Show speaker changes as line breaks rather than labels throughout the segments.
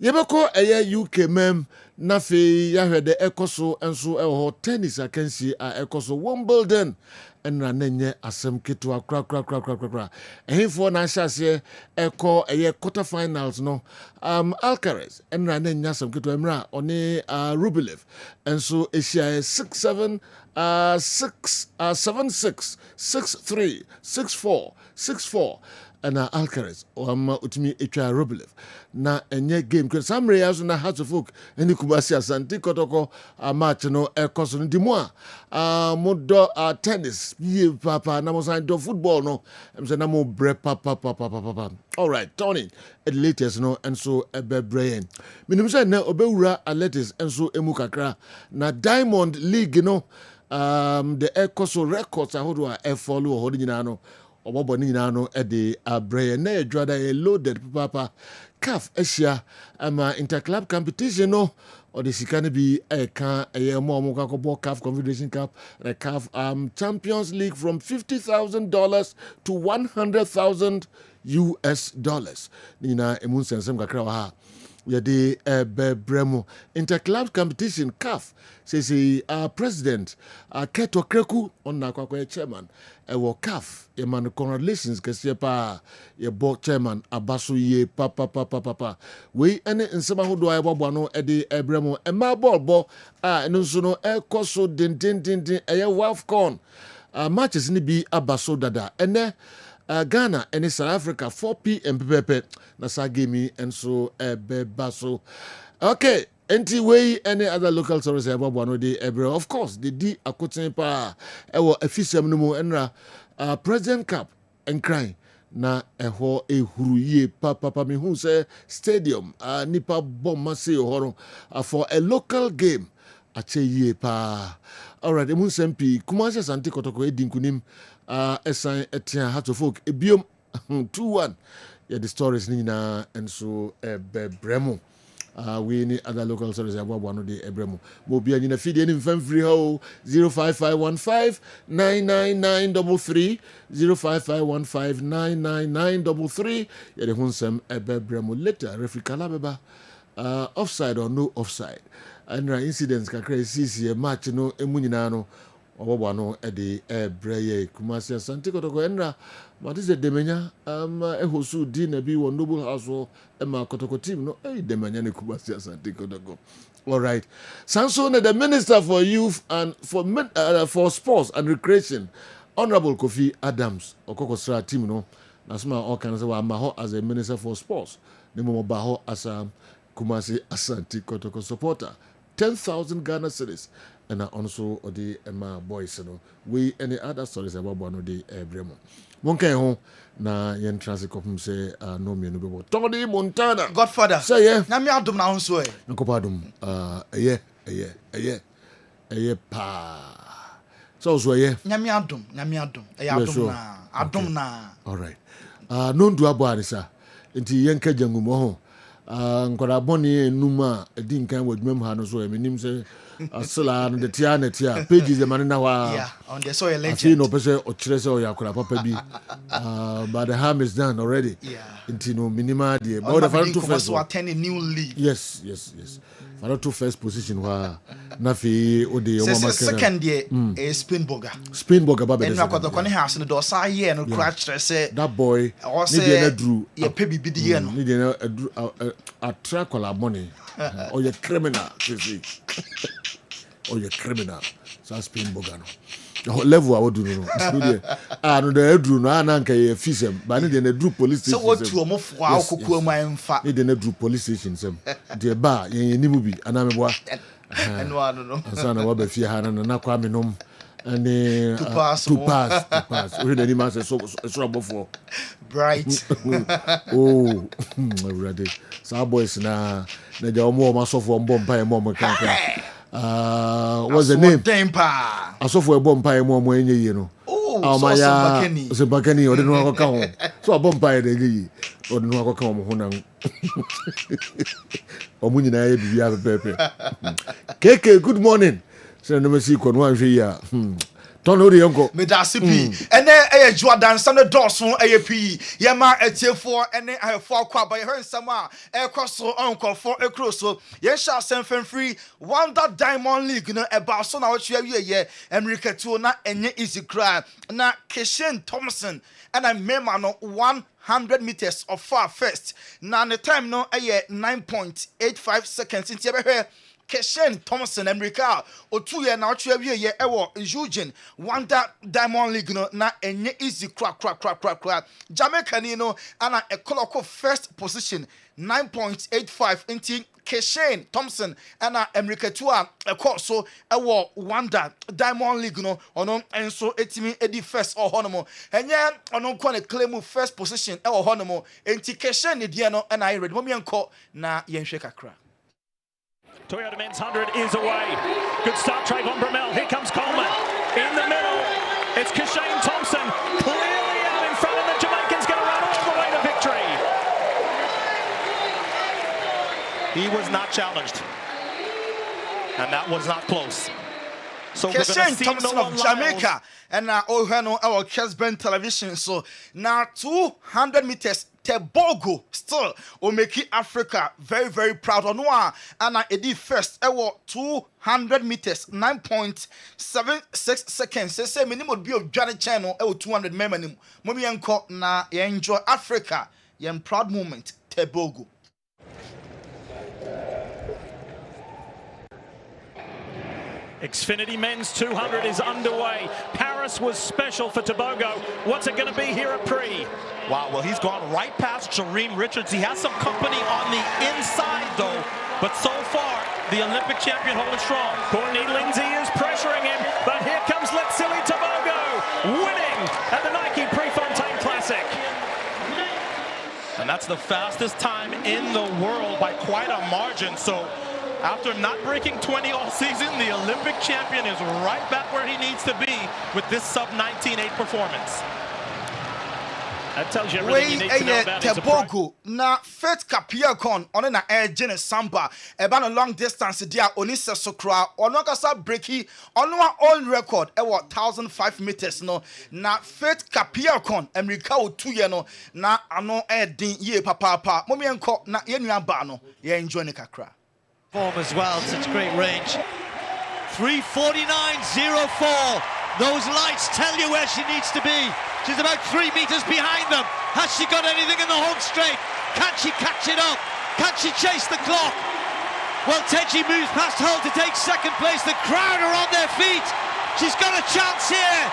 Yebeko eye UK mem na fe yahwede ekoso enso eho tennis akansi a ekoso Wimbledon enra nenye asem ketwa kra ehifo na hyase eko eye quarter finals no Alcaraz enra nenye asem ketwa emra oni Rublev enso ehia 6-7 6-7-6 6-3 6-4 6-4 and Alcaraz utimi etwa Rublev na enye game kwa samre yaso na Hearts of Oak eni Kumasi Asante Kotoko match no ekoso no dimo modo tennis ye papa na mo san do football no emse na mo bre papa. All right, Tony at latest no enso ebebrain minim say na obewura athletics enso emu kakra na Diamond League no the ekoso records ahodo a follow ho nyina no obobo ni nyina no e de abrey na edwada e loaded papa CAF Asia ama interclub competition no or the sikane bi eka eye mo kakobọ CAF Confederation Cup the CAF Champions League from $50,000 to $100,000 nina emun sensem kakra wa ha yede bebremo interclub competition CAF say president Keto Kreku onna kwakwa chairman ewo CAF man congratulations kese pa ye bo chairman abaso ye papa we ene nsema hodo ayebobwa no ede ebremo ema ball eno nso no ekoso din eye WAFCON matches ni bi abaso dada ene Ghana and South Africa 4 p.m. pepe na sa game enso bebaso. Okay, anyway any other local stories about one day of course the D akoten pa ewo afisem no mu enra President Cup and crying na eho ehuruye papa me hu say stadium nipa bomma say horo for a local game ache ye pa. All right, emun sempi Kumasi Asante Kotoko edinkunim esan etia Hearts of Oak ebiom 2-1 yeah the stories ni na enso bebremo we any other local stories about one day ebremo mo bia nyina feed any free ho 05515999933 05515999933 yeah the hunsem bebremo later referee kala beba offside or no offside and incidents kakra sisi match no emu nyina no obobo no e de breye Kumasi Asante Kotoko enra but is demenya ehosu di na bi won noble house e ma Kotoko team no demenya ne Kumasi Asante Kotoko. All right, Sanso the Minister for Youth and for Sports and Recreation Honorable Kofi Adams Okokosra team no nasma all kan say wa maho as a Minister for Sports ne mo ba ho as a Kumasi Asante Kotoko supporter 10,000 Ghana cedis and also the Emma boys no we any other stories about one of the Bremo monke ho na yen transit kopum say no me no be Tony Montana
Godfather
say yeah
na me adom na honso
nkopadum eye pa so yeah
na me adom adom na
all right no ndu abo anisa nti yen ka jangumo ho nkora boni enuma edin kan wadwam ha no so eminim say asla no the tia pages the man na wa
yeah on the soil legend
I no pese o kire say o yakora papa bi but the harm is done already
yeah
into no minima there but the final two first
so attend a new league
yes final two first position wa na fi o de o mama
second year Spinburger
baba
and na kwakwa ne house no do sa year no crash say
that boy ni dey na drew
ye pebi bi di no
ni dey na attract all money or you criminal or you criminal so Spinburger no the level I would do no no the drew no ananka ye fisem but ni dey na drew police station
so what to omofo akokuo man fa
ni dey na drew police station sem dey ba ye nimu bi anameboa
eno no
sana wa be fie ha na kwa menom and
to pass
we the man say so abofo
bright
oh already so boys na ja omo masofo mbompa e mo kanka what's the name asofo e bompa e mo enye yi no
oh
so bakani o de no akọ ka ho so bompa e de yi o de no akọ ka mo ho na o mu nyina ye bibia pepe keke good morning. So no see kon wan hwe ya Tono de Yonko.
Medasipi. And then a Jordan Sunday Dawson, AAP, Yama, a tier 4, and then I have 4 quad by her summer, air crosso, uncle for a crusso. Yes, shall send free. One that Diamond League, you know, about so now, yeah, America to not any easy cry. Now, Kessben Thompson, and I remember no 100 meters of far first. Now, the time no, 9.85 seconds into your Kessben Thompson America or 2 year now 12 year Eugene Wanda Diamond League no na enye easy crack Jamaica you know and a clock first position 9.85 into Kessben Thompson and America 2 a course so Wanda Diamond League no ono and so etimi edi first or honomo and yeah ono kwane claim first position or honomo enti Kessben dia no and I read mommy enko na yenhwe kakra.
Toyota men's 100 is away. Good start, Trayvon Bromell. Here comes Coleman. In the middle, it's Kessben Thompson. Clearly out in front, and the Jamaican's going to run all the way to victory. He was not challenged. And that was not close. So
Kessben Thompson of Jamaica. And now, our Kessben television. So now 200 meters. Tebogo still will make Africa very, very proud. On one and I did first. 200 meters, 9.76 seconds. They say minimum be of Johnny Channel. 200 minimum. Mommy uncle na enjoy Africa. Yen proud moment. Tebogo.
Xfinity Men's 200 is underway. Paris was special for Tobago. What's it going to be here at Pre?
Wow, well, he's gone right past Jareen Richards. He has some company on the inside, though. But so far, the Olympic champion holding strong.
Courtney Lindsay is pressuring him, but here comes Letsili Tobago, winning at the Nike Prefontaine Classic.
And that's the fastest time in the world by quite a margin. So after not breaking 20 all season, the Olympic champion is right back where he needs to be with this sub-19.8 performance.
That tells you everything you need to know about his
Tebogo na Faith Kapiakon on na Jene Samba about a long distance dia Onisa Sokra on kasa breaki on our own record 1,005 meters no na Faith Kapiakon America 2 year no na ano din ye papa mommy enko na ye nuaba no ye enjoy ne kakra
form as well, such great range. 3:49.04. Those lights tell you where she needs to be. She's about 3 meters behind them. Has she got anything in the home straight? Can she catch it up? Can she chase the clock? Well, Teji moves past Hull to take second place. The crowd are on their feet. She's got a chance here.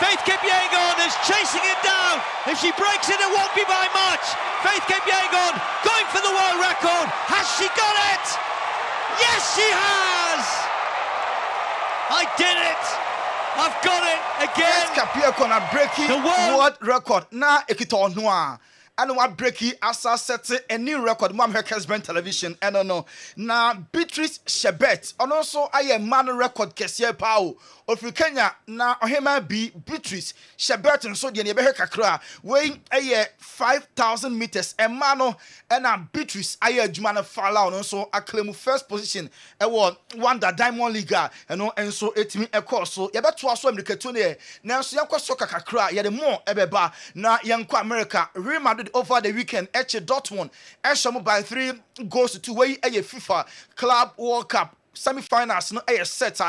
Faith Kipyegon is chasing it down. If she breaks it, it won't be by much. Faith Kipyegon going for the world record. Has she got it? Yes, she has! I did it! I've got it again!
Kapiakon a breaking
the
world record. Na ekito noa. And what breaking asa set a new record. Mom her Kessben television. And no. Na Beatrice Shebet. And also I am man record Kessie Pau. Of Kenya na ohema be Beatrice Shebet and so the nebe kakra weighing a 5,000 meters and mano and a Beatrice aye jumana fala and so I claim first position and Wanda Diamond League and so etimi e course so ye beto aso America to ne na so yanko soka kakra ye de more ebeba na yanko America Real Madrid over the weekend Dortmund Esham by 3 goals to 2 way a FIFA Club World Cup semi-finals no set so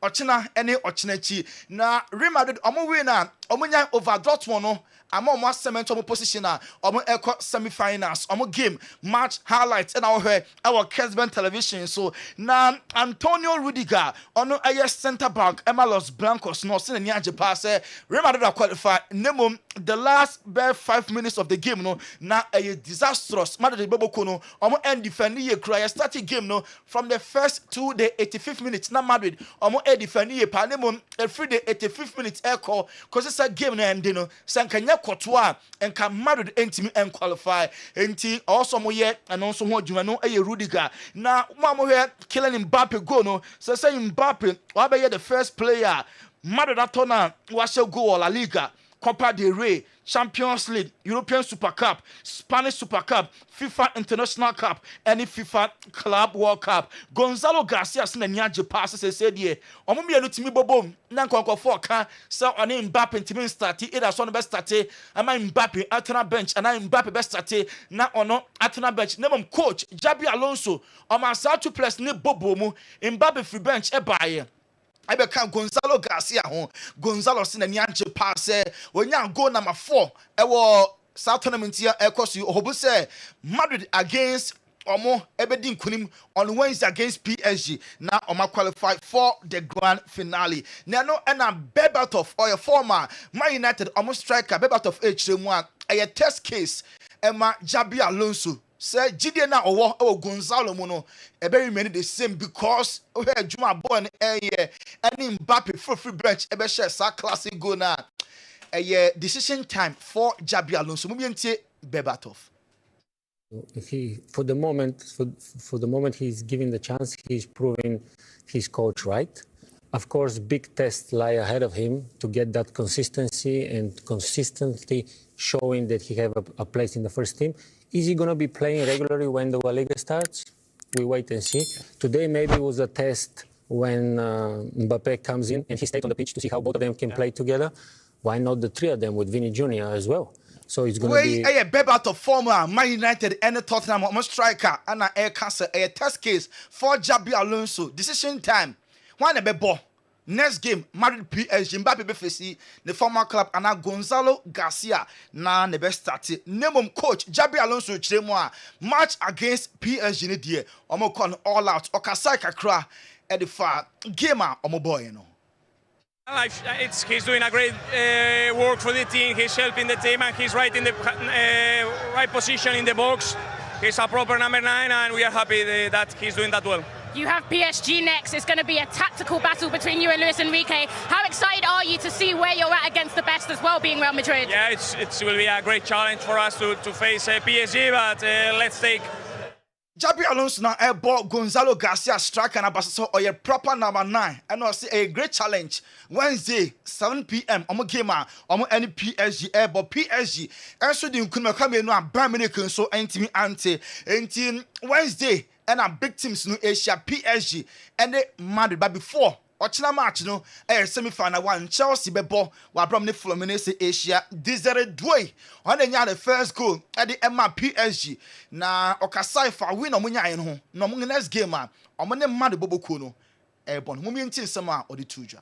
ochina ene ochinachi na Real Madrid omo win na omunya over Dortmund no ama omo cement omo position na omo echo semi-finals omo game match highlights and our Kessben television so na Antonio Rudiger ono center back Los Blancos no sin ni age pass Real Madrid qualify nemo the last 5 minutes of the game no na disastrous Madrid beboko no omo end defend ye cry starting game no from the first to the 85th minutes na Madrid omo defend ye pa nemo every the 85th minutes echo cause it's a game na end no sankanya kotwa enka Madrid entimi en qualify enti also mo ye and also ho adwuma no Rudiger na mo here Kylian Mbappe go no so say Mbappe wa be the first player Madrid atona wa shall go La Liga Copa del Rey Champions League, European Super Cup, Spanish Super Cup, FIFA International Cup, and FIFA Club World Cup. Gonzalo Garcia sina nyaje pass said ye. Omo me no timi bobom na nkonko for ka so oni Mbappe ntimi start either so no best start ama Mbappe atena bench and Mbappe best start na ono atena bench na mom coach Xabi Alonso o ma sa 2 plus ne bobo mu Mbappe free bench e baaye I become Gonzalo Garcia home. Gonzalo seen a nyanche pass. When you go number 4, I was South tournament here. Of course, you hope say Madrid against Omo Ebedin Kunim on Wednesday against PSG. Now Omo qualified for the grand finale. Now no and a Berbatov or a former Man United Omo striker Berbatov H1 a test case. Emma Xabi Alonso. Say Gideon na owo Gonzalo Mono ebe remain the same because we had Juma born and Mbappe free bench ebe share sa classic goal na decision time for Xabi Alonso mubientie Berbatov.
For the moment he's giving the chance, he's proving his coach right. Of course, big tests lie ahead of him to get that consistency and consistently showing that he have a place in the first team. Is he going to be playing regularly when the La Liga starts? We wait and see. Today maybe was a test when Mbappe comes in and he stayed on the pitch to see how both of them can play together. Why not the 3 of them with Vini Jr. as well? So it's going to be...
a Berbatov former Man United and Tottenham almost striker and a air cancer a test case for Xabi Alonso. Decision time. Why the ball? Next game, Madrid PSG, Mbappe befesi the former club and Gonzalo Garcia na the best started. Name coach Xabi Alonso chiremwa match against PSG ne die. Omo kon all out. Okasai kakra at the far gamer omo boy you know.
He's doing a great work for the team. He's helping the team and he's right in the right position in the box. He's a proper number 9 and we are happy that he's doing that well.
You have PSG next. It's going to be a tactical battle between you and Luis Enrique. How excited are you to see where you're at against the best as well, being Real Madrid?
Yeah, it will be a great challenge for us to face PSG, but let's take...
Xabi Alonso now ball Gonzalo Garcia striker and Basaso or your proper number 9. And I see a great challenge. Wednesday, 7 p.m. I'm a gamer. I'm any PSG airball PSG. And so the Nkuma come in now, Bayern so anti Wednesday. And our big teams no Asia PSG and they Madrid but before Ochina match no semi-final 1 Chelsea bebo wa brom ne Fluminense Asia Desire Doué on the first goal at the Emma PSG na Okasai fa win no munya ho no mu next game a omo ne Madrid boboku no bon mu mienti nsema or the tuja.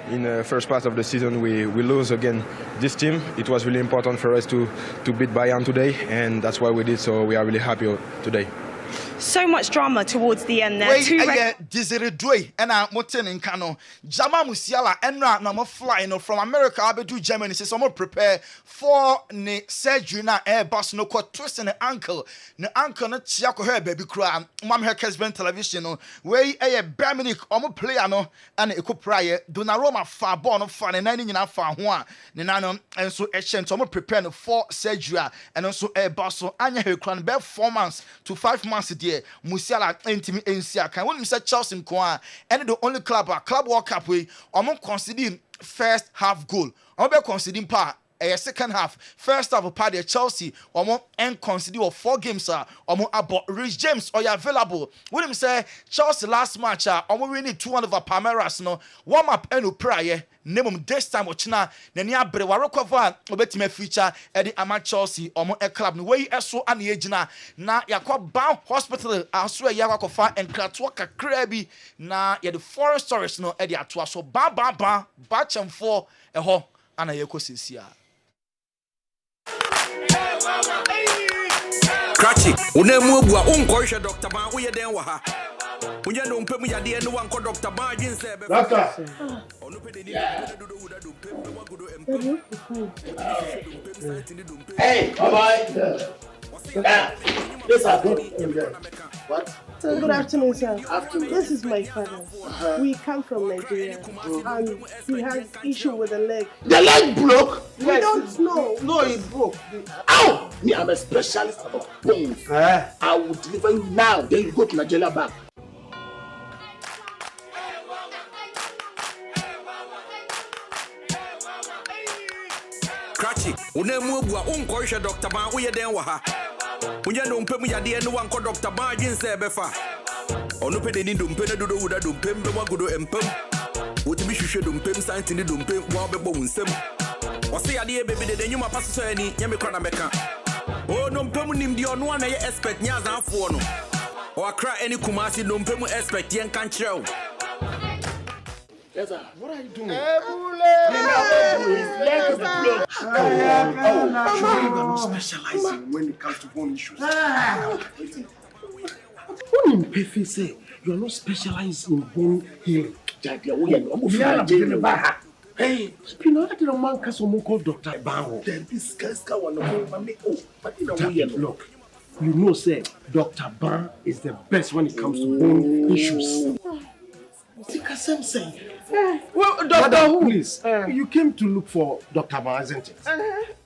In the first part of the season, we lose again this team. It was really important for us to beat Bayern today, and that's why we did. So we are really happy today.
So much drama towards the end there.
Desire Doué and I'm in Kano. Jama Musiala and no flying from America. I do Germany. So I'm prepare for the surgery na Airbus no ko twist in the ankle. The ankle na chiako her baby cry. Mom her Kessben television no. Where a Bayern omo player no and e ko prayer. Donnarumma far born of fan and nine in far one. Nano and so action. So I'm preparing for surgery and also Airbus so anya her crown be 4 months to 5 months there. Musiala intimi NCA can when Mr. Chelsea Nkwa and the only club World Cup we considering first half goal. Be considering pa a second half first half part of Chelsea and consider 4 games about Rich James or available. When him say Chelsea last match we need 2 over Palmeiras no warm up and prior name this time ochina na ni abre wa recover obetime feature e di ama Chelsea a club no wey eso ana yegina na yakwa hospital aso e yakwa enkrato kakra bi na ye the foreign stories no e di ato aso ba chemfo e ho ana yekosesia
Cratchy unemu obua unkohwe Dr. Ban wo ye den wa ha Unye no mpemu ya de no wanko Dr. Ban gin se be
Laka
Hey, bye-bye. Yes, I go. What?
So good afternoon, sir.
Afternoon.
This is my father. We come from Nigeria, and he has issue with the leg.
The leg broke?
We don't know.
No, it broke. Ow! Me, I'm a specialist about bones. I will deliver you now. Then you go to Nigeria back.
Cratchy Unemu bua unkoisha Dr. Ban uye den waha. Unya dompe mu yade no wanko Dr. Ban jinse befa. Onu pe de ni dompe na dodo wuda dompe mbe wagodo empem. Wotimi hwehwe dompe santi ni dompe wa bebo unsem. Wase yade bebe de nyuma paso so ani nyame kwa na meka. O dompe mu nim di ono na ye expect nya zanfo no. O akra any kumasi dompe mu expect yen kan kireo.
Yes, sir. What are you doing? You specializing when it comes to bone issues. What in Pefe say? You are not specialized in bone healing. Hey, you know that the man called Dr. Bango. Look, you know, say Dr. Ban is the best when it comes to bone issues. Well, Doctor, please, you came to look for Dr. Ban, isn't it?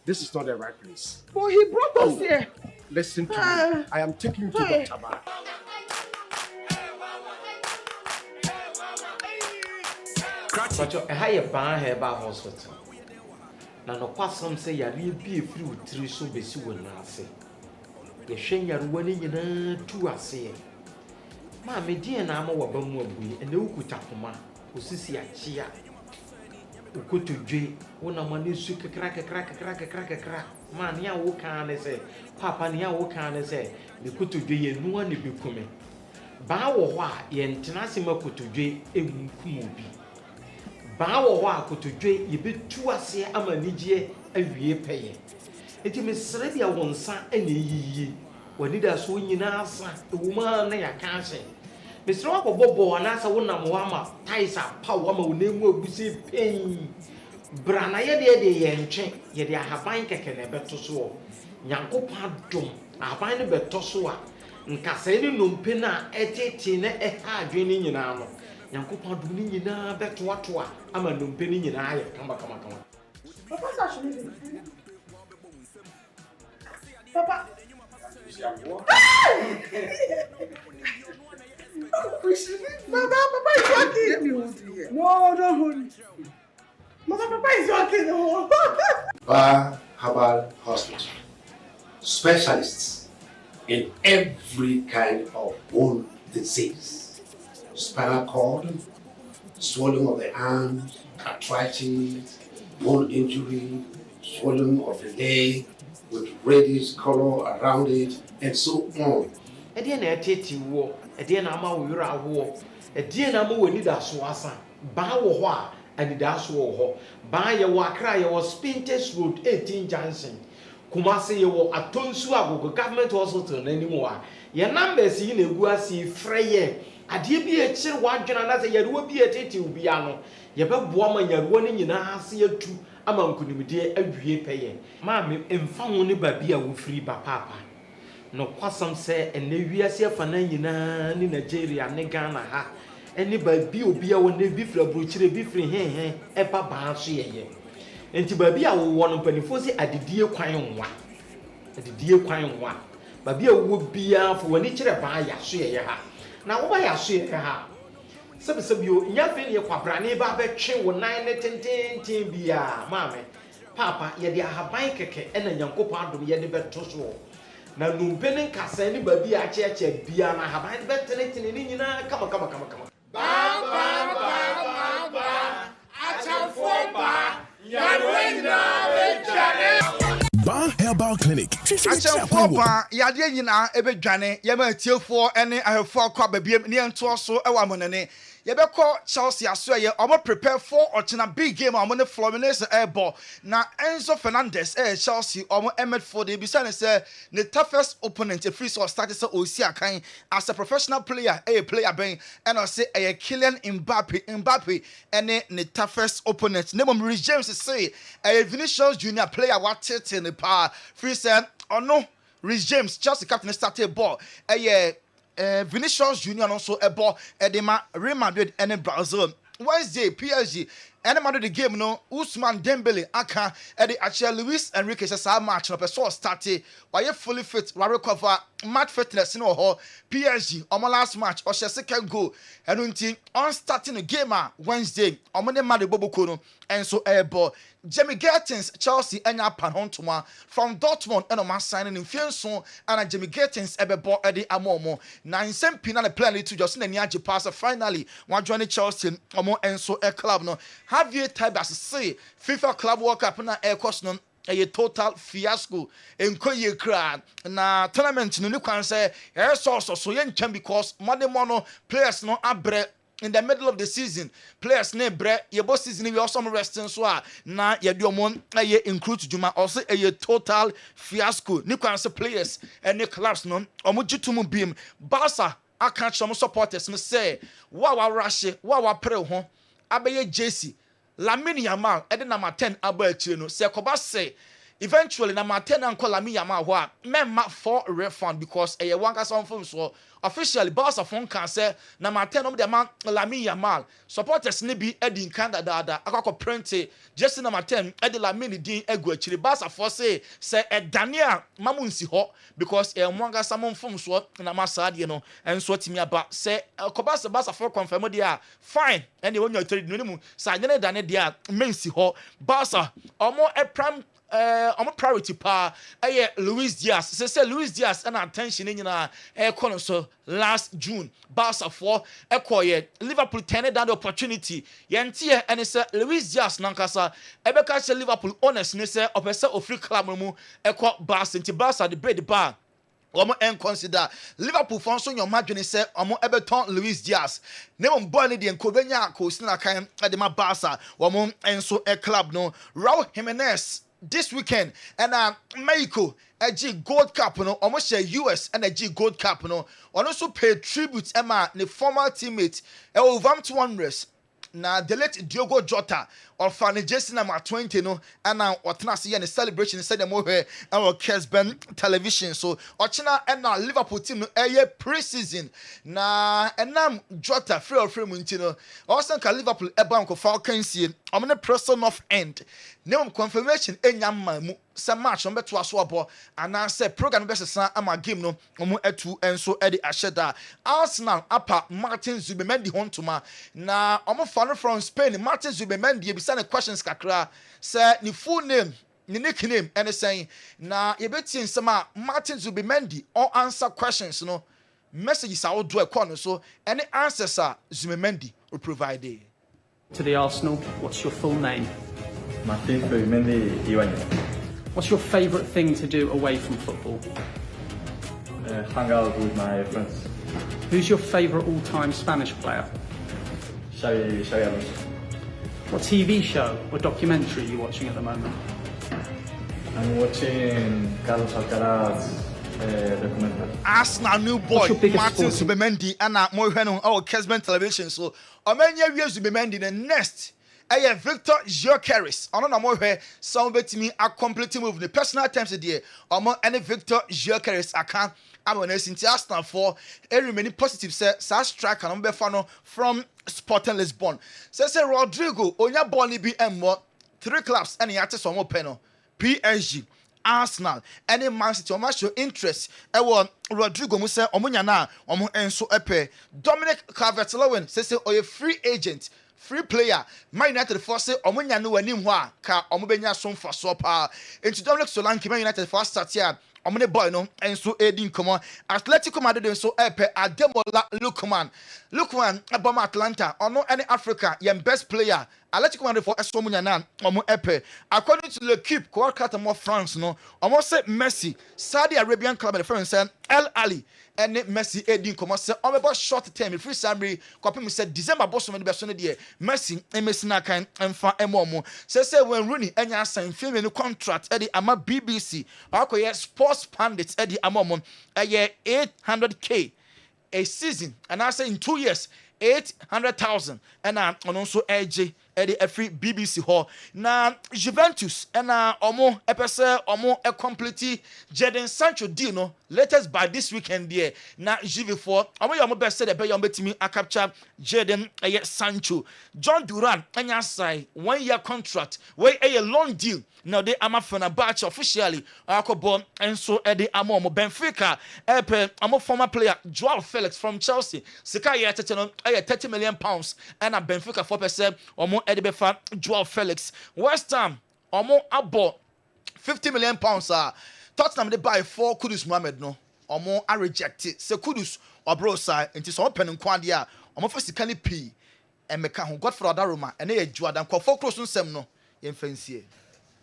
This is not the right place.
Well, he brought us here.
Listen to me. I am taking you to Dr. Ban.
But I have a ban here about hospital. Now, no person say you will be a few three so busy when I say. You shame your winning in two I say. Mammy, dear, and I'm over Bumway, and no Kutapuma, who sees ya chia. Who could to J, when a man is sick, crack. Man, ya wo can say, Papa, ya wo can say, the could to J, and no one be coming. Bow wa, yen tenacima could to J, a Kumubi. Bow wa could to J, you be two a say, I'm a Nigia, a year pay. It is Serbia one son any ye. When it does win in answer, the woman they are cancer. Mr. Wako Bobo and answer one Namwama, ties up power, name will be say pain. Branaya de and check, yet they have buying cake and a better so. Yanko Padum, I find a better so. And Cassini Numpina, tina, a draining in armor. Yanko Padum in a better what I'm a Numpini in eye. Come.
Papa. Papa is walking. Let me hold you here. No, don't hold me. Papa is walking.
Bar Herbal Hospital. Specialists in every kind of bone disease. Spinal cord, swelling of the arms, arthritis, bone injury, swelling of the leg, with reddish color around it, and so on.
A dear Natty war, a dear Nama war, a dear Nama will need a swassa, Bawa, and the dash war, buy a wakra, was Spinters Road 18 Johnson. Kumasi, you were a Tonsua, government hospital anymore. Your numbers in a guasi fraye. A dear be a chill one general, you will be a titty piano. You have woman, you're running in a see two. Among could be dear every pay. Mammy, and found only baby a free by papa. No, what some say, and we are here for in Nigeria, Negana ha. Anybody be a one day before butcher be free, a papa, she. And to baby, I will want to penny at the dear quiet one. At the dear quiet one. Baby would be out for when each other buy a share. Now, why I share her? Some you, Yapping your quabrani barber chin with 9 10 beer, mammy. Papa, yet ya have my cake and a young copado yet the better so. Now, no penning cast anybody a church beer and I have my better in Indiana. Come.
Bar Herbal Clinic.
Papa, Yadina, Ebe Jane, Yama Till 4, and I have 4 crab baby near to so a woman. Yebeko Chelsea aswe omo prepare for ochina big game omo ne Fluminense airball na Enzo Fernandez Chelsea omo Midfield dey beside say the toughest opponent free so started say Osi Akan as a professional player player ben and I say Kylian Mbappe and the toughest opponent name Rich James say Vinicius Junior player what in the power free say oh no Rich James Chelsea captain started ball Vinicius Junior also a ball Edema Real Madrid and Brazil. Wednesday PSG and Madrid the game no Ousmane Dembele aka the actual Luis Enrique say match no person started why fully fit recover match fitness no ho PSG omo last match or second goal enunti on starting the game Wednesday omo ne ma de boboko no enso ebo Jamie Gittins Chelsea enya pan hontoma from Dortmund and man signing in Fienson and Jamie Gittins ebebo edi amomo na nsem pina na plan to just na niaje pass finally one join Chelsea omo enso e club no Javier Tebas say FIFA Club World Cup na e cost no a total fiasco in Koye Kran na tournament no kwan say so yen chan because money mono players no abre in the middle of the season players ne bre yebo season we also resting so na ye do mon aye include juma also a total fiasco ni kwan say players and the clubs no omo gitumu bim Barca aka chom supporters no say wa rush wa pre ho abeye JC Lamine Yamal ede number 10 aba akire no se koba say eventually number 10 anko Lamine Yamal ho a memma for refund because e one kasa on so officially Barca phone can say number 10 of the man Lamine Yamal supporters ne bi edi nkanda dada akako print just number 10 edi Lamine din egu akire Barca for say Daniel mamunsi ho because e one kasa mon phone so na masade no enso timi aba say koba say Barca for confirm dia fine and when you trade no mu say Daniel dia mensi ho Barca omo e prime I'm a priority pa Luis Diaz say Luis Diaz and attention in na so last June Barca for Liverpool turned down the opportunity yentie and say Luis Diaz nankasa ebeka say Liverpool honest ne say opese ofri club mu Barca nti Barca the bread bar omo en consider Liverpool for so your margin say omo ebeton Luis Diaz ne mo boy ne de nkobenya ko sina kan de ma Barca omo enso club no Raul Jimenez this weekend and Mexico a G Gold Cup no almost a US and a G Gold Cup no on also pay tribute Emma the former teammate to one rest na the late Diogo Jota or Fanny Jason number 20 no and now Otnasi and the celebration said them over our Kessben television so Ochina and now Liverpool team no a pre-season na and now Jota free or free muntino also can Liverpool a bank of Falcons I'm in the person of end no confirmation enyam some match on beto aso and I say program best san ama game no omo etu enso e de asheda Arsenal upper Martin Zubimendi hontoma na omo fan from Spain Martin Zubimendi ebisa ne questions kakra say ni full name ni nickname and saying na yebeti nsema Martin Zubimendi all answer questions no messages are do e call no so any answers are Zubimendi will provide.
To the Arsenal, what's your full name?
Martin Zubimendi Iwanez.
What's your favourite thing to do away from football?
Hang out with my friends.
Who's your favourite all-time Spanish player?
Xavi Alonso.
What TV show or documentary are you watching at the moment?
I'm watching Carlos Alcaraz documentary.
Arsenal new boy Martin Zubimendi and our Kessben television so Omenya Zubimendi the next Victor Gyökeres ono na mo hwe some betimi a complete move the personal times there omo any Victor Gyökeres aka amona sinti Arsenal for remain positive say striker no be fa no from Sporting Lisbon say Rodrigo onya ball ni bi emmo 3 clubs and yate so mo pe no PSG Arsenal any Man City omo show interest e won Rodrigo mu say omo nya na omo enso epe Dominic Calvert-Lewin say oye free agent free player Man United for say omunya no wanim ho a ka omubenya so mfa so pa enti Dominic Solanke Man United for start here omune boy no enso edin komo Atletico Madrid so epe Ademola Lookman abom Atlanta ono any Africa yem best player Atletico Madrid for esomunya na omo epe according to L'Equipe Quartet mo France no omo say Messi Saudi Arabian club the friend say El Ali and Messi edin komo say omebo short term free salary kopim say December boss no be so de Messi na kan emfa emomo say when Rooney enya sign film no contract e ama BBC akoye sports pundits e di amomo e 800k a season and I say in 2 years 800,000 and on also AJ ɛde every BBC hɔ na Juventus ɛna ɔmo ɛpɛsɛ ɔmo complete Jadon Sancho deal no latest by this weekend there na Juve for ɔmo yɛ ɔmo best sɛ ɛbɛyɛ ɔmo betumi a capture Jadon Sancho. John Duran ɛnya sign 1 year contract wey a long deal now they ama Fenerbahce officially akɔbɔ ɛnso ɛde ama ɔmo Benfica ɛpɛ ɔmo former player Joao Felix from Chelsea sika yɛ tete no ɛyɛ £30 million ɛna Benfica 4% ɔmo ɛde bɛfa Joao Felix. West Ham ɔmo abɔ £50 million Tottenham de buy for Kudus Mohamed no ɔmo a reject it se Kudus ɔbro side nti so ɔmo pen nkwade a ɔmo fa sika ne pii ɛmeka ho Godfrey Adaroma ɛne yɛ Juadan kɔfɔ cross nsɛm no yɛmfansie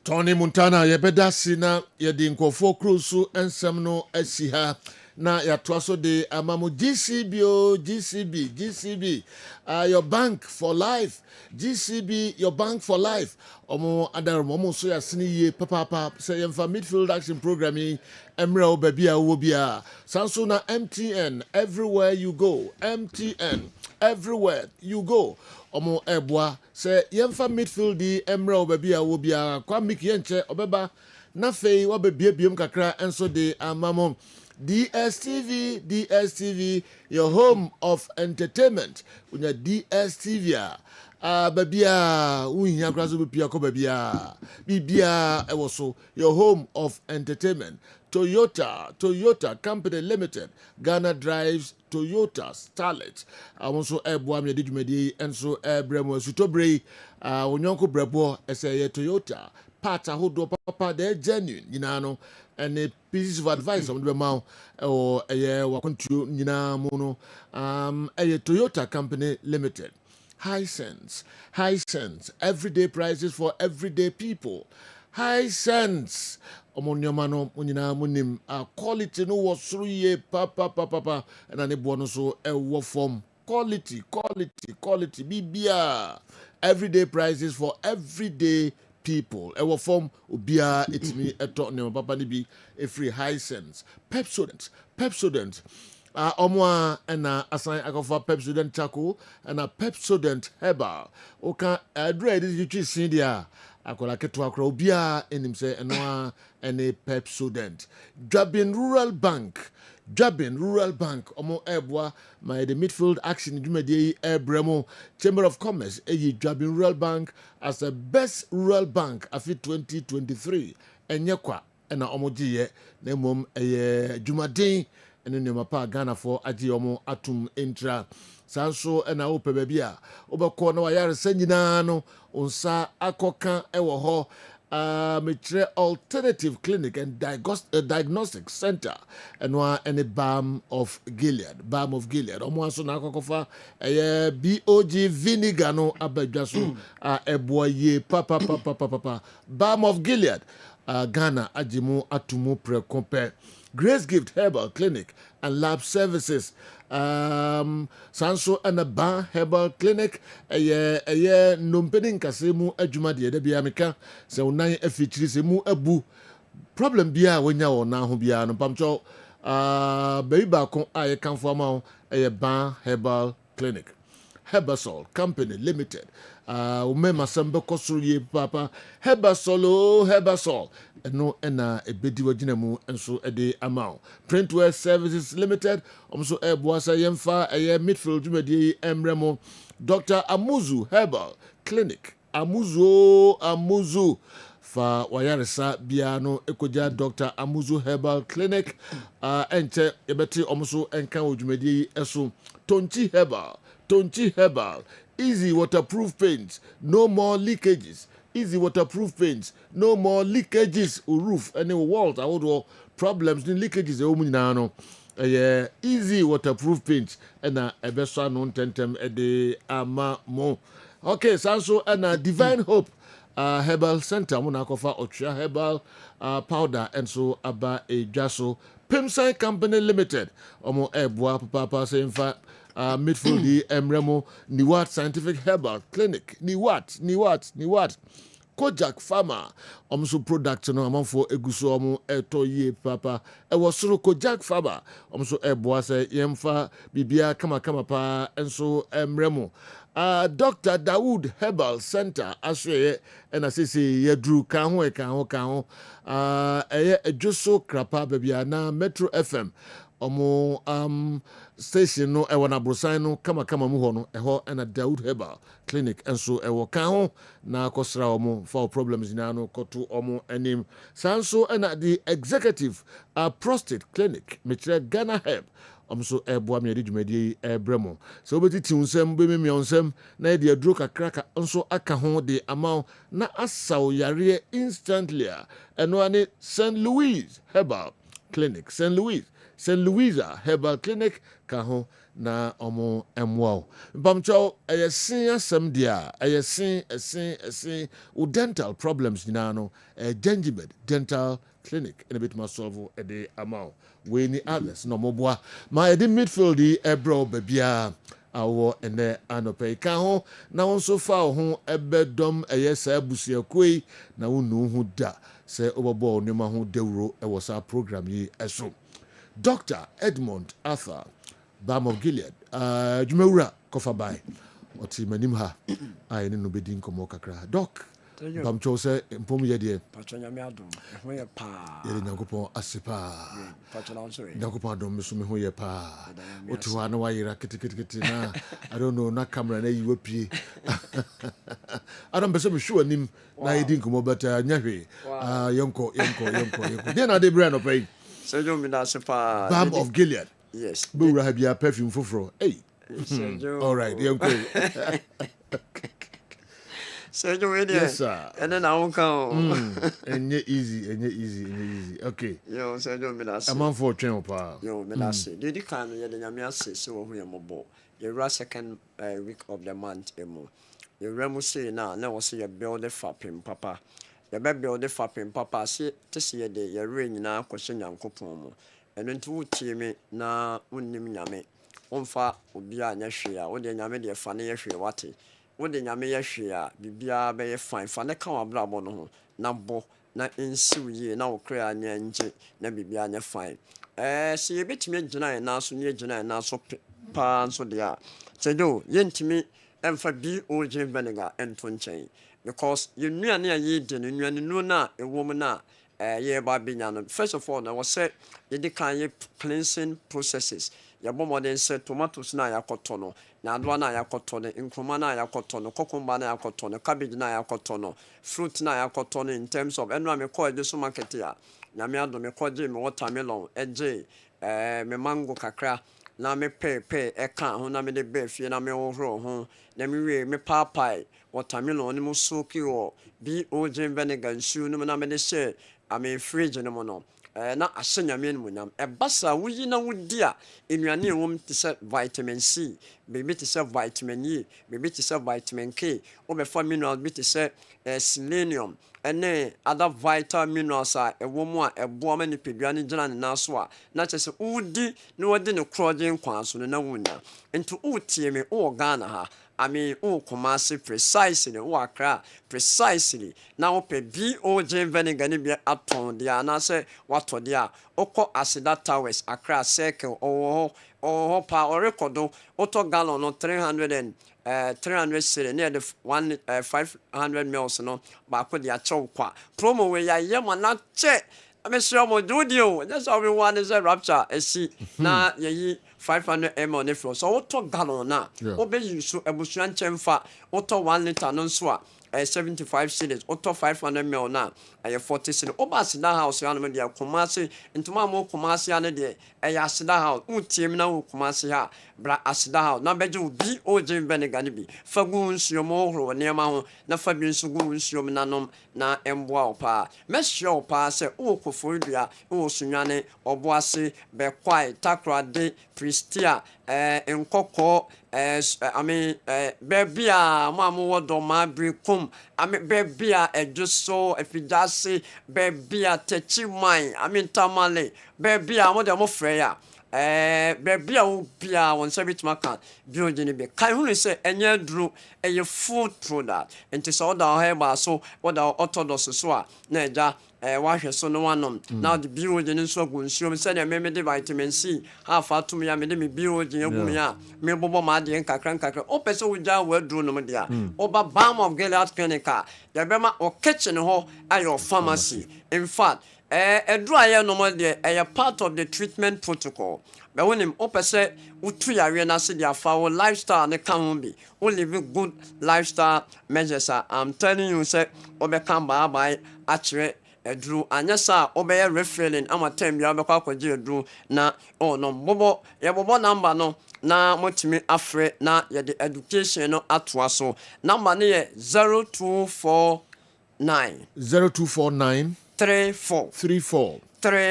Tony Montana yɛbɛda si na yɛde nkɔfɔ cross nsɛm no asi ha na yɛatoa so de amamo GCB your bank for life GCB your bank for life ɔmo Adaroma ɔmo so yɛasene yie papapa sɛ yɛmfa midfield action program yi emra wo baabi a wo bia sanso na MTN everywhere you go MTN everywhere you go ɔmo ɛboa sɛ yɛmfa midfield di emra wo baabi a wo bia kwa mik yɛnkyɛ ɔbɛba na fei wabɛbiebiem kakra enso de amamo DSTV, your home of entertainment. Unya DSTV babia unya kraso bipia ko babia bibia ewoso your home of entertainment. Toyota Company Limited. Ghana drives Toyota Starlet. Also eboa me djumedi enso bremo sutobre onyonko brebo ese Toyota part ahodo papa they genuine no and a pieces of advice on the mouth or a wakontu nyina mu no a Toyota Company Limited. High sense everyday prices for everyday people. High sense omonyomano nyina munim quality no was 3 year papa and an ebono so e wo form quality bibia everyday prices for everyday people. Our form ubia itimi eto ne papa ni bi a free high sense. Pepsodent. Omwa ena assign akofa Pepsodent charcoal and a Pepsodent herbal. Oka dread is you see dia. Akola keto akra ubia enim se enoa ene Pepsodent. Jabin Rural Bank omo ebwa my the midfield action djumedi ebremo Chamber of Commerce Jabin Rural Bank as the best rural bank afi 2023 enyekwa na omo giye na mom djumaden ene ne mapa Ghana for agi omo atum intra sanso na ope bia obekọ na wayare sanyina no onsa akoka ewo ho Mitre Alternative Clinic and Diagnostic Center and any Balm of Gilead. Omo na kokofa BOG vinegar no abadwaso eboye papa Balm of Gilead Ghana ajimu atumu prekompe. Grace Gift Herbal Clinic and Lab Services. Sanso and a Ban Herbal Clinic. Numpedin kasemu ajumadi de biamika. Se unai efitri se mu ebu. Problem bia wenya ona ho bia no pamcho. Baby ba kon aye kan fo ma Ban Herbal Clinic. Herbasol Company Limited. Umema sembe kosuru ye papa. Herbasol. No ena ebedi wagina mu enso ede amount. Printwear Services Limited. Omso boasa yemfa midfield jumedi emremo. Dr. Amuzu Herbal Clinic. Amuzu. Fa wayaresa biano ekoja Dr. Amuzu Herbal Clinic. Ente ebeti omso enkan ojumedi eso. Tonchi Herbal. Easy waterproof paints. No more leakages. Easy waterproof paints. No more leakages. Roof and walls. I would problems. The leakages. Easy waterproof paints. And a besa non tentem de ama mo. Okay, Sanso and Divine Hope Herbal Center. Munakofa Ocha Herbal powder and so aba a jaso. Pimsai Company Limited. Omo ebwa papa say in fact. Midfield Emremo Niwat Scientific Herbal Clinic. Niwat. Kojak Farmer so product no amanfo eguso omo eto ye papa e wo soro Kojak Farmer so eboa se yemfa bibia kama pa enso emremo Dr. Dawood Herbal Center aswe and asisi yedru kan ho eye ejoso krapa bibia na Metro FM omo station no ewo na brosan no kama mu ho no eho na Dawood Herbal Clinic enso ewo kan ho na kosra omo for problems na no koto omo anim sanso na the executive prostate clinic metre Ghana Herb so eboa me de dwumadi bremo so obetiti unsem be me unsem na de aduro kakraka nso aka ho de amount na asaw yare instantly eno ane St. Louis Herbal Clinic St. Louisa Herbal Clinic ka ho na omo emwo mpamcho eyesin asem dia eyesin u dental problems na no gingival dental clinic in a bit more solve the amount we ni others no moboa my the midfield the ebro babia awo ene anope ka ho na won so fa ho ebedom eyesa abusiakoi na wonu hu da se obobo onima ho dewro e was our program yi eso Dr. Edmond Arthur Bam of Gilead jumewura kofa bai oti manim ha ai ne no bedin komo kakra doc Bam chose mpom yede
patanya me adom ho ye pa
yede nyankopon asepa
patanya on sorry
nyankopon adom me so me ho ye pa otu ha na wayira kitikiti na I don't know na camera na yiwa pie adam beso me sure nim na yedin komo beta nyahwe yonko dey na dey brand of pay
Sergio me na sepa
Bam of Gilead
yes
Bura have your perfume foforo hey all right yonko
Sergio we
yes sir
and then I won't come
enye easy okay
yo Sergio me na se
amount for train pa
yo me na se dey kan ye de nyame ase se wo hu ye mobo ye second week of the month emo ye remu say na was ye build the fapim papa ye be build the fapim papa se te se ye de ye re nyina kwhye nyankopon mu eno nti wo tie me na wonnim nyame wonfa obi a nya hwe a wo de nyame de fa ne ye hwe wate wo de nyame ye hwe a bibia be ye fine fa ne kan abrabo no ho na bo na ensiw ye na wo kra anya nje na bibia nya fine se ye betime gina na so ne gina na so pa so de a sedo ye ntimi emfa bi oje vinegar ento nchen because you nuane a ye de nuane nu na ewom na ye ba binya no first of all na wo say ye de kan ye cleansing processes ya bomodern say tomatoes na yakoto no na adwa na yakoto no nkroma na yakoto no cucumber na yakoto no cabbage na yakoto no fruit na yakoto no in terms of enwa me call the supermarket ya na me ado me koje me watermelon eje me mango kakra na me pepe eka ho na me de befie na me ohro ho na me we me papai watermelon ni mo soki wo bi oje vinegar nsu no na me de share ame fridge no mo no na asanyame no nyam basa wuyi na wudi a enuane wom te se vitamin C baby te se vitamin E baby te se vitamin K obefa mineral bi te se selenium ene other vital minerals a ewomu a ebo ma ni pedua ne gina ne naso a na chese wudi ne wodi ne kroje nkwan so na wunya nti utie me o Ghana ha I mean, Kumasi precisely, Accra precisely. Now, pe BOJ vinegar ni be upon the anase what to dia. Oko Asida Towers, Accra Circle, pa or record, Otto gallon no 300 cedi near the 500 mils no, but put the achokwa. Promo where ya yama not check. I'm sure mo do you. That's all we want is a rapture. See, na ye 500 ml on the floor. So auto gallon na. Obe you so ebusuan chemfa. Auto 1 liter non so 75 cedis. Auto 500 ml na. 40 cedis. Oba sida house ya no dia Kumasi. Ntuma mo Kumasi ane de. Ya sida house. Utim na Kumasi ha. Bra asida house. Na beje bi oje vinegar ni bi. Fagu nsuo mo horo niema ho. Na fabi nsuo nsuo nanom na emboa opa. Mesho opa se o Foria, o Sunyane, Oboase, Bequai, Takrade, Pristia, Nkoko, Bebia, Mamu, Doma, Bricum, Bebia, just so if you just say Bebia, Techi Mine, Tamale, Bebia, Modern Freya. baby a bia won se bit maka building ni be kan hu say enye duru eye food product enti so da ha ba so da orthodox so a na eja wahwe so no wanom now the building so go nsuo se na me de vitamin C half atum ya me de me building agum ya me bobo ma de nkakra o pese wo ja wa duru no de a oba balm of Gilead clinic ya be ma o kitchen ho ayo pharmacy in fact edru aye no mo de part of the treatment protocol but when him opese utu yare na se dia fa wo lifestyle ne kan bi o live good lifestyle measures I'm telling you say obeka bye akire edru anyasa obeye refilling amatem bia obekwa kwaje edru na no bobo number no na motimi afre na ye the education no atoa so number ne ye 0249 34 08.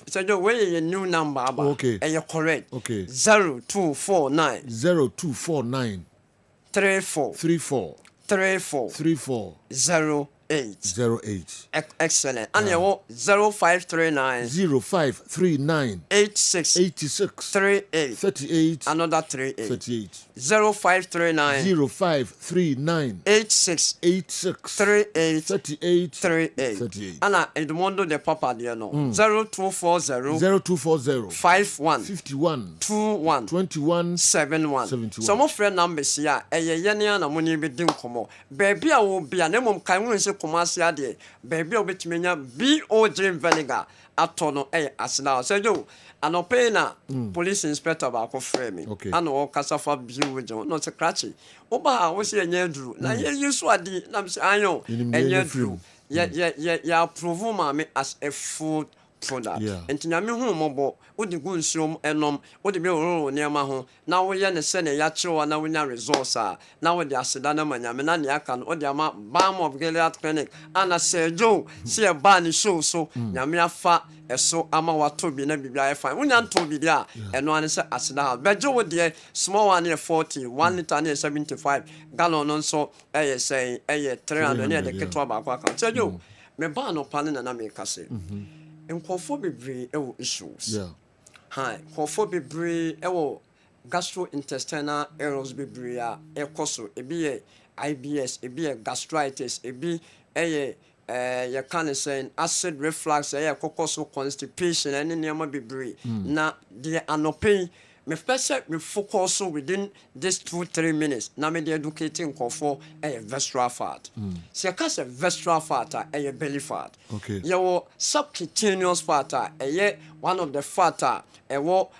So the way your new number about okay. And you're correct.
Okay.
0249 34 08. Excellent. And you 0539 86 38 another 38 0539 86 38 and Edmondo de Papa dear no 0240 51 21 71 some of friend numbers here yenya na money be din komo baby a wo bia na mom kan won se komasi ade baby a betimenya BOJ vinegar atono asna so jo anope na police inspector ba ko frame me and o kasafa BOJ no se cratchy oba wo se enya duru na ye yusu ade na se anyo enya duru ya approve ma me as a food product enti na me hu mobo odi gu nsuom enom odi be ororo niam ho na wo ye ne se ne ya chewa na wonya resource na wo de aseda na manyame na ne aka no odi ama balm of Gilead clinic ana sejo se e ba ni show so nyame afa eso ama wato bi na bibia e fine wonya nto bi dia eno ane se aseda bejo wo de small one e 40 1 liter ne 75 gallon no so eye say eye 300 ne de ketwa ba kwa account sejo me ba no pane na me kase nkofo bebre ewo issues hi nkofo bebre ewo gastrointestinal errors bebre a ekoso ebi ye IBS ebi ye gastritis ebi ye can say acid reflux kokoso constipation and niam bebre na the anope me first me focus within this 2-3 minutes na me dey educating nkofo visceral fat se ka se visceral fat belly fat
okay
your subcutaneous fat one of the fat o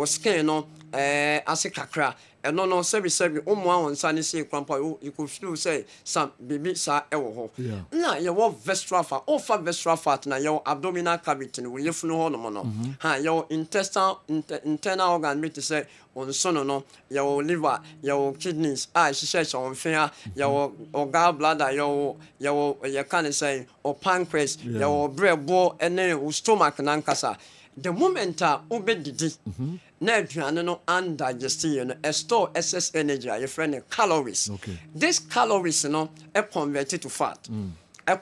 skin no asikakra eno no sebi omo awon sane se kwampa you could feel say some baby sa ewo ho na your visceral fat for visceral fat na your abdominal cavity no ye funu ho no ha your internal organ meet say on sono no your liver your kidneys she on fear your gallbladder your you can say or pancreas your brebo and stomach nankasa the moment obedidi na aduane no undigested no store excess energy your friend calories
okay
this calories no converted to fat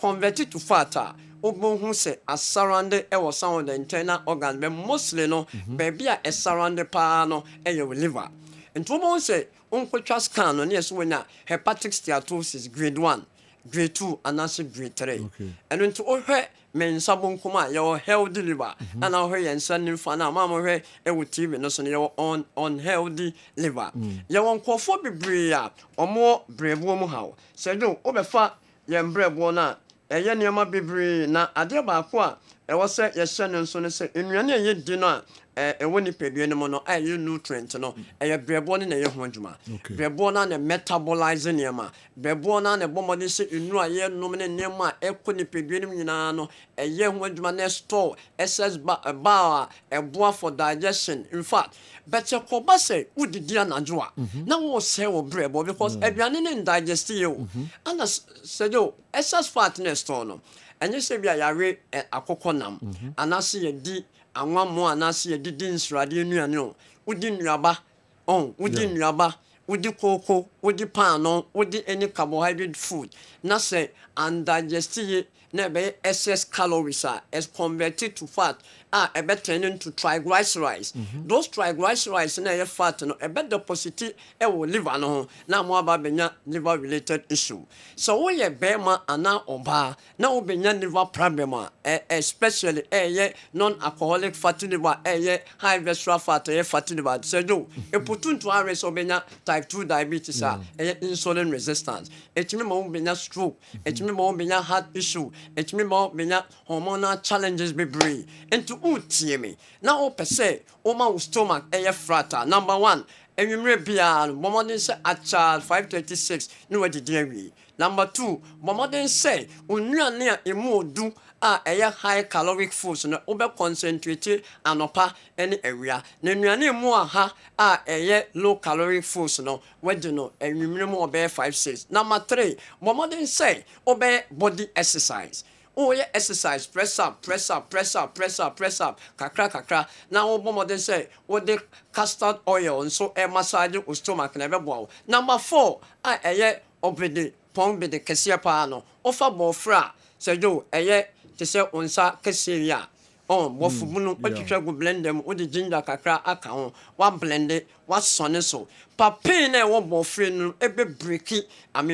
converted to fat obohu say surround was sound the internal organ but mostly no baby a surround pa no your liver and obohu say unkotwa scan no na so wenya hepatic steatosis grade 1 grade 2 and also grade 3
okay
and into men sabon kuma your healthy liver and now here and sending fana mama here e wo TV no so your on healthy liver your nkofo bebre a omo brebo mu hawo se do obefa ye brebo na eye niam bebre na ade ba ko a e wo se ye hye no so ne se enuane ye di no a woni pedue no mo no aye nutrient no brebo ne na ye ho adwuma brebo na na metabolize niam brebo na na bomode se enu aye nom ne niam a ekoni pedue nim nyina no ye ho adwuma na store excess ba eboa for digestion in fact but your koba say udidi anajo a na wo se wo brebo because aduane ne digest you and say yo excess fat ne store no enye se bia yare akokonam anase ye di anwamo anase ye di nsrade nuane o udi nuaba udi nuaba udi koko udi pan no udi any carbohydrate food na say undigested na be excess calories as converted to fat e be turn into triglycerides. Those triglycerides na fat no e be deposit e wo liver no na mo aba benya liver related issue. So wo ye be ma ana oba na wo benya liver problem especially non-alcoholic fatty liver high visceral fat fatty liver. So do e putun to arrest obenya type 2 diabetes insulin resistance. It me mo benya stroke, it me mo benya heart issue, it me mo benya hormonal challenges be brain. Into utie me. Now o pese o ma stomach frata. Number 1, enwumre bia momodin say acha 5:36 no we dey. Number 2, momodin say onuane a emu odu high caloric foods no obe concentrate anopa any area na nuane mu aha low caloric foods no wedi no enwumre mu obe 5-6. Number 3, momodin say obe body exercise. Oh yeah, exercise, press up, kakra. Now what say, what the castor oil and so massage your stomach never bow. Number 4, obedi pong be the cassia pano, offer more fra, so you to say unsa cassia. Oh, what for what you try to blend them with the ginger kakra account, one blended, what sonny so. Papine one more friend, a bit breaky,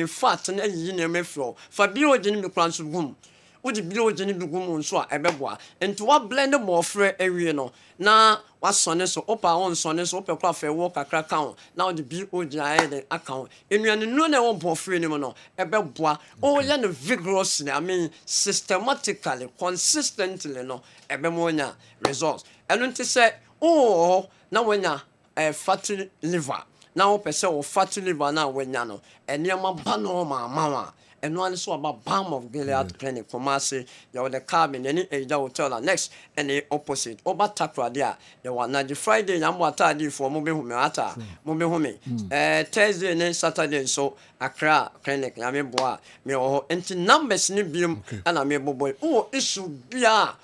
fat and a yin floor. Fabio didn't be plans room. Would blow Jenny Bugum so a beboa, and to what blend more free area no. Now, what sonnes so opa on sonnes open coffee walk a crack count. Now the BOGI account. In your no one more free no, a beboa, oh, yan vigorously, systematically, consistently no, a bemonia results. And when to say, oh, now when ya a fatty liver. Now, per se, fatty liver now when yano, and near my bano, mama. And one so about Balm of Gilead Clinic, Comasi, you the cabin, any age hotel, next, and the opposite. Over Takradia, you want Naji Friday, and what I do for Mobihumata, Mobihumi. Thursday and Saturday, so Accra Clinic, Yameboa, me or empty numbers in Bium, and I'm a boy. Oh, it should be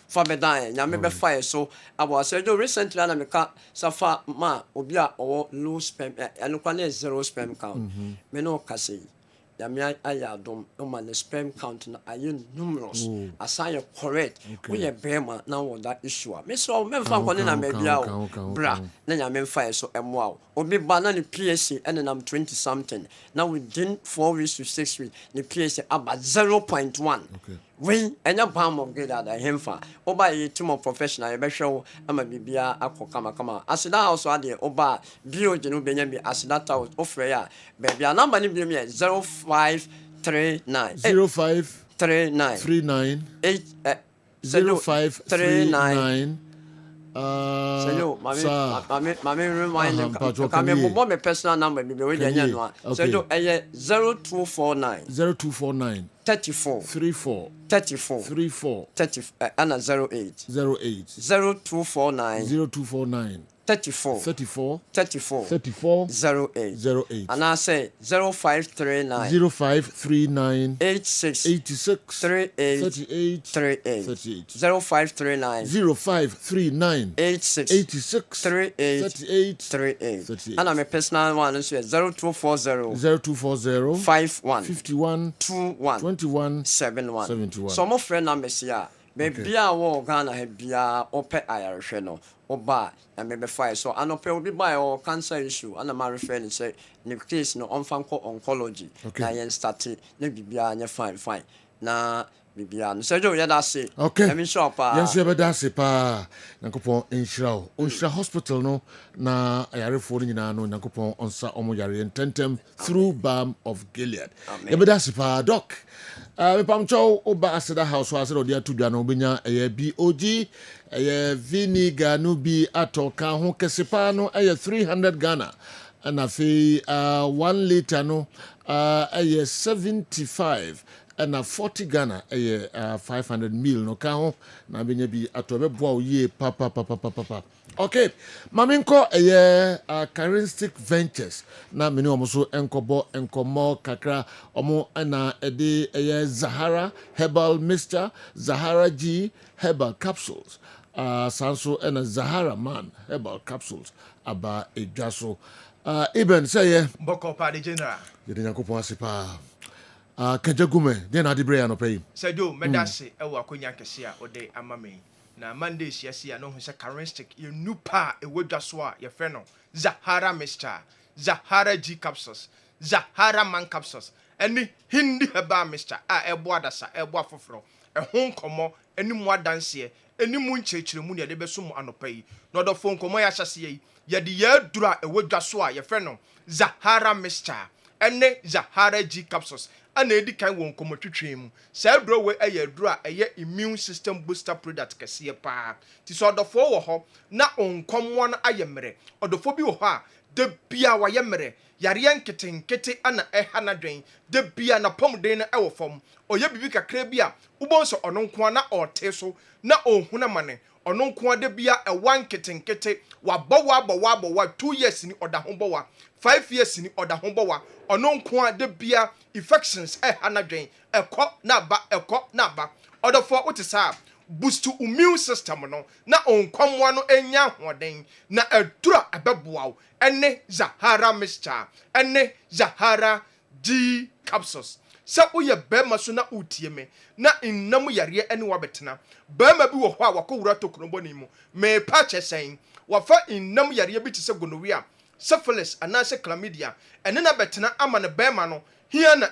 for Bedine, Yamebe fire. So I was said recently, and I'm a car, Safa Ma, Obia, or low spam, and look on 0 spam count. Me no Cassie. Yamia ayadom the sperm count na aye numerous assign correct we a bema now that issue me so me fa kone na me bia bra na nya me fa so emwa obi ba na the PSC and I'm 20 something now within 4 weeks to 6 weeks the PSC about 0.1 we enya Balm of Gilead da hemfa oba ye team of professional be hwe ama bibia akọ kama asida house ade oba bio je no benya bi asida house ofre ya bibia number ni bi me 0539
0539 0539
mami remind kame bobo me personal number bi we dey no so you
0249 34
and 08 0249 34 08 and I say 0539 86 38 0539 86 38 and I'm a personal one and say 0240 51 21 71 some of friend numbers here baby I walk Ghana have bia ope Irish no oba and maybe fire so anope obi buy or cancer issue and my friend say the case no onfanko oncology na yen start na bibia nya fine na bibia no so you that say
okay
let me shop
yes you better say pa nakopon inshira onshira hospital no na ayarefo nyina no nakopon onsa omo yare tentem through Balm of Gilead you better say pa doc me pamcho oba aseda house wa aseda dia tudwa no obenya BOG vinegar no bi atoka ho kesepa no 300 Ghana and afi 1 liter no 75 and 40 Ghana 500 mil no ka ho na benya bi atobe boa ye papa okay maminko charismatic ventures na meni omoso enkomo kakra omo na ede Zahara herbal mixture, Zahara G herbal capsules sanso and Zahara man herbal capsules aba edwaso Eben say
Boko pa de general
yede yakopon asepa Kajagume, then Adibre and Opay.
Said you, Medasi, Ewa Kunya Cassia, or day Amame. Now, Mondays, yes, I know who's a characteristic. You new pa, a wood jaswa, your friend, Zahara Mr. Zahara G capsules, Zahara man capsules, any Hindi heba Mr. A boadasa, a boafro, a home como, any more dance here, any moon church, the moon, the besum and pay, not the phone como ya chassis, yet the year dura a wood jaswa, your friend, Zahara Mr. Any Zahara G capsules. And edi kan won komo twetwe mu say bro we aye dura aye immune system booster product kese pa ti so odofo wo ho na onkomwo no aye mere odofo bi wo ho a de bia wa ye mere yare nkete ana eha na dwen de bia na pomden na ewo fam oye bibi kakra bi a ubonso ono nko na ote so na ohuna mane ono nko de bia e wan nkete wa bowa 2 years ni oda ho bowa 5 years ni oda ho bowa ono nko de bia infections anadwen ekọ na ba odofo utisa boost to immune system no na onkomwa no enya hoden na adura abeboa ene Zahara mixture ene Zahara G capsules sa uye bema so na utie me na innam yare ene wabetena bema bi wo ho a wakowura tokrombo ni mu me pa chesen wafa innam yare bi tise gonorrhea syphilis anase chlamydia ene na betena ama ne bema no here na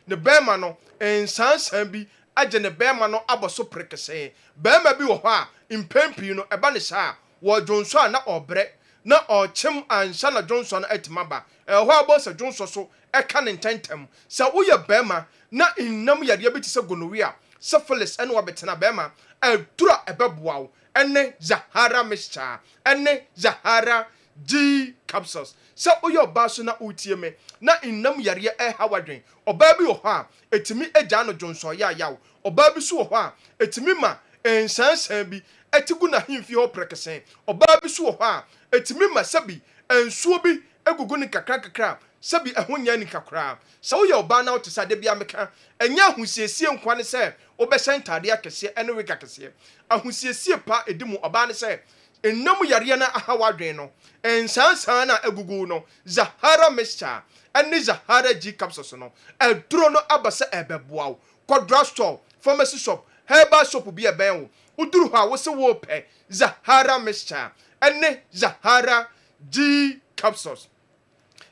ne bema no ensansan bi agye ne bema no aboso prekese bema bi wo ho a impempi no eba ne saa wo jonso na obre na ochim ansa na jonso na etimaba ho abosa jonso so eka ne ntentem sa wo ye bema na innam yade bi tise gonorrhea syphilis ene wabetena bema adura ebeboawo ene Zahara mixture ene Zahara G capsules sa oyo baso na utie me na innam yare hawadwen oba bi wo ho a etimi agya no jonso ya yawo oba bi so wo ho a etimi ma ensansan bi etigu na himfi ho prekesen oba bi so wo ho a etimi ma sabi ensuo bi egugu ni kakra sabi ahonya ni kakra sa oyo oba na otisa de bia meka enya ahusiesie nkwa ne se obesentade akese ene we kakese ahusiesie pa edimu oba ne se ennam yare na ahawadwen no ensansan na egugu no Zahara mixture ene Zahara G capsules no eduro no abasa ebeboa kodra store pharmacy shop herbal shop bi eben wo uduru ha wo se wo pe Zahara mixture ene Zahara G capsules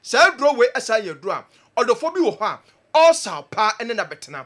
sa duro we asa ye duro a odofo bi wo ho a osa pa ene na betena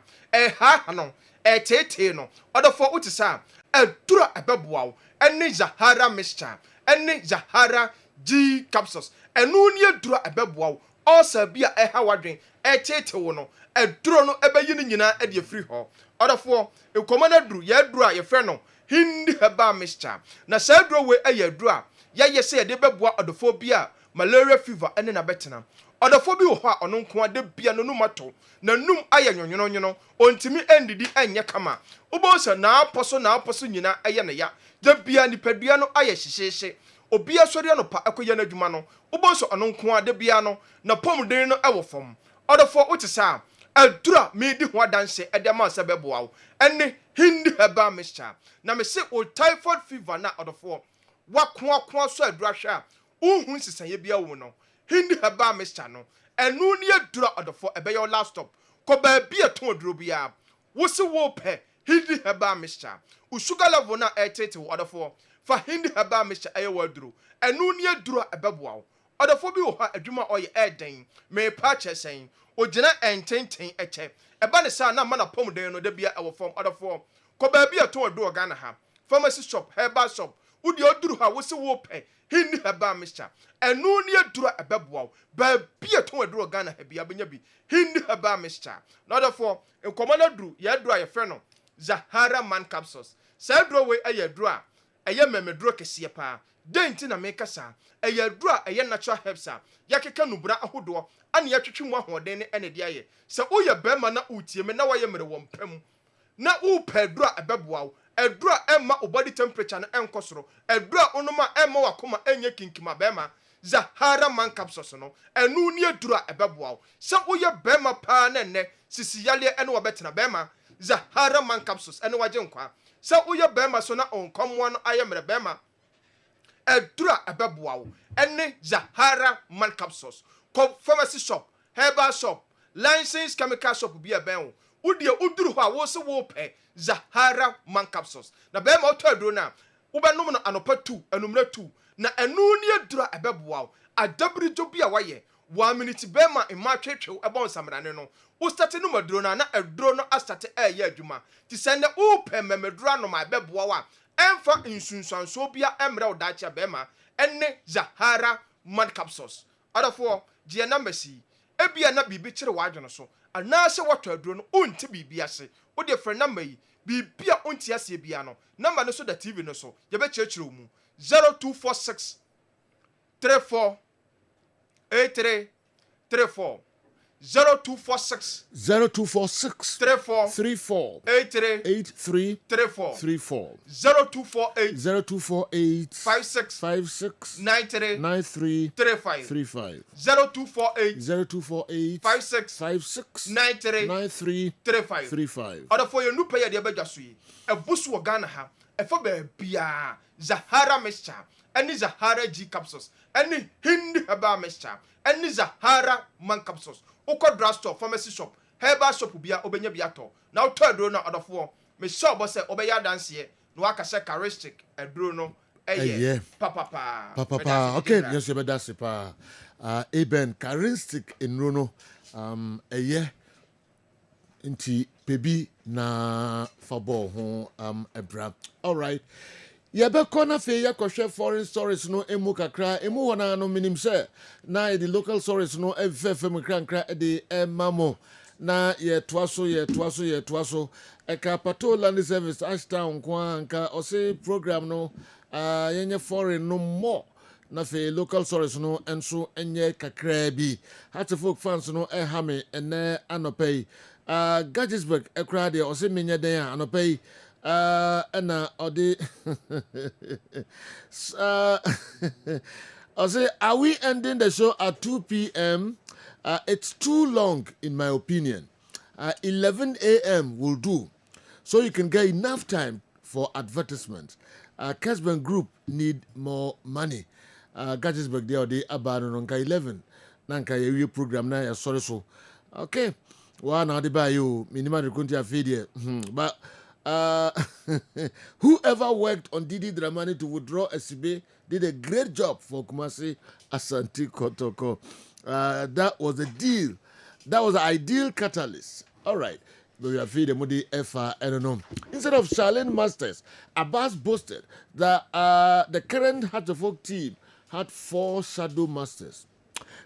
ha no tete no odofo utisa eduro ebeboa ene Zahara mixture ene Zahara G capsules enu ni eduro ebeboa osa bia hawadwen tete wo no eduro no ebeyi ni nyina e de free ho odofo ekomana duru ye duru a ye fe no hindi heba mixture na sa duro we ye duru a ye se ye de beboa odofo bia malaria fever ene na betena odofo bi wo ho a ono nko ade bia no numato na num aye nyonyono ontimi endidi enye kama ubonsa na aposo nyina eye na ya de bia nipadua no aye hyehye obia sori no pa akoya na adwuma no ubonso ono nko ade bia no na pomden no ewo fom odofo utisa adura medi ho adanse ede ma sebeboa ene hindi heba mixture na me se o typhoid fever na odofo wakwa so adura hwa uhun sisaye bia wo no hindi heba mixture no enu ni adura odofo ebe your last stop ko ba bia ton aduro bia wo se wo pe hindi heba mixture usugar level na etete odofo fa hindi heba mixture aye waduro enu ni adura ebeboa odofo bi wo ha adwuma oye eden me pa chesen ogina ententen eche eba ne sa na mana pomden no da bia ewo form odofo ko ba bia ton aduro Ghana ha pharmacy shop herbal shop udi oduru ha wo se wo pe hindi heba mixture enu ni adura ebeboa ba bia ton aduro Ghana ha bia benya bi hindi heba mixture na odofo enkomana duru ya adura ye fe no Zahara man capsules sa duro we aye duro a eye memeduro kese pa denti na meka sa eye duro a eye natural herbs a yakeka nubra ahodo ane yatwetwe mu ahoden ne ene de aye sa uye bema na utie me na waye mere wompam na upe duro ebeboa eduro emma body temperature na enkosoro eduro onoma emma wakoma enye kinkima bema Zahara man capsules no enu ni eduro ebeboa sa uye bema pa na ne sisi yale ene wobetena bema Zahara man capsules ene waje nkwa sa uye bema so na onkomwa no aye mere bema edura ebeboa ene Zahara man capsules ko pharmacy shop herbal shop
license chemical shop bi eben wo de uduru ho a wo se wo pe Zahara man capsules na be ma to aduro na wo be nom no anopa 2 anumra 2 na enu ni aduro ebeboa adabri jo bi a waye 1 minute be ma ma twetwe ebon samrane no wo start no maduro na aduro no astate eye adwuma ti sende wo pe memeduro no ma beboa wa emfa insunsanso bia emre wo dachi be ma enne Zahara man capsules adafo je na masi ebia na bibi kire wadwono so anase wato aduro no unti bibi ase wo de frɛ number yi bibia unti ase bia no number no so da TV no so ye be kyerɛkyerɛ mu 0246 34 83 34 0246 34 83 34 0248 56 93 35 0248 56 93 35 Other for your new player the abedasui a bush wo Ghana ha e for be bia Zahara mixture any Zahara G capsules any Hindi herbal mixture any Zahara man capsules Oko drugstore pharmacy shop herbal shop bia obenya bia to na to aduro na odofo me sure bo se obeya dance here no aka se characteristic aduro no eye papa
okay yes you better say pa eben characteristic enrono eye inti pebi na fabo ho ebra all right Yabeko na fe yakohwe foreign stories no emu kakra emu wona no minim se na the local stories no efefem krankra de emamo na ye toaso eka pato land service ashtown kwa anka ose program no yenye foreign no more na fe local stories no enso enye kakra bi Heartful fans no ehame ene anopei Gadgesburg ekra de ose menye den anopei and Odi I say, are we ending the show at 2 p.m.? It's too long, in my opinion. 11 a.m. will do, so you can get enough time for advertisements. Kessben Group need more money. Gadgesburg they are the abandoned 11. Nanka ye program na ya sorry so. Okay, one adi by you minimum rekunti afidie, but. Whoever worked on Didi Dramani to withdraw SCB did a great job for Kumasi Asante Kotoko. That was a deal. That was an ideal catalyst. All right. But we are feeding Mudi Efa, I don't know. Instead of Charlene Masters, Abbas boasted that the current Heartful team had 4 shadow masters.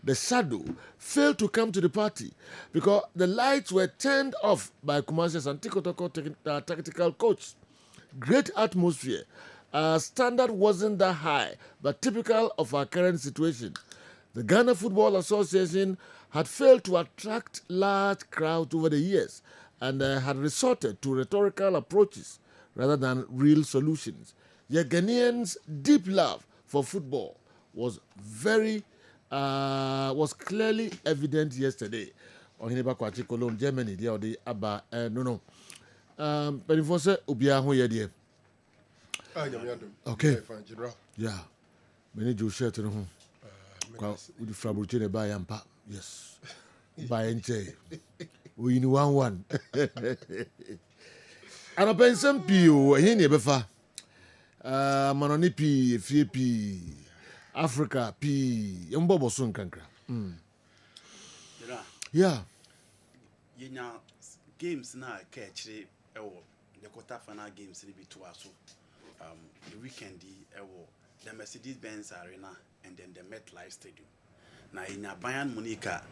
The shadow failed to come to the party because the lights were turned off by Kumasi Asante Kotoko tactical coach. Great atmosphere. Standard wasn't that high, but typical of our current situation. The Ghana Football Association had failed to attract large crowds over the years and had resorted to rhetorical approaches rather than real solutions. Yet Ghanaians' deep love for football was clearly evident yesterday. On Hineba Kwachi Cologne, Germany, they are the Abba no. But if I say Ubia Hoya, okay, yeah, many Jew shirt to home. With the Frabucine by Ampa, yes, by NJ. We knew 1-1. And I pen some P.O. Henny Befa Manonipi, Fipi. Africa, P. Mbobo Sun Kankra. Yeah.
You know, games now catch the quarter final games be to us. The weekend, the Mercedes-Benz Arena and then the MetLife Stadium. Now in a Bayern Monica,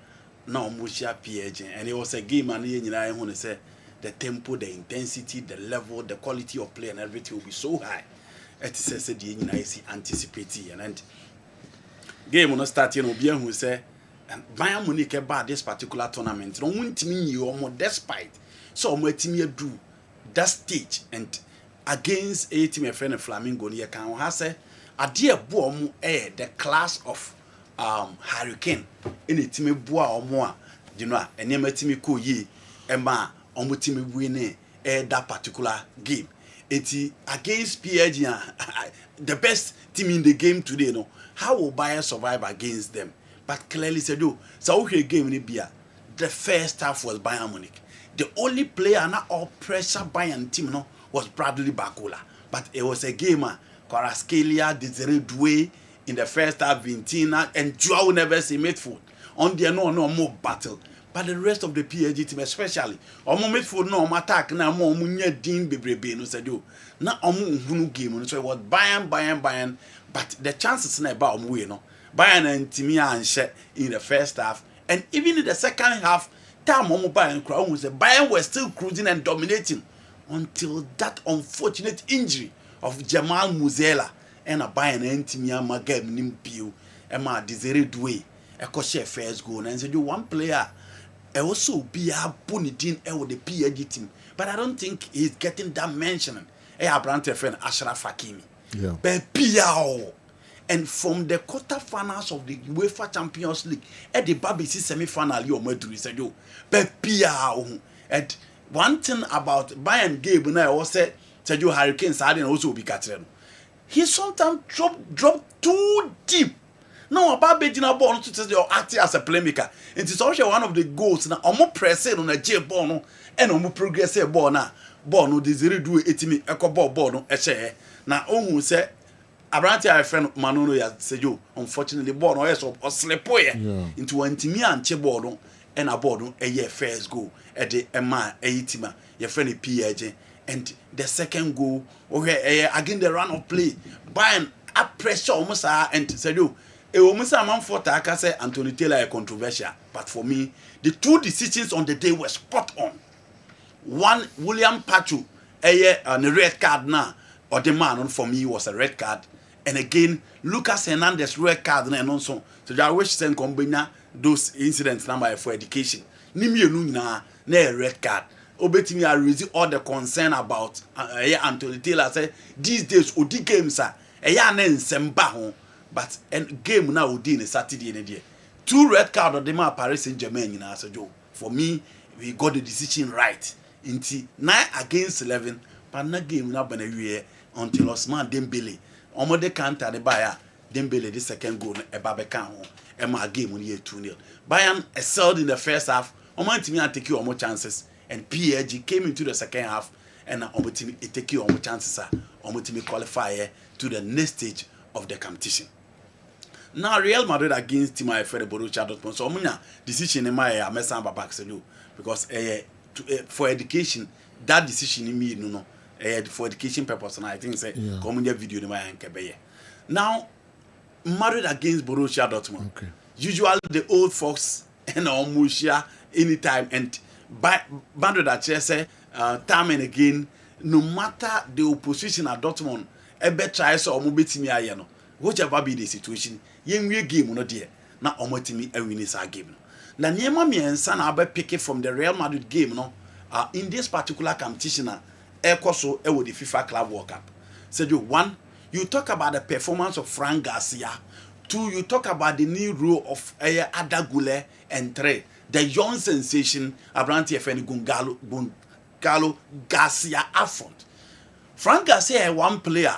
now Musha PH, and it was a game, and I want to say the tempo, the intensity, the level, the quality of play, and everything will be so high. It says the anticipating and game will not start, Bien who say, Bayern Munich about this particular tournament. Don't want me you almost despite. So my team do that stage and against a team of friend Flamingo near can has a dear boom the class of Hurricane in a team bois or more. You know, and near team ko ye Emma on what team winning that particular game. It's against PSG, the best team in the game today, no. How will Bayern survive against them? But clearly said, "Oh, so okay, game in Libya. the first half was Bayern Munich. The only player not all pressure Bayern team no was Bradley Bakula. But it was a game, Kvaratskhelia, Desiree Doué in the first half, Vintina, and Joao Neves in midfield. On the no more battle. But the rest of the PSG team, especially, omo midfield no attack na mo munye din bebrebe no said you. Na omo hunu game so it was Bayern, but the chances na about omo we no. Bayern and Timia and share in the first half, and even in the second half, time omo Bayern were still cruising and dominating until that unfortunate injury of Jamal Musiala and a Bayern and Timia Magem Nimpio and ma Desiree Doué. A share first goal and said you one player. Also be a punitin with the PSG team, but I don't think he's getting that mentioning. Brand friend Ashraf Hakimi.
Yeah.
But and from the quarterfinals of the UEFA Champions League, at the BBC semi-final, you Madrid said you. But and one thing about Bayern Gabe and I also said you Hurricanes had also be catching. He sometimes drop too deep. No, about Bejina Bono to say acting as a playmaker. It is also one of the goals now. Omo pressing on a J Bono and omo progress a Bono. Bono Desiree Doué etimi echo Bono eche. Na omu say Abranti our friend Manono ya say you. Unfortunately Bono yes or slepoye into antimi and che Bono and a Bono a year first goal at the Emma Eitima your friend PSG and the second goal again the run of play. Bayern up pressure almost and say you. I say Anthony Taylor is controversial, but for me, the two decisions on the day were spot on. One, William Pachu, a red card now, or the man for me was a red card, and again Lucas Hernandez red card and also. So I wish to combine those incidents number for education. Nimi na red card. Obetimi I raise all the concern about Anthony Taylor say these days Odi games are semba. But and game now would in a Saturday in a day. 2 red card of the man Paris Saint-Germain in as a joke. For me, we got the decision right. Into 9 against 11, but not game now been a year until Osman Dembele. Omode counter the buyer, Dembele the second goal a Babekan and my game on year 2-0. Bayern excelled in the first half. Oman team take you more chances, and PSG came into the second half and Oman team take you more chances. Oman team qualify to the next stage of the competition. Now Real Madrid against Team IFL Borussia Dortmund. So munya decision in my message back to because for education that decision in me no for education purpose and I think say come video in my ankebeye. Now Madrid against Borussia Dortmund.
Okay.
Usually the old folks and almost share anytime and by Madrid at say time and again no matter the opposition at Dortmund ebe try so omo betimi aye no whichever be the situation yenwie game no there na omo timi win this game no na niema miensa na abe pick from the Real Madrid game no in this particular competition ekoso with the FIFA Club World Cup. So one, you talk about the performance of Frank Garcia. 2, you talk about the new role of Ada Gule, and 3, the young sensation Abranti FN Gungalo Garcia Affront. Frank Garcia one player.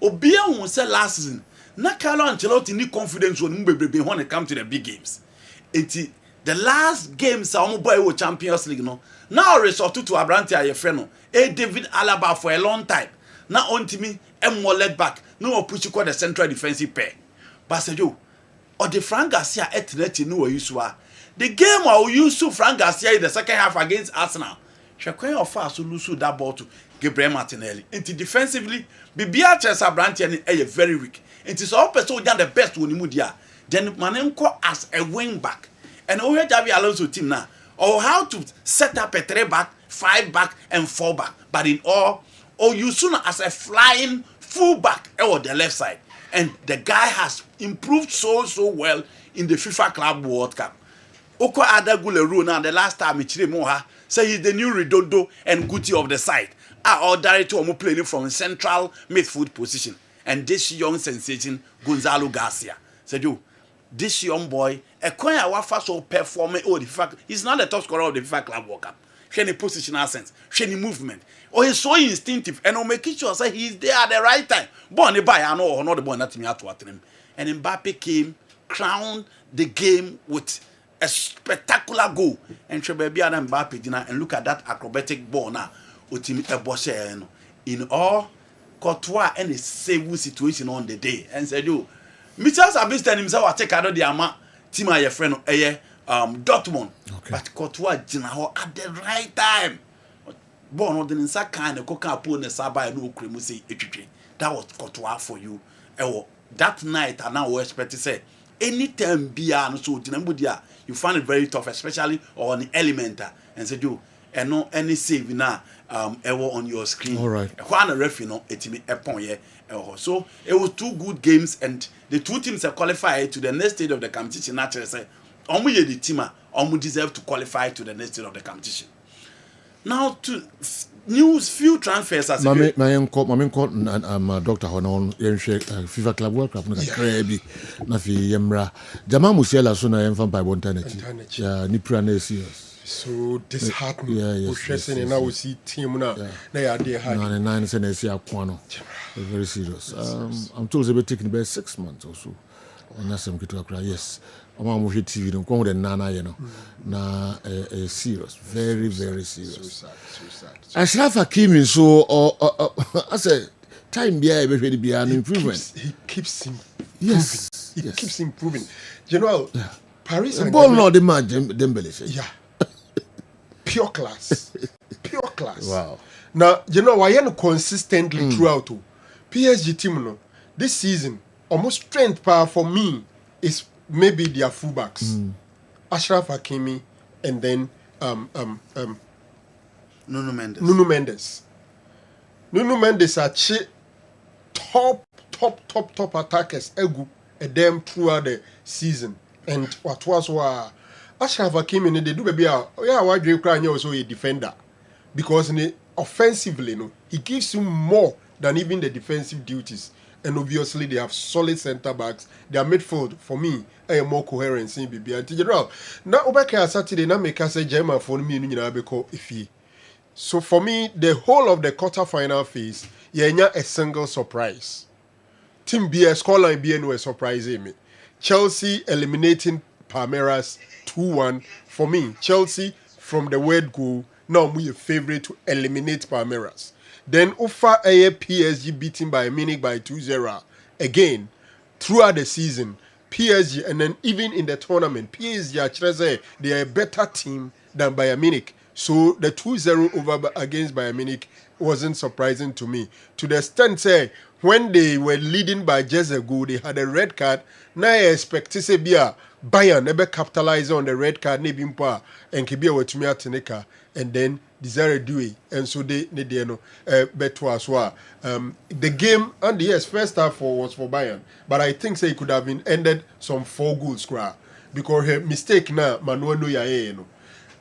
Obia won say last season. Na Carlo Ancelotti need confidence when it comes to the big games. The last games are boy Champions League no. Now resort to Abranti Ayefreno. David Alaba for a long time. Now on to me, more led back. No push you call the central defensive pair. But say you, or the Frank Garcia etneti no use wa. The game I will use to Frank Garcia in the second half against Arsenal. Shakwen of fast to lose that ball to Gabriel Martinelli. Into defensively, Bibia Chelsea Abranti and very weak. It is all person done the best when you dia. Then Manenko as a wing back. And over Javi Alonso team now. Or how to set up a 3 back, 5 back, and 4 back. But in all, or you soon as a flying full back or the left side. And the guy has improved so well in the FIFA Club World Cup. Oko Adagule now the last time Ichire Moha say he's the new Redondo and Guti of the side. Or directly playing from central midfield position. And this young sensation, Gonzalo Garcia. Said you, this young boy, a coin our first so performing the FIFA. He's not the top scorer of the FIFA Club World Cup. Any positional sense, any movement. Or he's so instinctive and will make sure say he's there at the right time. Born by I know or not the boy not me at him. And Mbappe came, crowned the game with a spectacular goal. And Trebebi and Mbappe and look at that acrobatic ball now. Ultimate Boshe in all Courtois and a save situation on the day. And said you, Mr. Sabistan himself will take out the ama team your friend Dortmund. Okay. But Courtois Jinaho at the right time. Born on the inside kind of coca upon the Saba no cremusi etri. That was Courtois for you. That night I now expect to say anytime bia no so dinambudia you find it very tough, especially on the elementa and said you and no any save now on your screen.
All right.
One ref no etimi epon ye. So it was 2 good games and the 2 teams have qualified to the next stage of the competition. Naturally say omu ye the team omu deserve to qualify to the next stage of the competition. Now to few transfers as
my Dr. Honon FIFA Club World Cup na krebi na fi yemra Jama Musiala so na yemfa by bontanechi ya ni prana serious
so disheartening stressing and now we see team na ya dey hard
na 9 say na see akwa very serious. I'm told it's taking about 6 months or so on that some kitu akra. Yes, I'm watching TV no come with nana you know na serious, very serious. Ashraf Hakimi so I say time be an improvement.
He keeps
keeps
improving. General, Paris and
ball not the man Dembele.
Yeah. Pure class.
Wow.
Now, you know why you consistently throughout PSG team no this season almost strength power for me is maybe their fullbacks. Ashraf Hakimi and then
Nuno Mendes.
Nuno Mendes are top attackers and them throughout the season. And what was Ashraf Hakimi they do baby why do you cry also a defender because offensively he gives you more than even the defensive duties. And obviously they have solid centre backs. Their midfield for me are more coherent in BB and general. Now Obaka Saturday na make us say German for me because if so for me the whole of the quarter-final phase a single surprise. Team BS scoreline BN was surprising me. Chelsea eliminating Palmeiras 2-1 for me. Chelsea from the word go now we a favorite to eliminate Palmeiras. Then Ufa PSG beaten by Munich by 2-0 again throughout the season. PSG and then even in the tournament, PSG actually they are a better team than Bayern Munich. So the 2-0 over against Bayern Munich wasn't surprising to me. To the extent say when they were leading by just a goal, they had a red card. Now I expect to say Bayern never capitalize on the red card, and Kibia were to me at Teneka, and then Desire Dewey, and so they bet to as well. The game and yes, first half was for Bayern, but I think it could have been ended some 4 goals because her mistake now Manuel Neuer.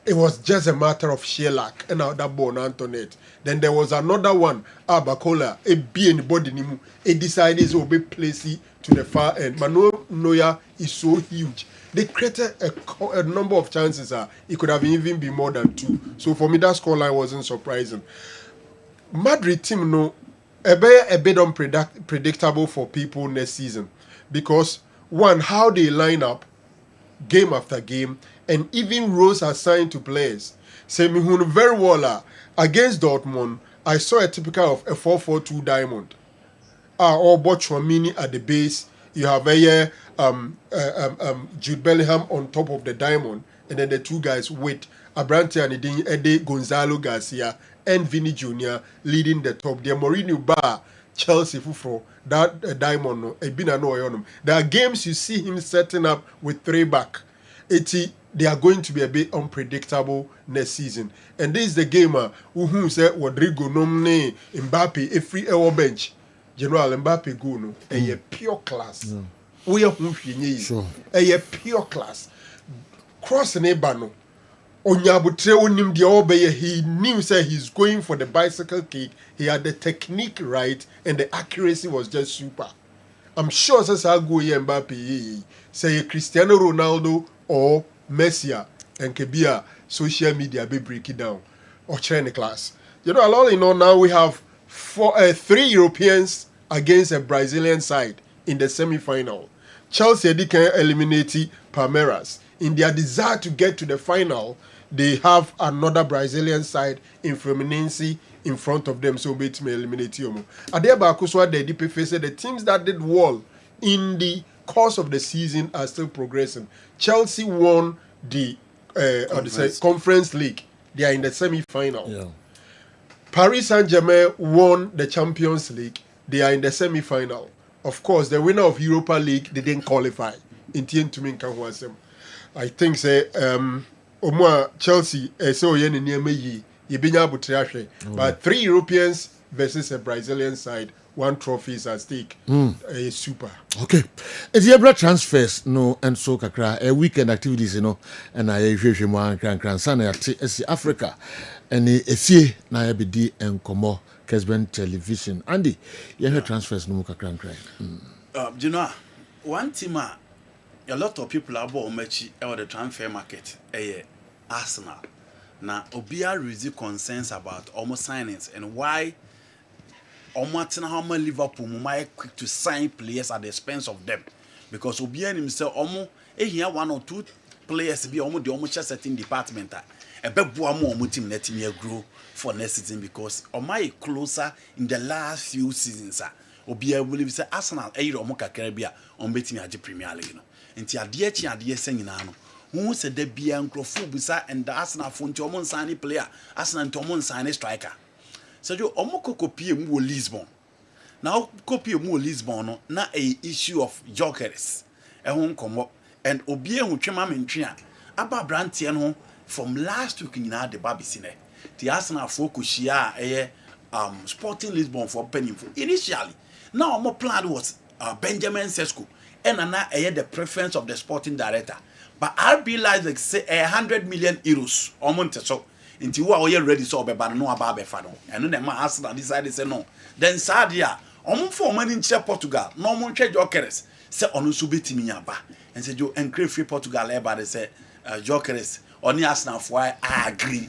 It was just a matter of sheer luck and now that ball Antoinette. Then there was another one, Abakola, a B in the body nimu. It decided to be placed to the far end. Manuel Neuer is so huge. They created a number of chances. It could have even been more than 2. So for me, that scoreline wasn't surprising. Madrid team a bit unpredictable for people next season because one, how they line up game after game, and even roles assigned to players. Say me very well against Dortmund. I saw a typical of a 4-4-2 diamond. Or Bochwamini at the base. You have Jude Bellingham on top of the diamond, and then the 2 guys with Abrante and Ede Gonzalo Garcia and Vinny Jr. leading the top. The Mourinho bar Chelsea for that diamond there are games you see him setting up with 3 back. They are going to be a bit unpredictable next season. And this is the game who said Rodrigo Nomne Mbappe a free air bench. General Mbappe go no a pure class. We are sure. A pure class. Cross Nebano. Onyabutre onim de obey he knew say he's going for the bicycle kick. He had the technique right and the accuracy was just super. I'm sure says I go Mbappe say Cristiano Ronaldo or Messi and Kebia social media be break it down or training class. You know, all in all now we have 3 Europeans against a Brazilian side in the semi-final. Chelsea can eliminate Palmeiras. in their desire to get to the final, they have another Brazilian side in Fluminense in front of them, so it may eliminate you. Adeba Akuswa, the DPF said the teams that did well in the course of the season are still progressing. Chelsea won the Conference League. They are in the semi-final.
Yeah.
Paris Saint-Germain won the Champions League. They are in the semi-final. Of course, the winner of Europa League, they didn't qualify. I think say Chelsea but 3 Europeans versus a Brazilian side, 1 trophy is at stake. Super.
Okay. It's the transfers no and so kakra weekend activities and I hwehwe Africa and efie na ya bedi enkomo Kessben television. Andy, you heard transfers no kakra nkran.
You know, one team a lot of people are about mechi the transfer market Arsenal. Now, Obia raised concerns about almost signings and why how many Liverpool might quick to sign players at the expense of them. Because Obia himself almost here 1 or 2 players be almost the almost certain department. A bit more team let me grow for next season because my closer in the last few seasons. Obia will say Arsenal Moka Caribbean on betting at the Premier League. Until dear saying now. Who said there be encroachment and the Arsenal phone to Omon sign player, Arsenal and Tomon sign a striker. So you Omoko copy more Lisbon. Now copy more Lisbon, not a issue of jokers. A home come up and Obia who chema mentria. Abba Brantian from last week in the Babysine. The Arsenal focus here Sporting Lisbon for penny initially. Now my plan was Benjamin Sesko and now the preference of the sporting director. But I realize like say 100 million euros or monte so until we are already ready so be no about be fano. And then my Arsenal decided say no. Then Sadia, for money in Portugal, no more trade jokers. Say on subiti miaba. And say you encourage free Portugal everybody say jokers on Arsenal for I agree.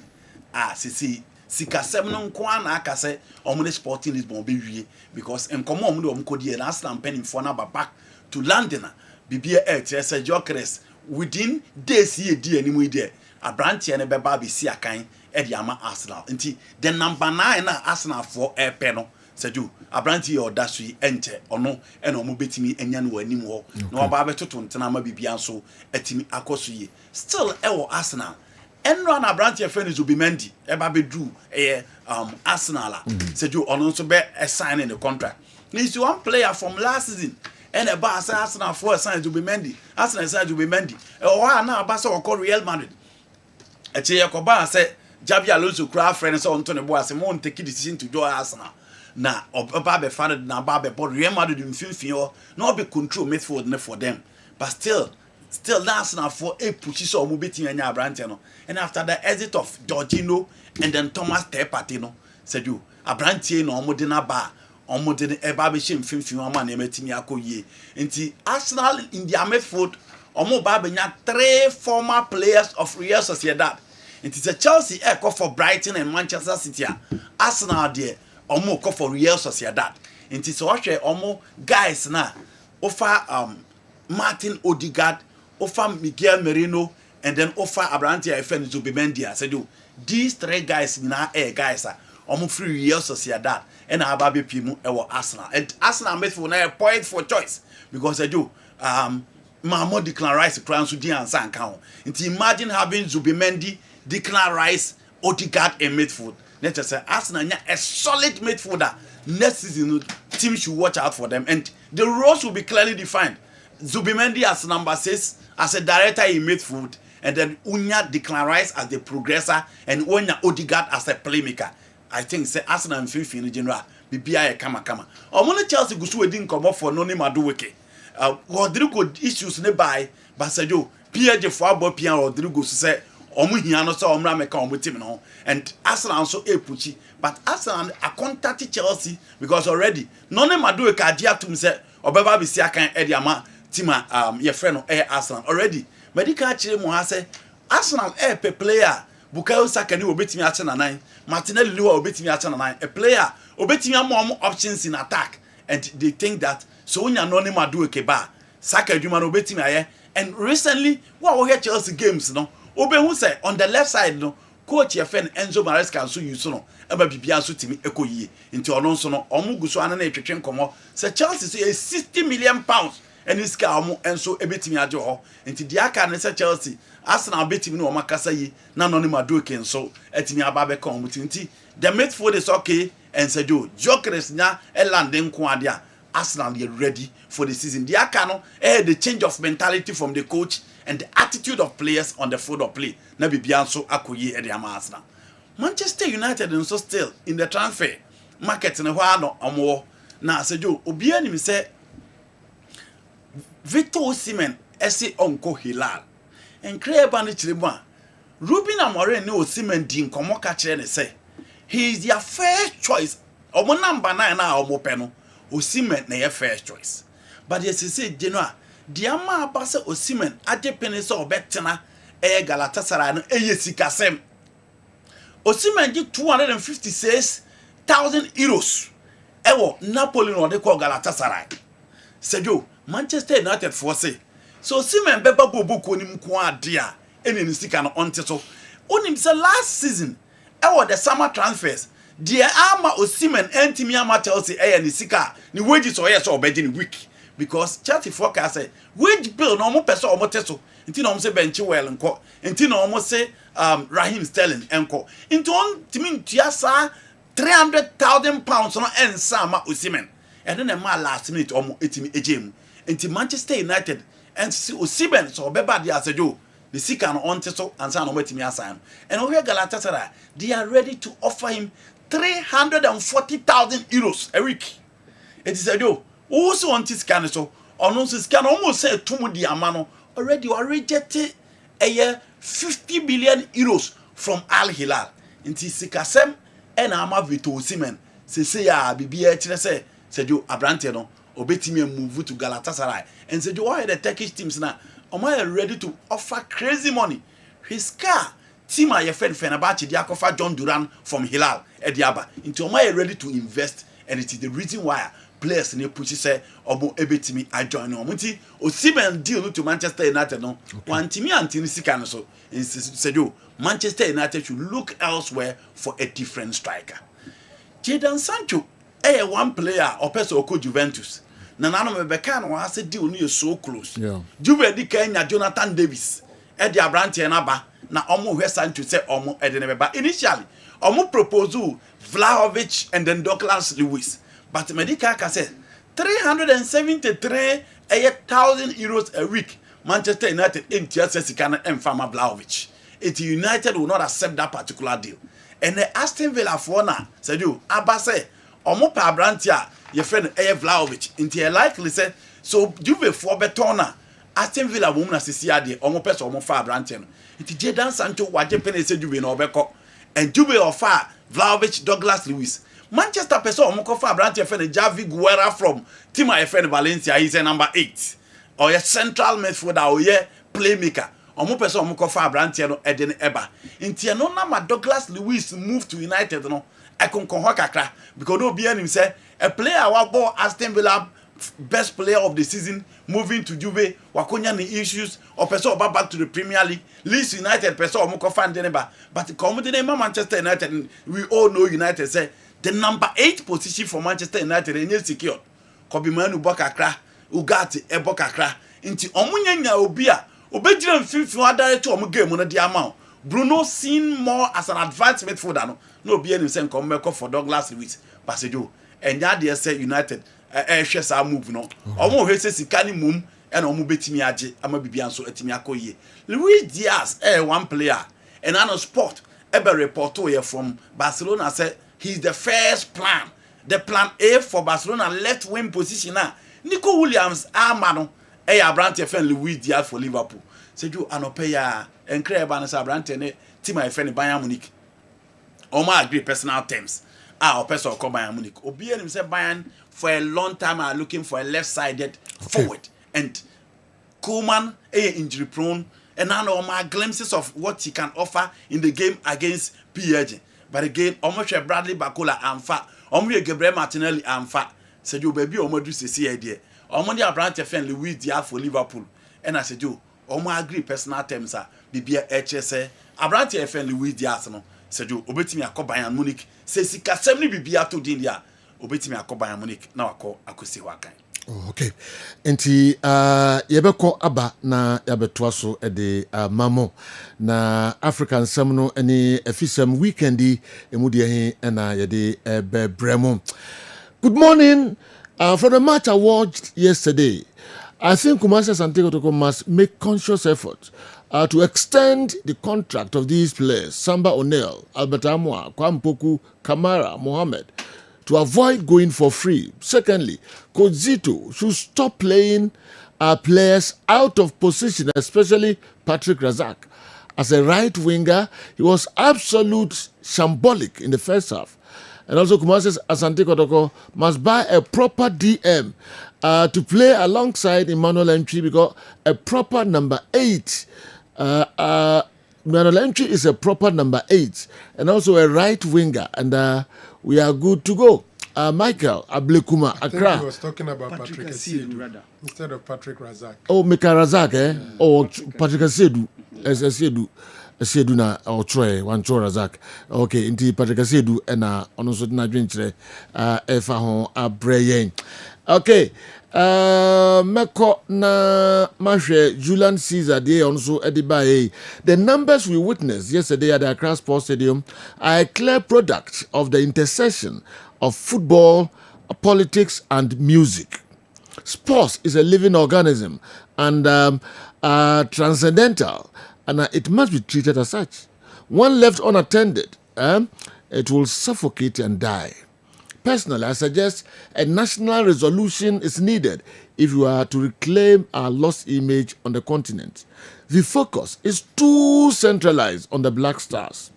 See Sika 7 on Kwana aka say omune Sporting Lisbon be wie because en komo omune omkodi and Arsenal penning for na back to London. Bibia say jokers within days here dear anymore there a branch and a baby see a kind Ediama Arsenal until the number 9 Arsenal for a panel said you a branch or dash we enter or no and no mobility me and yan anymore no about to Tanama Bibianso etimi akosuye still Arsenal and run a branch of friends will be Mendy a baby drew a Arsenal said you on also be a sign in the contract needs you one player from last season. And a bar say Arsenal for a sign to be Mendy. Arsenal side to be Mendy. Or now Bassa or call Real Madrid. A chair Coba said Javi Alonso craft friends on Tony Boas and won't take a decision to join Arsenal. Now, Obabe founded now Babe, but Real Madrid in Filfio, not be control Midfield for them. But still Arsenal for a pushes or mobility and Abrantino. And after the exit of Jorginho and then Thomas Tepatino, said you, Abrantino or Modena Bar. Omodene ebabeshim fimfim man emetimi akoye nti Arsenal in their midfield omo ba benya 3 former players of Real Sociedad nti the Chelsea go for Brighton and Manchester City Arsenal there omo go for Real Sociedad nti so hwe omo guys na offer Martin Odegaard offer Miguel Merino and then offer Abrante Efeni Zubimendi said you these 3 guys na guys free Real Sociedad and Ababe Pimu Arsenal. And Arsenal made for a point for choice because I do Mahmoud Declan Rice Crown Sudi and Sankao. And imagine having Zubimendi, Declan Rice, Odegaard and midfield. Let's just say Arsenal a solid midfielder. Next season team should watch out for them and the roles will be clearly defined. Zubimendi as number 6 as a director in midfield and then Unya Declan Rice as the progressor and Unya Odegaard as a playmaker. I think say Arsenal and Fifi in general BBI kama. Omone Chelsea gusu wedin come for no name aduweke. Rodrigo issues nearby but say yo PJ for abo pian Rodrigo say omu hia no say omra meka omu team no and Arsenal also epuchi but Arsenal a contact Chelsea because already no name aduweke adia tum say obeba bi si akan e dia ma team your friend no Arsenal already medical chire mo ha say Arsenal pe player Bukayo Saka ni obetimi ache na 9 Martinelli Liwa obetimi ache na 9 a player obetimi am options in attack and they think that so unya no ni Madueke ba
saka adwuma no obetimi aye. And recently what we hear Chelsea games no obehu say on the left side no coach ye fen Enzo Maresca so use no eba bibia so timi ekoyie nti ono nso no omugu so ana na etwetwe nkomo say Chelsea say 60 million pounds and this guy omo enso ebetimi aje ho nti dia aka ne say Chelsea Arsenal betimi no makasa yi na no ne Madueke nso etimi aba be kan omuti nti the midfield is okay and Sergio Gyökeres nya elande nko ade a Arsenal are ready for the season. The Akano the change of mentality from the coach and the attitude of players on the field of play. Na bibianso akoyi e de Arsenal. Manchester United also still in the transfer market ne hwa no omo na Sergio obi ani mi say Victor Osimhen ese onko Hilal. Encreba ne chiremu a Ruben Amorim ne Osimhen di nkomo ka kire ne say he is their first choice. Omo number 9 na omo pe no Osimhen na your first choice. But yes, say Genoa, the ama abase Osimhen ade penise obetena Galatasaray no sikasem. Osimhen gi 256,000 euros. Ewo Napoli no de call Galatasaray. Sergio, Manchester United for say. So Osimhen beba bobu ko nim ko ade a eni ni sika no onte so. Onim say last season ewo the summer transfers. The ama Osimhen entimi ama Chelsea ni sika ni wages or yes or obedi ni week because Chelsea forecast say wage bill no mo pese o mo teso nti no mo say bench well nko nti no mo say Raheem Sterling enko nti on timi ntua sa 300,000 pounds no ensa ama Osimhen and then ma last minute o mo etimi ejemu nti Manchester United and Osimhen so obeba dia asejo the sika no on teso ansa no mo etimi assign and over Galatasaray they are ready to offer him 340,000 euros a week. It is a do. Also on this scan so on this scan almost say to the amano already rejected a year 50 billion euros from Al Hilal. Inti sikasem and ama Victor Osimhen. Say ya bibia chire say you abrante no obetimi move to Galatasaray. And say you why the Turkish teams now am I ready to offer crazy money. His car team are your friend Fenerbahce they offer John Duran from Hilal Ediaba into am ready to invest and it is the reason why players ne push say obo ebetimi I join no nti Osimhen deal to Manchester United no one team anti sika no so said you Manchester United should look elsewhere for a different striker. Jadon Sancho one player or person oko Juventus na nano mebeka no say deal no so close Juve di Kenya Jonathan Davis Edi Abrante na ba na omo hwe Sancho say omo ede ne beba initially omo proposal Vlahovic and then Douglas Lewis but medical ka say 373,000 euros a week Manchester United in TSS can enfama Vlahovic it United will not accept that particular deal and the Aston Villa for na said you abase omo pa Abrante a your friend Vlahovic into likely say so Juve for betona Aston Villa woman asisi ade omo pese omo fa Abrante no iti Jadon Sancho waje penese Juve na obeko and Juve offer Vlahovic Douglas Lewis Manchester pese omo ko fa Abrante fe Javi Guerra from team FN Valencia he's a number 8 or a central midfielder or a playmaker omo pese omo ko fa Abrante no ede ne eba nti no na ma Douglas Lewis move to United no ekon ho kakra because no be him say a player wa ball Aston Villa best player of the season moving to Juve wakonya ni issues or person back to the Premier League Leeds United person omoko fan deneba but come the name Manchester United we all know United say the number 8 position for Manchester United is secure Kobe Manu Bokakra Ugati Ebokakra inti omunyanya obi a obedira mfimfin adare to omu game no de amount Bruno seen more as an advanced midfielder no be any say come make for Douglas Lewis Pasejo enya de say United hwe sa move no omo hwe se sika ni mum e na omo betimi age ama bibia nso atimi akoye Luis Diaz one player and an sport ebe report here from Barcelona say he's the first plan the plan A for Barcelona left wing position na Nico Williams amano Abrante fan Luis Diaz for Liverpool say you anope ya encreba na Abrante ne team my friend Bayern Munich omo agree personal terms or person come Bayern Munich obi him say Bayern for a long time are looking for a left-sided forward and Koeman injury prone and now my glimpses of what he can offer in the game against PSG but again almost Bradley Bacola and fat Gabriel Martinelli and fat said you baby omodu se idea Omo di abrante fan Louis Diaz for Liverpool. And I said, "Yo, omo agree personal terms are bibia HSA. Abrante fan Louis Diaz no said, "Yo, obetimi akọ Bayern Munich. Say sika 70 bibia to din dia. Obetimi akọ Bayern Munich na akọ akosi wakan."
Okay. Enti yebeko aba na yabetoa so de mamo na African Samno any efisam weekendi emudi he na yede bremo. Good morning. From the match I watched yesterday, I think Kumasi Asante Kotoko must make conscious effort to extend the contract of these players, Samba O'Neil, Albert Amwa, Kwampoku, Kamara, Mohammed, to avoid going for free. Secondly, Coach Zito should stop playing players out of position, especially Patrick Razak. As a right winger, he was absolute shambolic in the first half. And also Kumasi Asante Kotoko must buy a proper DM to play alongside Emmanuel Entry, because a proper number 8. Emmanuel Entry is a proper number 8 and also a right winger, and we are good to go. Michael Ablekuma Accra.
I think he was talking about Patrick Asiedu instead of Patrick Razak.
Oh, Mika Razak, eh? Oh, Patrick Asiedu. Asiedu na Troy, one Troy Razak. Okay, inti Patrick Asiedu and also na dwinchire efa ho abrayen. Okay. Meko na Mashe Julian Caesar they also edibaye. The numbers we witnessed yesterday at the Accra Sports Stadium are a clear product of the intersection of football, politics, and music. Sports is a living organism and transcendental, and it must be treated as such. One left unattended, it will suffocate and die. Personally, I suggest a national resolution is needed if you are to reclaim our lost image on the continent. The focus is too centralized on the Black Stars.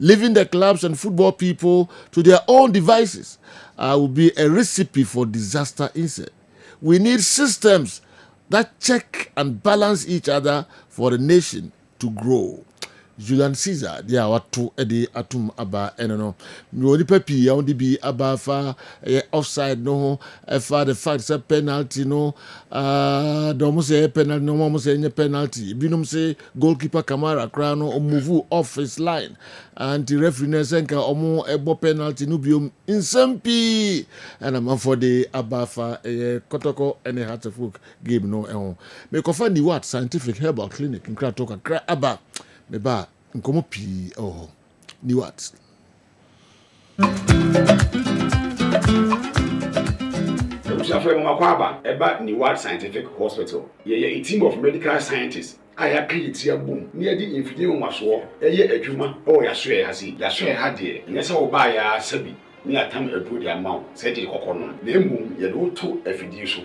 Leaving the clubs and football people to their own devices will be a recipe for disaster instead. We need systems that check and balance each other for the nation to grow. Julian Caesar, they are what to Eddie Atum Aba, and no, only pepi, only be Aba for offside, no, for the fact a penalty, no, don't say penalty, no one say any penalty. Binum say goalkeeper Kamara Krano or move off his line, and the referee Senka or more ebo penalty, nubium in Sempi, and I'm for the Aba for a Kotoko and a Hatterfook game, no, make of any what scientific herbal clinic in Kratoka, Aba. Meba nkomo pi ni what
Usafre mo makwaba eba ni what scientific hospital ye a team of medical scientists aya create ya boom ni edi infidie mo maso eye adwuma ya so ya hasi ya so ha de nyese wo ba ya sabi ni atam edu de amount se de kokono na embum ye do to afidie so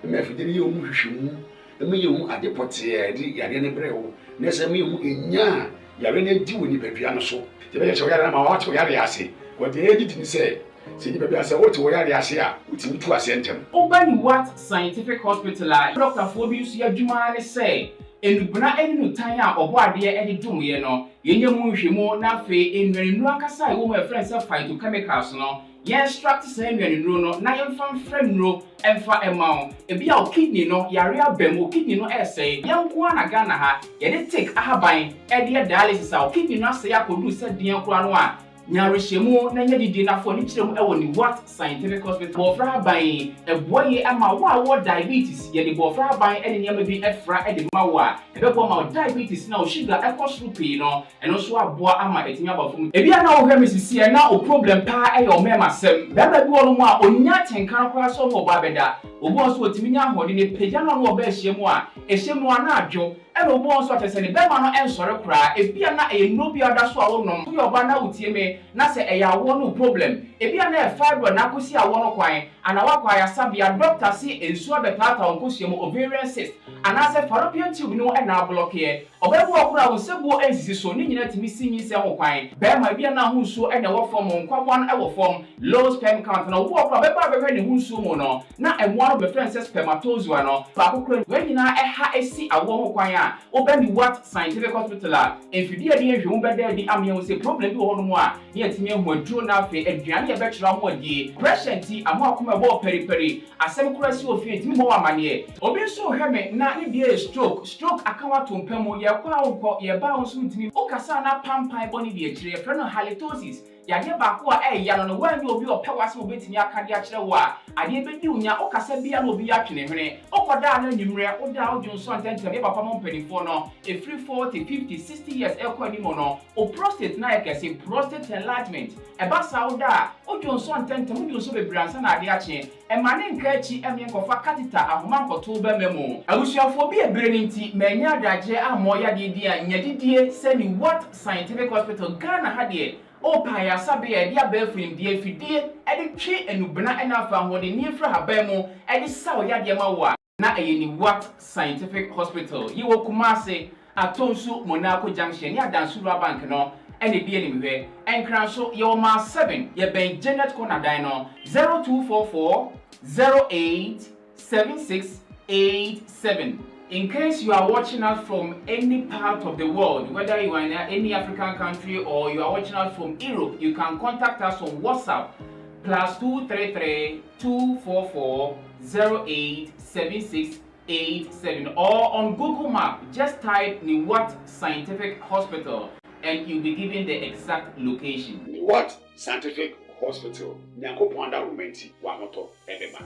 me afidie ye omu hwehwemu me ye omu adepote ya di ya ne brewo nese me mu enya yare ne di woni bebia no so te be che yare na ma wa che yare ase wo de edit ni se ni bebia se wo te wo yare ase a utimi tu ase ntem
Obani what scientific hospital Dr. Phobius ya dwuma ne se enubuna eni no tan a obo ade e de dum ye no yenye mu hwemu na fe enwenu akasa wo ma friends phytochemicals no ye extract say enwenu no na ye mfam frem no emfa emao ebi a kidney no yare abem kidney no essay yanko na Ghana ha ye de take ahaban e de dialysis a kidney no say akodu se den kura no a nyarehemu na nya didi na fo ni kirem e woni what scientific hospital bofra ban eboye ama wo diabetes ye de bofra ban e nyama bi efra e de mawa e be bo ma diabetes na o sugar e cost pay no eno so aboa ama etimi abafum ebi na wo hwe misisi e na o problem pa e yo mema sem da bi wo no mu a onya tenkan kora so mo ba beda obo so otimi nya hode ne pagya no wo ba ehyiemu a ehyiemu ana adwo e no bo so atese ne be ma no ensore kora ebi na e no bi oda so a wo nom yo ba na utie me na se e ya wo no problem ebi na e fibro na kosi a wo no kwan ana wa kwa ya sabia doctor si ensuo be tata on kosi mo ovarian cyst ana se fallopian tube no e na block ye obebu okura wo sebu ensisi so ni nyina timi sinyi se ho kwan be ma bia na ho nsuo e na wo form nkwawan e wo form low sperm count na wo okura be ba be ne ho nsuo mo no na emo no be friend say spermatozoa no ba kokura we nyina e ha esi awo ho kwan a obani what scientific hospital a enfidie de ehwe wo be da di amye wo se problem bi wo no mo a ye timi ehwo aduro na afi aduane ne yɛbɛkyerɛ mo adie pressure nti amo akoma bɔ periperi asɛm kora si ofie ntimi mo amane obi nso hwɛ me na ne bia stroke akawa tompa mu yɛkɔ awokɔ yɛba wo nso ntimi okasa na pampan bɔ ne bi akyire yɛfrɛ no halitosis yade baako a ɛyɛ no wanyi obi ɔpɛ wasɛm obetimi akade akyerɛ wo a ade bedi unya okasa bia na obi atwene hwene okoda na nyumre oda odwo nso antentem yɛ papa mo mpanifo no every 40 50 60 years ɛkɔ ani mo no o prostate na yɛkɛse prostate enlargement ɛba sa oda odwo nso antentem odwo nso bebransa na ade akye ɛma ne nka akyi ɛme nkɔfa catheter ahoma nkɔto ba memo abusuafo bi ebere ne nti manya adagye a mo yade di a nyadidie sɛ ni what scientific hospital Ghana ha de o pa ya sabe ya dia ba frim dia fidie edi twe enubena ena fa ho de ni fra haban mu edi sa o ya de ma wo na eye ni what scientific hospital yi wo Kumase atonsu Monaco junction ya Dansura bank no ene bi eni mehwe enkran so ye o ma 7 ye ben Janet Corner dan no 0244 08 7687. In case you are watching us from any part of the world, whether you are in any African country or you are watching us from Europe, you can contact us on WhatsApp +233 244 087687 or on Google Map. Just type Niwat Scientific Hospital and you'll be given the exact location.
Niwat Scientific Hospital. Nyanko Panda Rumenti Wamoto Edema.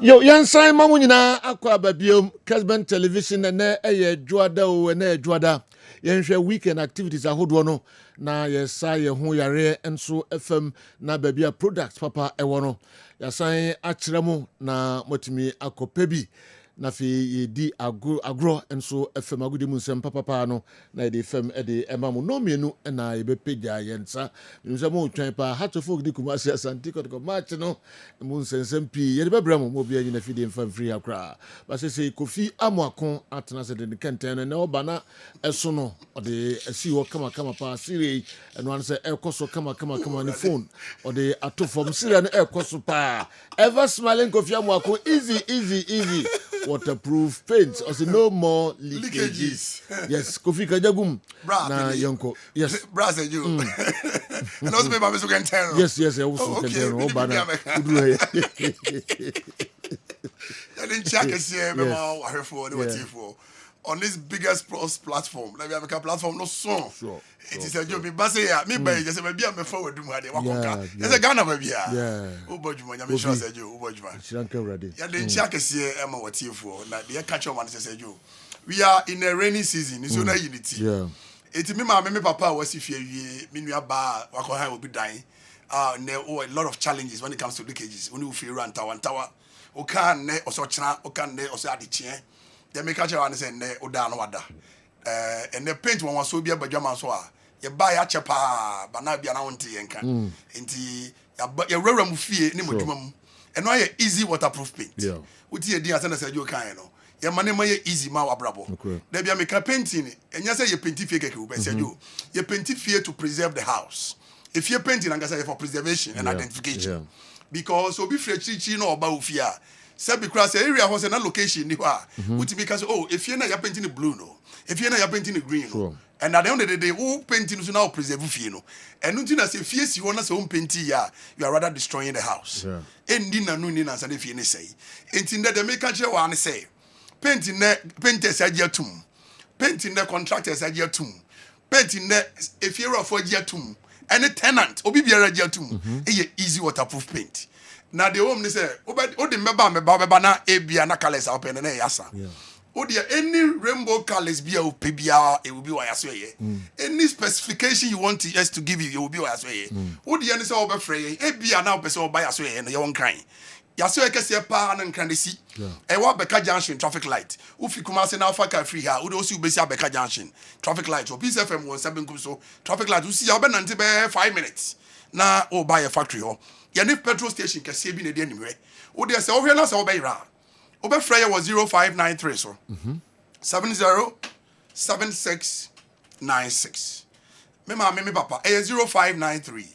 Yo, Yansan Mamunina, Aqua Babium, Kessben Television, and a Juada and a Juada. Yenshare weekend activities are Hodono. Na yesai ho yare enso FM na babia products papa ewono. Yasai achiramo na motimi akopebi. Na fi yedi agro enso FM agudi munsem papa no na yedi FM ede emamu no mienu na yebepeja yensa munsem otwan pa hatofo di Kumase Asante ko match no munsensem pi yede bebramo mo bia nyina fi de mfa free akra ba se Kofi Amoakon atena se de kenten na obana eso no ode asi wo kama pa sire eno an se ekoso kama ni phone ode atofom sire no ekoso pa ever smiling Kofi Amoakon easy waterproof paint or say no more leakages. Yes, Kofi Kajagum na yonko. Yes,
brass and you. And also maybe I'm so can tell.
Yes, I also can tell. Oh, bana.
I didn't check and see on this biggest platform. Like we have a platform no song. Sure. It is a job. Me base ya. Me buy just maybe I'm forward do hade wakonka. It's a Ghana baby. Yeah. Ubojuma nyame sure say you ubojuma.
Shiranka ready.
Ya den check see Emma watifo na the catch one say you. We are in a rainy season. It's una unity.
Yeah.
It me papa was if you me nua ba wakohan will be dying. There are a lot of challenges when it comes to leakages. When you feel run tower. O can ne oso china o can ne oso adichie. They make a one say ne oda no wada. And the paint one was so be a bajama so a you buy a chepa but now be an auntie yenka. Inti ya rara mu fie ni modwuma mu. And no easy waterproof paint. Yeah. Uti e dia say na say you kan no. Ya mane ma easy ma wabrabo. There be a make painting and you say you paint fie keke ube say you. You paint fie to preserve the house. If you painting and say for preservation and identification. Yeah. Because obi frechichi no oba ofia. Say because area was an location ni wa. Uti because if you na you painting the blue no. If you na you painting the green no. And at the end of the day, who painting so now preserve fie no. And until na say fie si wona say painting ya, you are rather destroying the house. Endi na no ni na say fie ni say. Enti na dem make a one say. Painting na painters agiatum. Painting na contractors agiatum. Painting na if you are for agiatum. Any tenant obi biara agiatum. Easy waterproof paint. Now the home say, o de meba na ebia na colors open na yasa. O de any rainbow colors be o pebia it will be wa yaso ye. Any specification you want us to give you, it will be wa yaso ye. O de any say o be frey ebia na o person o buy yaso ye na ye won kan. Yaso ye kese pa na nkan de si. E wa Beka Junction traffic light. O fi Kumase na fa ka free here. O de o si ubesi Beka Junction traffic light. O Peace FM 17 kum so traffic light. O si ya be nante be 5 minutes. Na o buy a factory ho. Your petrol station can see be the anyway. Oh, there's over here, so Bayra. Over Freya was 0593, so 707696. Mema, papa, 0593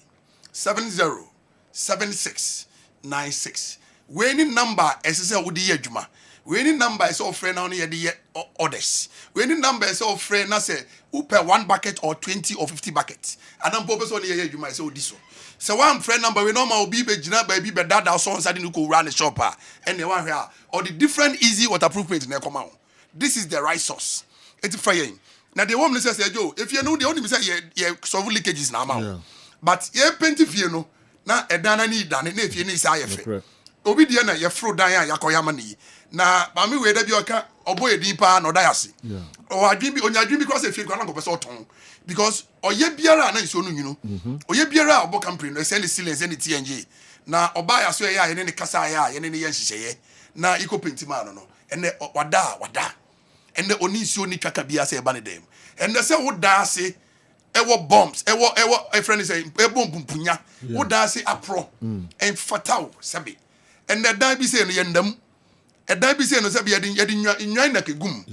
707696.
Winning number is a woody juma. Winning number is all friend on the orders. Winning number is all friend, I say, who per 1 bucket or 20 or 50 buckets. And I'm purpose on the year you might say this. So one friend number we normal be jina baby but that song suddenly you could run the shop and the one here or the different easy waterproof paint in the come out. This is the right source. It's frying. Now the woman says, Joe, if you know the only say yeah solve leakages now. But yeah paint if you know now a dana need done if you need say obi dia na ye fro dan ya yakoyama ni na ba me we da bi oka obo edin pa no diase o adwin bi onya adwin bi cross efie kwa na go person ton because oye biara na nso no nwunu oye biara obo company no send silence and TNG na oba ya so ya ye ne kasa ya ye ne ye nhihye na iko penti ma no ene wada ene oni nsuo ni twaka bia se ba ne dem ene se wo da ase ewo bombs ewo a friend is saying e bomb punya wo da ase apro en fatal sabi and the dan bi say no yendam e dan bi say no sabi yedi nwan na kegum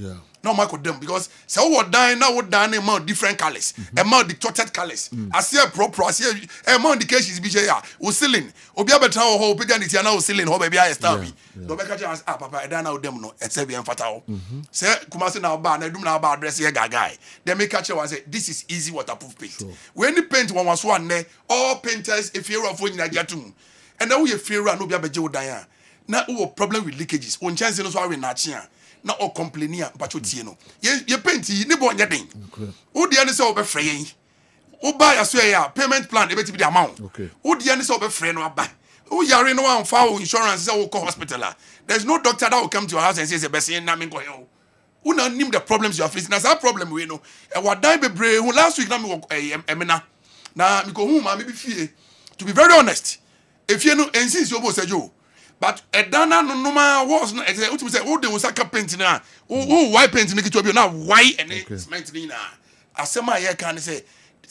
no ma ko dem because say wo dan na wo dan na amount different colors amount distorted colors ase proper ase amount indications bi say ya wo ceiling obi abetra wo ho pega ni tia na wo ceiling ho ba bia star bi do be ka chance papa e dan na wo dem no e say bi en fatal say kuma say na ba na dum na ba address ye gagai dem make catch one say this is easy waterproof paint when the paint one was one all painters if you are for nyina gatum and now we fear no be abeje wo dan a na wo problem with leakages on chance no so awe na chia na o complainia pacho tie no ye paint ni bo nya den wo de ne se wo be frɛ yen wo ba ya so ya payment plan e beti bi the amount wo de ne se wo be frɛ no aba wo yare no wan fa insurance say wo call hospital there's no doctor that will come to your house and say best na me go here una nim the problems you are facing na that problem we know e wa dan bebre hu last week na me emena na me ko hu ma me bi fie to be very honest if you know insist you say Joe but edana no normal was no say what say who dey saka paint na who white paint na kitu bi na white and cement ni na asema here can say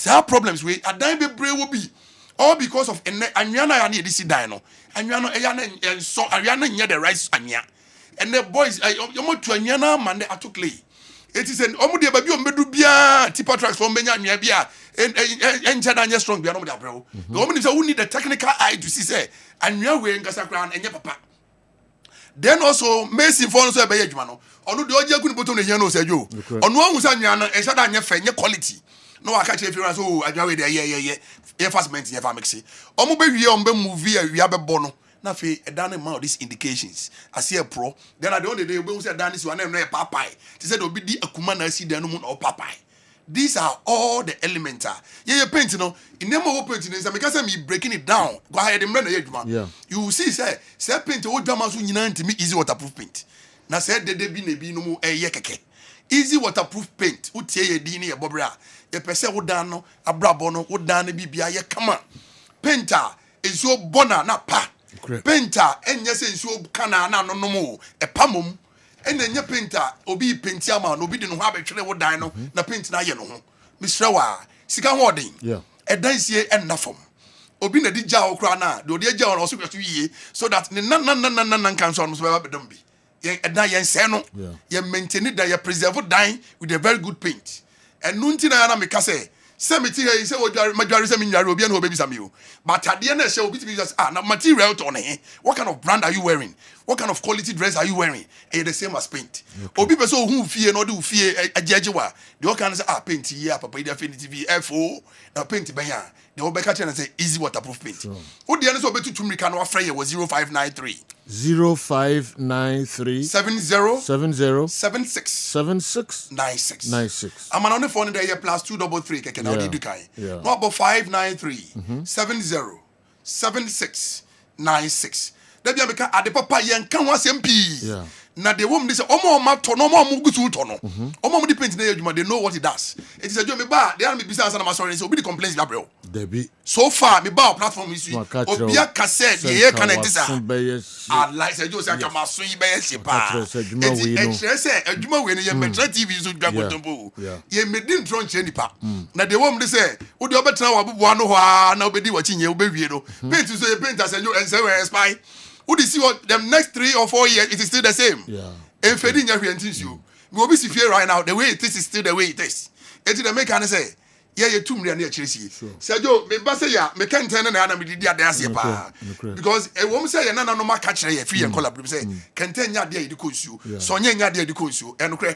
there problems we adan bebre will be all because of anwa na ya na edisi dan no anwa no eya na enso anwa na nya the rice anwa and the boys you mo to anwa na man dey atokle it is an omo de ba bi o medu bia tipa tracks from benya anwa bia en nya strong bia no mo de abrewo the woman say who need the technical eye to see say anwa we ngasa kran enye papa then also Mason for so be adwuma no onu de oje akuni poto no hia no say jo onu ohun say anwa no ensa da nya fe nye quality no waka che fira so adwa we de ye fast ment ye fa mix omo be wie omo be movie awia be bo no na fe edan ma these indications as a pro then at the end of the day we say dan this one na e papai they said obi di akuma na asi dan no mu na o papai. These are all the elements. Yeah, paint, no. In the more paint, because me breaking it down. Go ahead and run the you will see, say paint, old drama, so you know, to me, easy waterproof paint. Now, said the be no more a yeke. Easy waterproof paint, would say a dini, a bobra, a person would down, a brabono, would down a BBI, come on. Painter is your bona, not pa. Painter, and yes, is your cana, no more, a pamum. And then your painter, obi paintiama, no be no have actually what dino, na paint na ye no. Mr. Wa, sika wording. Yeah. A dance ye and nafom. Obi na di jaw krana, do de jaw also to ye, so that nan can so be done be. Ye na ye seno. Ye maintain it that ye preserve dine with a very good paint. And nunti na make say, cemetery say majority say minya obi na obi sam you. But at the end say obi be just na material to on what kind of brand are you wearing? What kind of quality dress are you wearing? And the same as paint. Obi person who fear no do fear ajejewa. The all can say paint here papa ida affinity FO na paint ben ya. The obe catch and say easy waterproof paint. Who the answer obe to tumrika no afraid was 0593
0593
70
76 96.
I'm on the phone there +233 keke na odi dukai. No about 593 70 76 96. That be because at the papa yen can was MP. Now the woman is omo mato no more mugutu tono. Omo di paint na they know what it does. It is a job me ba they are me business and sorry so be the complaints that bro.
Debi.
So far me ba platform is obia cassette ye can this ah like say just say ma so yi be ye pa. It say adwuma we ye metra TV so dwa gotombo. Ye me din tron che nipa. Na the woman say wo de obetena wa bobo no ho na obedi wachi nye obewie no. Paint so ye paint as you and say we spy. Would you see what the next 3 or 4 years it is still the same? And fading every you. We will be here right now. The way it is still the way it is. It's the make say ye 2 million na chirisi Sergio me ba say ya me kenten na na me didi ade ase pa because e wo say ye na no ma ka kire ye free and collab say kenten nya de edi konsuo so nya nya de edi konsuo enokre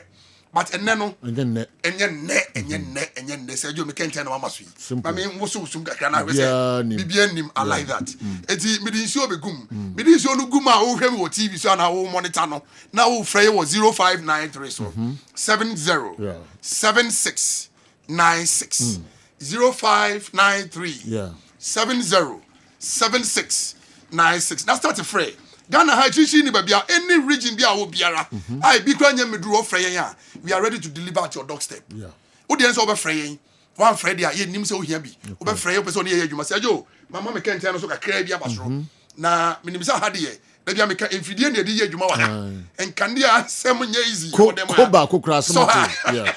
but enne no enye ne Sergio me kenten na ma so yi ma me wo so sum kakra na we say bibia nim I like that eti me di nsuo begum me di nsuo no gum a wo hwem wo TV so na wo monitor no na wo frey wo 0593 so 70 76 96 0593 70 76 96. That's not a fray. Ghana ha chichi ni babia any region bia wo biara. I bi kwa nya meduru ofre ya. We are ready to deliver at your doorstep. Yeah. Audience over fray. One fray dia ye nim se o hia bi. Obe fray person ye adwuma. Say jo, mama me kenten no so kakra bia basoro. Na minim se ha de ye. Da bia me ka enfidie na de ye adwuma wa ha. Enkandia asem nya easy for them.
Ko ba ko kra so yeah.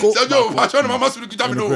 Sergio, fashion mama suru kita me no.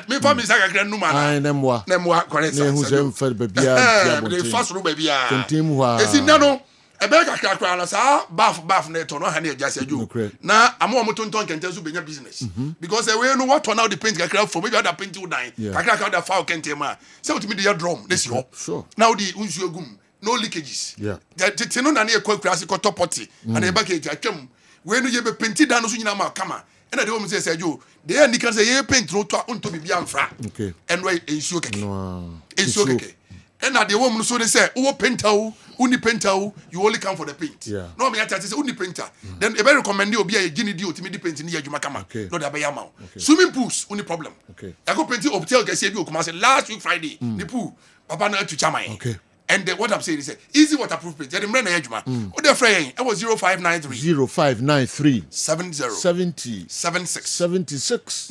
Me fa me saka kra numa na.
Ai nemwa.
Nemwa correct.
Ne hu sem fer babia.
Me fa suru babia.
Kentim wa.
Esi na no. Ebe kakra kra na sa baf na to no ha na eja Sergio. Na amo tonton kenten so benya business. Because we no what turn out the paint kakra for maybe other paint you die. Kakra da foul kentem a. Say what me dey drum this yo.
Sure.
Now the unsu egum. No leakages. Yeah. The no na na e kwa kra se ko topoti. And e ba ke atwam. We no ye be painti dan no so nyina ma kama. And I don't say Sergio, they are can say ye paint no to unto be biamfra. Okay. And why ensure keke. No. Ensure keke. And at the woman so they say, oh painter, uni painter, you only come for the paint. Yeah. No me say uni painter. Then a very recommend you be a genie deal to me the paint in here you makama. Okay. No da be yama. Swimming pools only problem. Okay. I go paint hotel get say you come say last week Friday. The pool papa na to chama. Okay. And what I'm saying is easy waterproof paint. Jadi mre na yejuma. O de frey e was 0593 70 76 96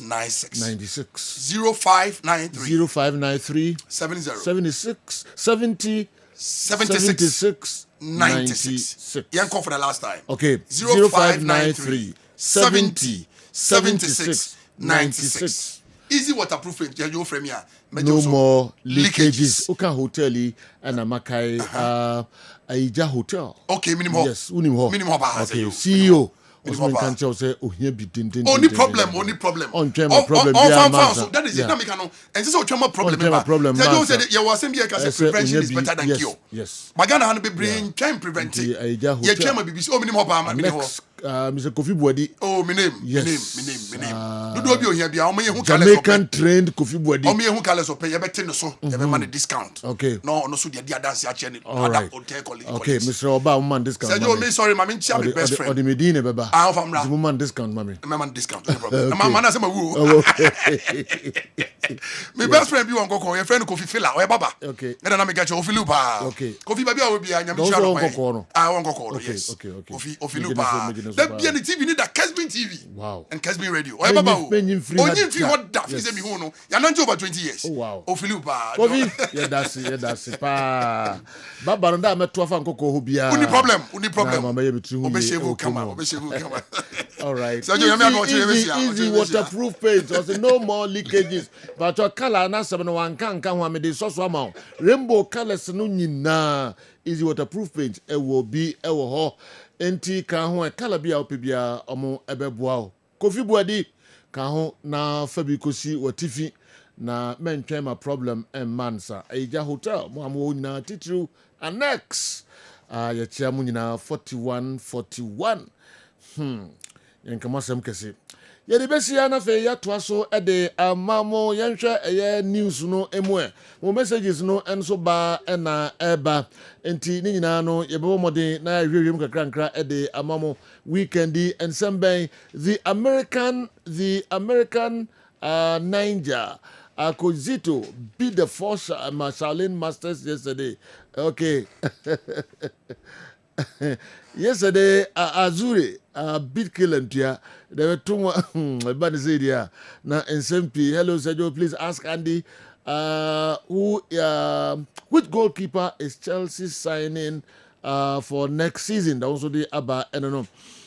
0593 76 96. Yan call for the last time.
Okay. 0593 70 96.
Easy waterproof paint. You frame here.
No more leakages. Uka hotel and Amakai Aija Hotel.
Okay, minimum.
Yes, minimum. Okay, CEO. Osman Kancha say ohia bi din.
Only problem.
On problem.
That is it. And this is a problem. Tell you say you was saying prevention is better than cure.
Yes.
Magana han be brain can prevent it. Ye chairman BBC minimum ba
next Mr. Kofi Boadi.
Oh, my name. Do be ohia bia o me hu kale
Jamaican trained Kofi Boadi.
O me hu kale so pay you better no so. You be man discount.
Okay.
No so dia dance a chain other hotel colleague.
Okay, Mr. Oba man discount.
Say you me sorry, ma me chia me best friend.
Or the Medina beba.
Ah, famra.
The woman discount, mommy.
Man discount, no problem. My man say my woo. My best friend be one go call your friend Kofi Fela or baba. Okay. And then I get you Kofi Lupa.
Okay.
Kofi baby will be a nyamisha. I won't go call. Yes.
Okay.
Kofi Lupa. That be the TV need that Kessben TV.
Wow.
And Kessben radio. Or baba. Only free what that is me who no. You not over 20 years.
Oh wow.
Kofi Lupa.
Kofi. Yeah, that's it. Pa. Baba nda me 12 ankoko ho bia.
Uni problem.
Mama ye bitu.
Obeshevu come.
All right.
So
easy waterproof paint. So no more leakages. But your color na 71 kan ho me de so ama. Rainbow colors no nyina. Easy waterproof paint e will be e wo ho. Enti kan ho e color bia opebia omo ebeboa o. Kofi Boadi kan ho na fabi kosi watifi na mentwe ma problem and mansa. Eja hotel mo amo nyina titru annex. Ya chia mu nyina 41. Yenkamasem kese. Ye de besia na fe ya toa so e de amamo yenhwe eye news no emwe. Mo messages no enso ba e na eba. Enti ni nyina no ye bebo mode na hwehwem kakra e de amamo weekendi ensemben the American Ninja Akozito beat the force Marshallin Masters yesterday. Okay. Yesterday, Azure beat Kilantia. There were two bad idea. Now in SMP, hello Sergio, please ask Andy which goalkeeper is Chelsea signing for next season? That also the Abba, I don't know.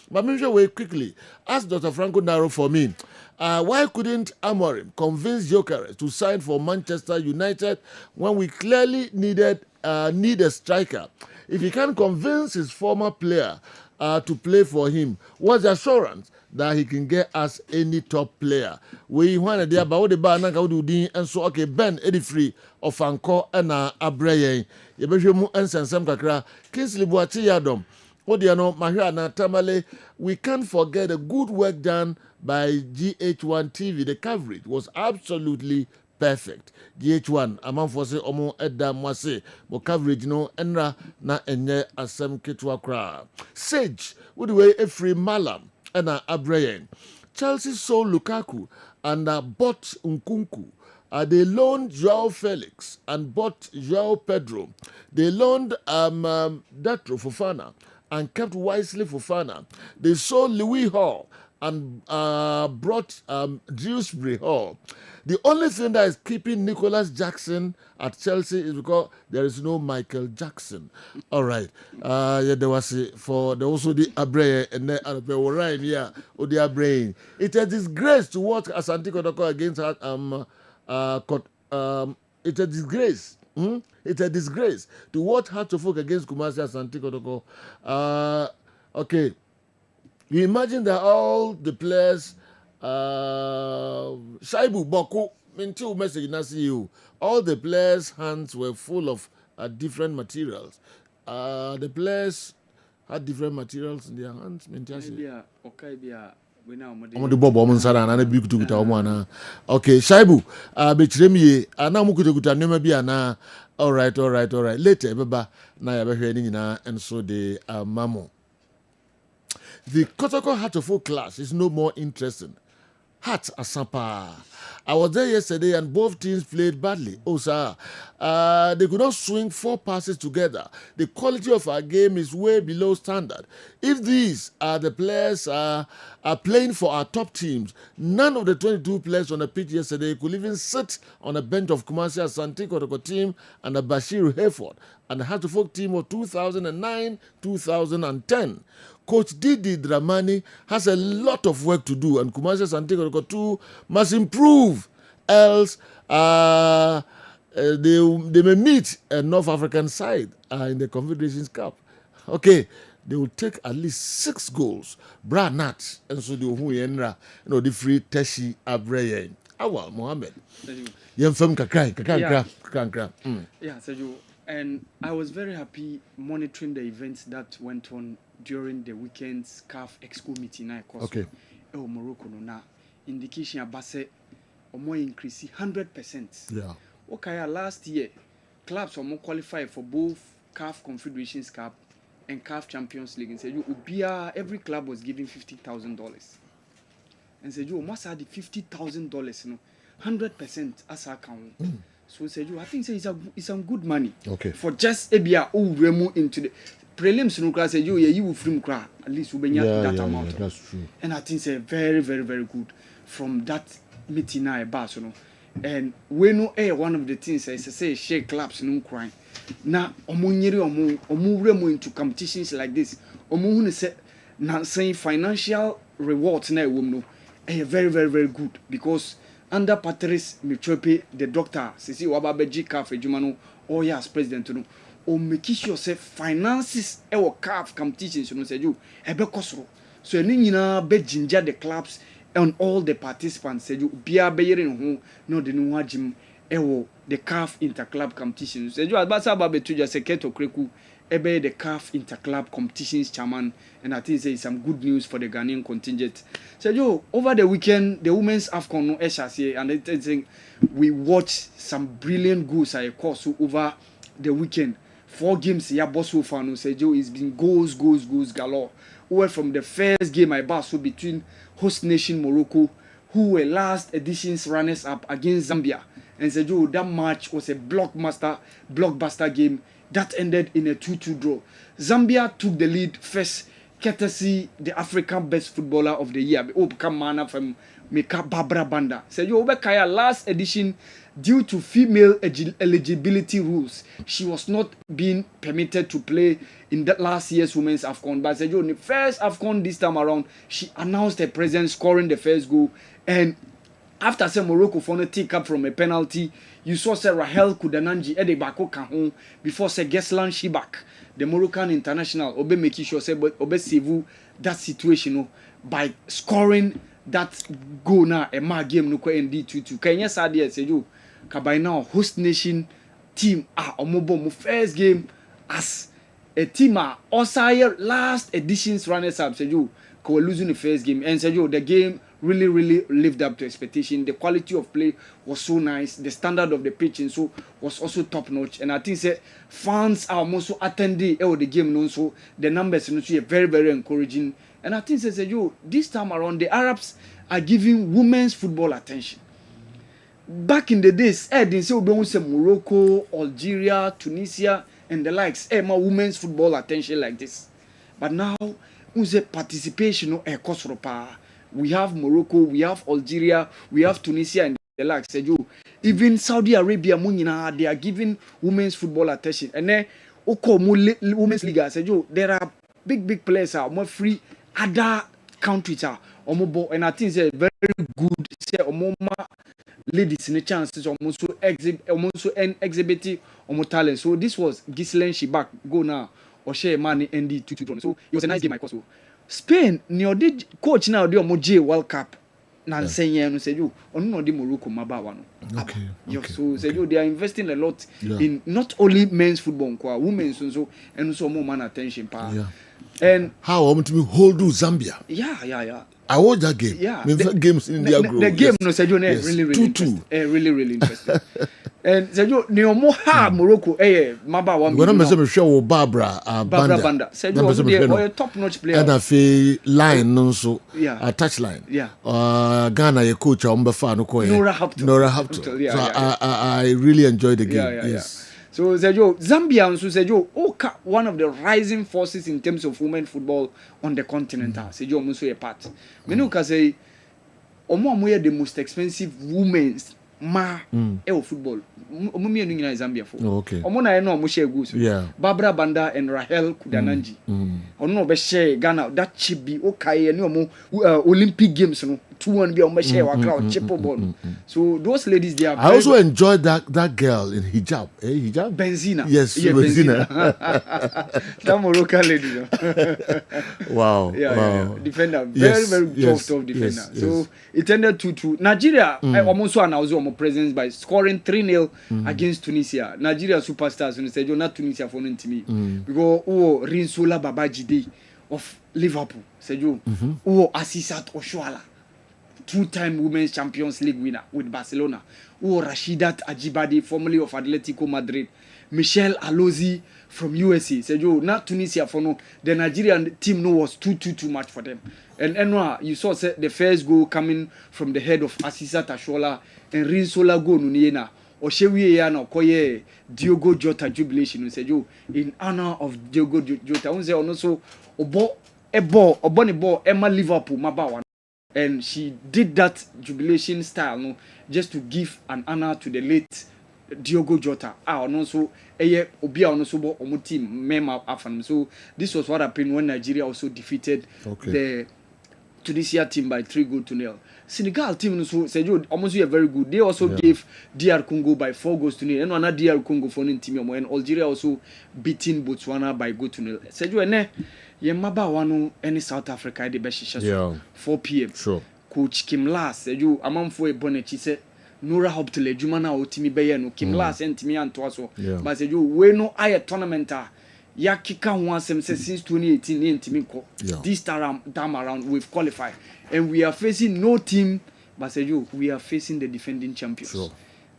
But maybe wait quickly. Ask Dr. Franco Naro for me. Why couldn't Amorim convince Gyökeres to sign for Manchester United when we clearly need a striker? If he can convince his former player to play for him? What's the assurance that he can get us any top player? We want to about the bar and so okay, Ben Eddie Free of Anko and Abraye. Yebeshimu and Sansam Kakra, Kingsley Boachi Yadom. Odiano Mahana Tamale. We can't forget the good work done by GH1 TV. The coverage was absolutely perfect. GH1 among for say omo edda mwase mo coverage no enra na enye asem ketwa kra. Sage with the way Efri Malam and Abrayen. Chelsea sold Lukaku and bought Nkunku. They loaned Joao Felix and bought Joao Pedro. They loaned Datro Fofana and kept wisely Fofana. They sold Louis Hall and brought Dewsbury Hall. The only thing that is keeping Nicholas Jackson at Chelsea is because there is no Michael Jackson. All right. Yeah, there was also the Abre and the Orion, yeah, or the Abre. It's a disgrace to watch Asante Kotoko against it's a disgrace. It's a disgrace to watch Hartlepool against Kumasi Asante Kotoko. Okay. You imagine that all the players, Shaibu Boku, until message na see you, all the players' hands were full of different materials. The players had different materials in their hands. Okay, Shaibu, Bitremi, Anamukuta all right. Later, Baba, na and so the Mamo. The Kotoko Hartlepool clash is no more interesting. Heart Asampa. I was there yesterday and both teams played badly. Oh, sir. They could not swing 4 passes together. The quality of our game is way below standard. If these are the players are playing for our top teams, none of the 22 players on the pitch yesterday could even sit on a bench of Kumasi Asante Kotoko team and the Bashir Hayford and the Hartlepool team of 2009-2010. Coach Didi Dramani has a lot of work to do, and Kumasi Asante Kotoko 2 must improve, else they may meet a North African side in the Confederations Cup. Okay, they will take at least 6 goals. Bra Nat, and so the free Teshi Abreye. Awal Mohammed. Yemfem kakra.
Yeah, Sergio. And I was very happy monitoring the events that went on during the weekend's CAF Exco meeting. Okay. Morocco na indication abase omo increase 100%. Yeah. Okay, last year clubs omo qualify for both CAF Confederations Cup and CAF Champions League. And said you Ubia, every club was giving $50,000. And said you must add the $50,000, 100% as account. So said you, I think it's some good money. Okay. For just Ebia remu into the prelims no class said you will free cry at least we that amount. Yeah, that's true. And I think it's very, very, very good from that meeting now about and we know one of the things I say share clubs no crying. Now omu remu into competitions like this. Omu say na saying financial rewards na no very, very, very good because under Patrice Michope, the doctor, Sisi Wababeji CAF Ejumano, or as president, or make sure finances our CAF competitions, said you, Ebekosro. So, Nina be ginger the clubs and all the participants, said you, Bia Bayerin who no the new Jim, the CAF interclub competitions. Said you, Abasa Babetuja Seketo Kreku, Ebe the CAF interclub competitions chairman, and I think there is some good news for the Ghanaian contingent. So, over the weekend, the women's AFCON no SRC, and I think we watched some brilliant goals I course over the weekend. 4 games, yeah, boss so far, no, Sergio, it's been goals galore. Over from the first game I bass between host nation Morocco, who were last edition's runners up against Zambia. And Sergio, that match was a blockbuster game that ended in a 2-2 draw. Zambia took the lead first, courtesy the African best footballer of the year. Mana from Meka Barbara Banda. So you Obekaya last edition, due to female eligibility rules, she was not being permitted to play in that last year's women's AFCON. But in the first AFCON this time around, she announced her presence, scoring the first goal, and after say Morocco for no take up from a penalty, you saw say Rahel Kudananji Ede Bako Kahon before say Geslan Shibak, the Moroccan international, obe making sure say obe save that situation by scoring that goal now a ma game no kwa ND 2-2. Kenya Sadia say you by now host nation team omobo first game as a team Offside last edition's runners up say you were losing the first game and say you the game really lived up to expectation. The quality of play was so nice. The standard of the pitching so was also top notch. And I think say fans are also attending the game no so the numbers no so very encouraging. And I think say you this time around the Arabs are giving women's football attention. Back in the days, didn't say we say Morocco, Algeria, Tunisia, and the likes. More women's football attention like this. But now, we say participation no Kosropa. We have Morocco, we have Algeria, we have Tunisia, and the likes. Even Saudi Arabia, they are giving women's football attention. And then, women's league, there are big players more free other countries and I think it's a very good say ladies in the chances almost exhibiting talent. So this was Gislen Shibak go now or share money ND 2-2. So it was a nice game I so Spain did coach now the J World Cup Nansen said you on the Morocco Mabawa. Okay. So said you they are investing a lot in not only men's football, women's so and also more man attention power. Yeah. And
how I want to hold Zambia.
Yeah.
I watched that game.
Yeah.
Games in India
the game no said you really interesting. Really interesting. And said you no Morocco Mabawa.
When I'm show Barbara Banda.
Said you a top notch player.
And a line no so a touch line.
Yeah.
Ghana your coach
Nora Hapton.
So I really enjoyed the game. Yes.
So Zambia also said one of the rising forces in terms of women football on the continent. Said also a part. Menuka say the most expensive women's football. Omumi enu nyina Zambia for.
Okay.
Omo na no mo share goals.
Yeah.
Barbara Banda and Rahel Kudananji. Ono be share Ghana that chip be okay any omo Olympic games no 2-1 be omo share waka chip ball. So those ladies they are
I also enjoyed that girl in hijab. Hijab?
Benzina.
Yes, Benzina.
That Moroccan lady.
Wow.
Yeah. Defender. Very tough defender. So it ended 2-2. Nigeria almost announced our presence by scoring 3-0 against Tunisia. Nigeria superstars said you're not Tunisia for me because Rinsola Babajide of Liverpool said you Asisat Oshuala 2-time Women's Champions League winner with Barcelona. Rashidat Ajibade, formerly of Atletico Madrid. Michelle Alozi from USA said, not Tunisia for no. The Nigerian team was too much for them. And you saw the first goal coming from the head of Asisat Ashola and Rinsola go Nuniena. Oshewi yana koye Diogo Jota jubilation said in honor of Diogo Jota. Unse also oboni ball Emma Liverpool mabawa. And she did that jubilation style just to give an honor to the late Diogo Jota. Also Obia also omo team Mema Afan. So this was what happened when Nigeria also defeated the Tunisia team by 3-0. Senegal team also said almost very good. They also gave DR Congo by 4-0. And another DR Congo for the team and Algeria also beating Botswana by 2-0. Said Yemaba wano any South Africa de beshisha 4 p.m.
Sure.
Coach Kim Las said amamfo e bonnechi said Nora Hoptele Juma na otimi beye no Kim Las entimi antoaso. But said we no aye tournament ya kika ho asem since 2018 entimi ko. This time around we've qualified and we are facing no team but said we are facing the defending champions.
Sure.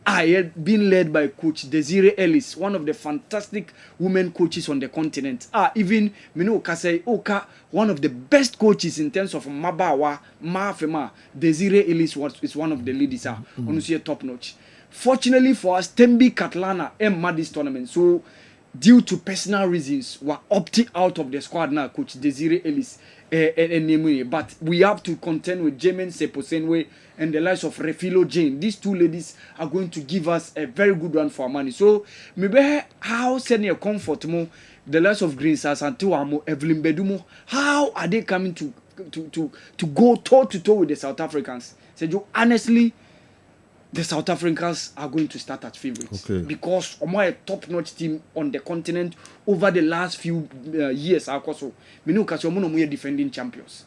I had been led by Coach Desiree Ellis, one of the fantastic women coaches on the continent. Even Mino Kasei Oka, one of the best coaches in terms of Mabawa, Mafema. Desiree Ellis is one of the leaders. Onusia top notch. Fortunately for us, Tembi Katlana made this tournament. So, due to personal reasons, were opting out of the squad now, Coach Desiree Ellis. But we have to contend with Jemen Seposenwe and the likes of Refilo Jane. These two ladies are going to give us a very good run for our money. So maybe how send your comfort more the likes of Green Stars and Tuamo Evelyn Bedumo, how are they coming to go toe to toe with the South Africans? So honestly, the South Africans are going to start as favorites because Omo a top-notch team on the continent over the last few years. Also, we know because Omo defending champions.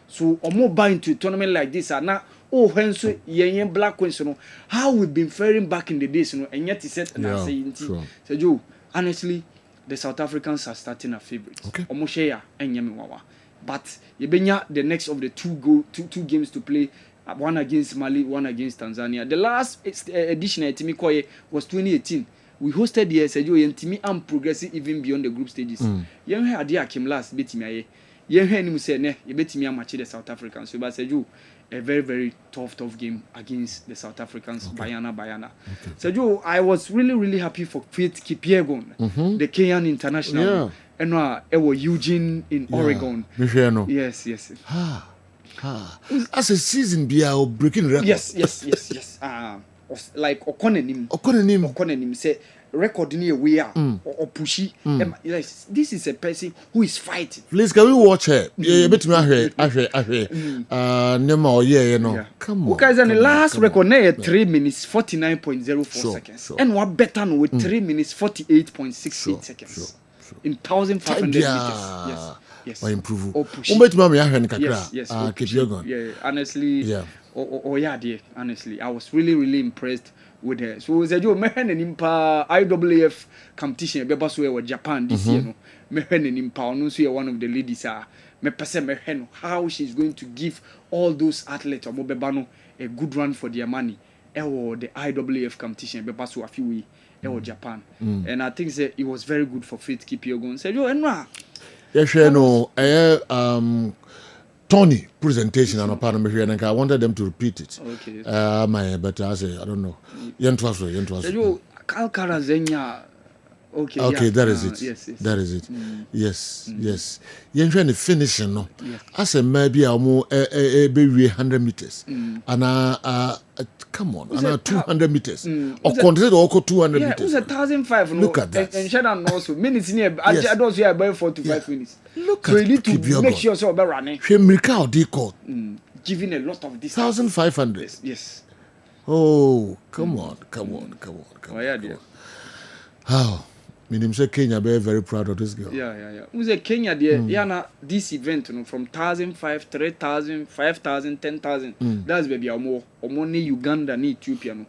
So Omo buy into a tournament like this and now hence yen Black Queens, how we've been faring back in the days, and yet he said and I say so Joe, honestly, the South Africans are starting a favorite. Omo share and Yemiwawa. But Yebenya the next of the two games to play. One against Mali, one against Tanzania. The last edition at Timikoye was 2018. We hosted the SAJO and Timi and progressing even beyond the group stages. Young Hadia came last, bet me. Young Henry said, "Ne, you bet me a match the South Africans." So, but SAJO, a very, very tough game against the South Africans. Bayana. SAJO, I was really happy for Faith Kipyegon, the Kenyan international, and Eugene in Oregon. Yes.
As a season be our breaking record.
Yes. Like Okonenim say record near we are or pushy. This is a person who is fighting.
Please, can we watch her? Yeah, bet me Come on.
Okay, then the last record near 3 minutes 49.04 seconds. And what better with 3 minutes 48.68 seconds in 1,500 meters. Yes.
Or improve.
Yes. Honestly, honestly, I was really impressed with her. So Zejo mehen and impa IWF competition beba so we Japan this year no. Mehen and impa no so one of the ladies me pese mehen how she's going to give all those athletes or beba no a good run for their money. The IWF competition beba so afi we Japan. And I think it was very good for Faith Kipyegon. Zejo enwa
Tony presentation and and I wanted them to repeat it.
Okay.
But I say I don't know. Yentwaso.
Kalkara Zenya.
Okay, that is it.
Yes.
That is it. Yes. You're finishing no. As a maybe a more 100 meters. And come on, 200 meters. Or consider also 200 meters.
It was 1,500.
Look at that.
And Shadan also minutes near. I don't see about 4 to 5 minutes.
Look
so
at
you need to make sure so about running. Giving a lot of distance.
1,500.
Yes.
Oh, come on.
Oh yeah, dear.
How? Meaning say Kenya be very proud of this girl.
Yeah. Who's a Kenya there? Yeah, this event, from 1,500, 3,000, 5,000, 10,000. That's baby more Uganda, ni Ethiopia no.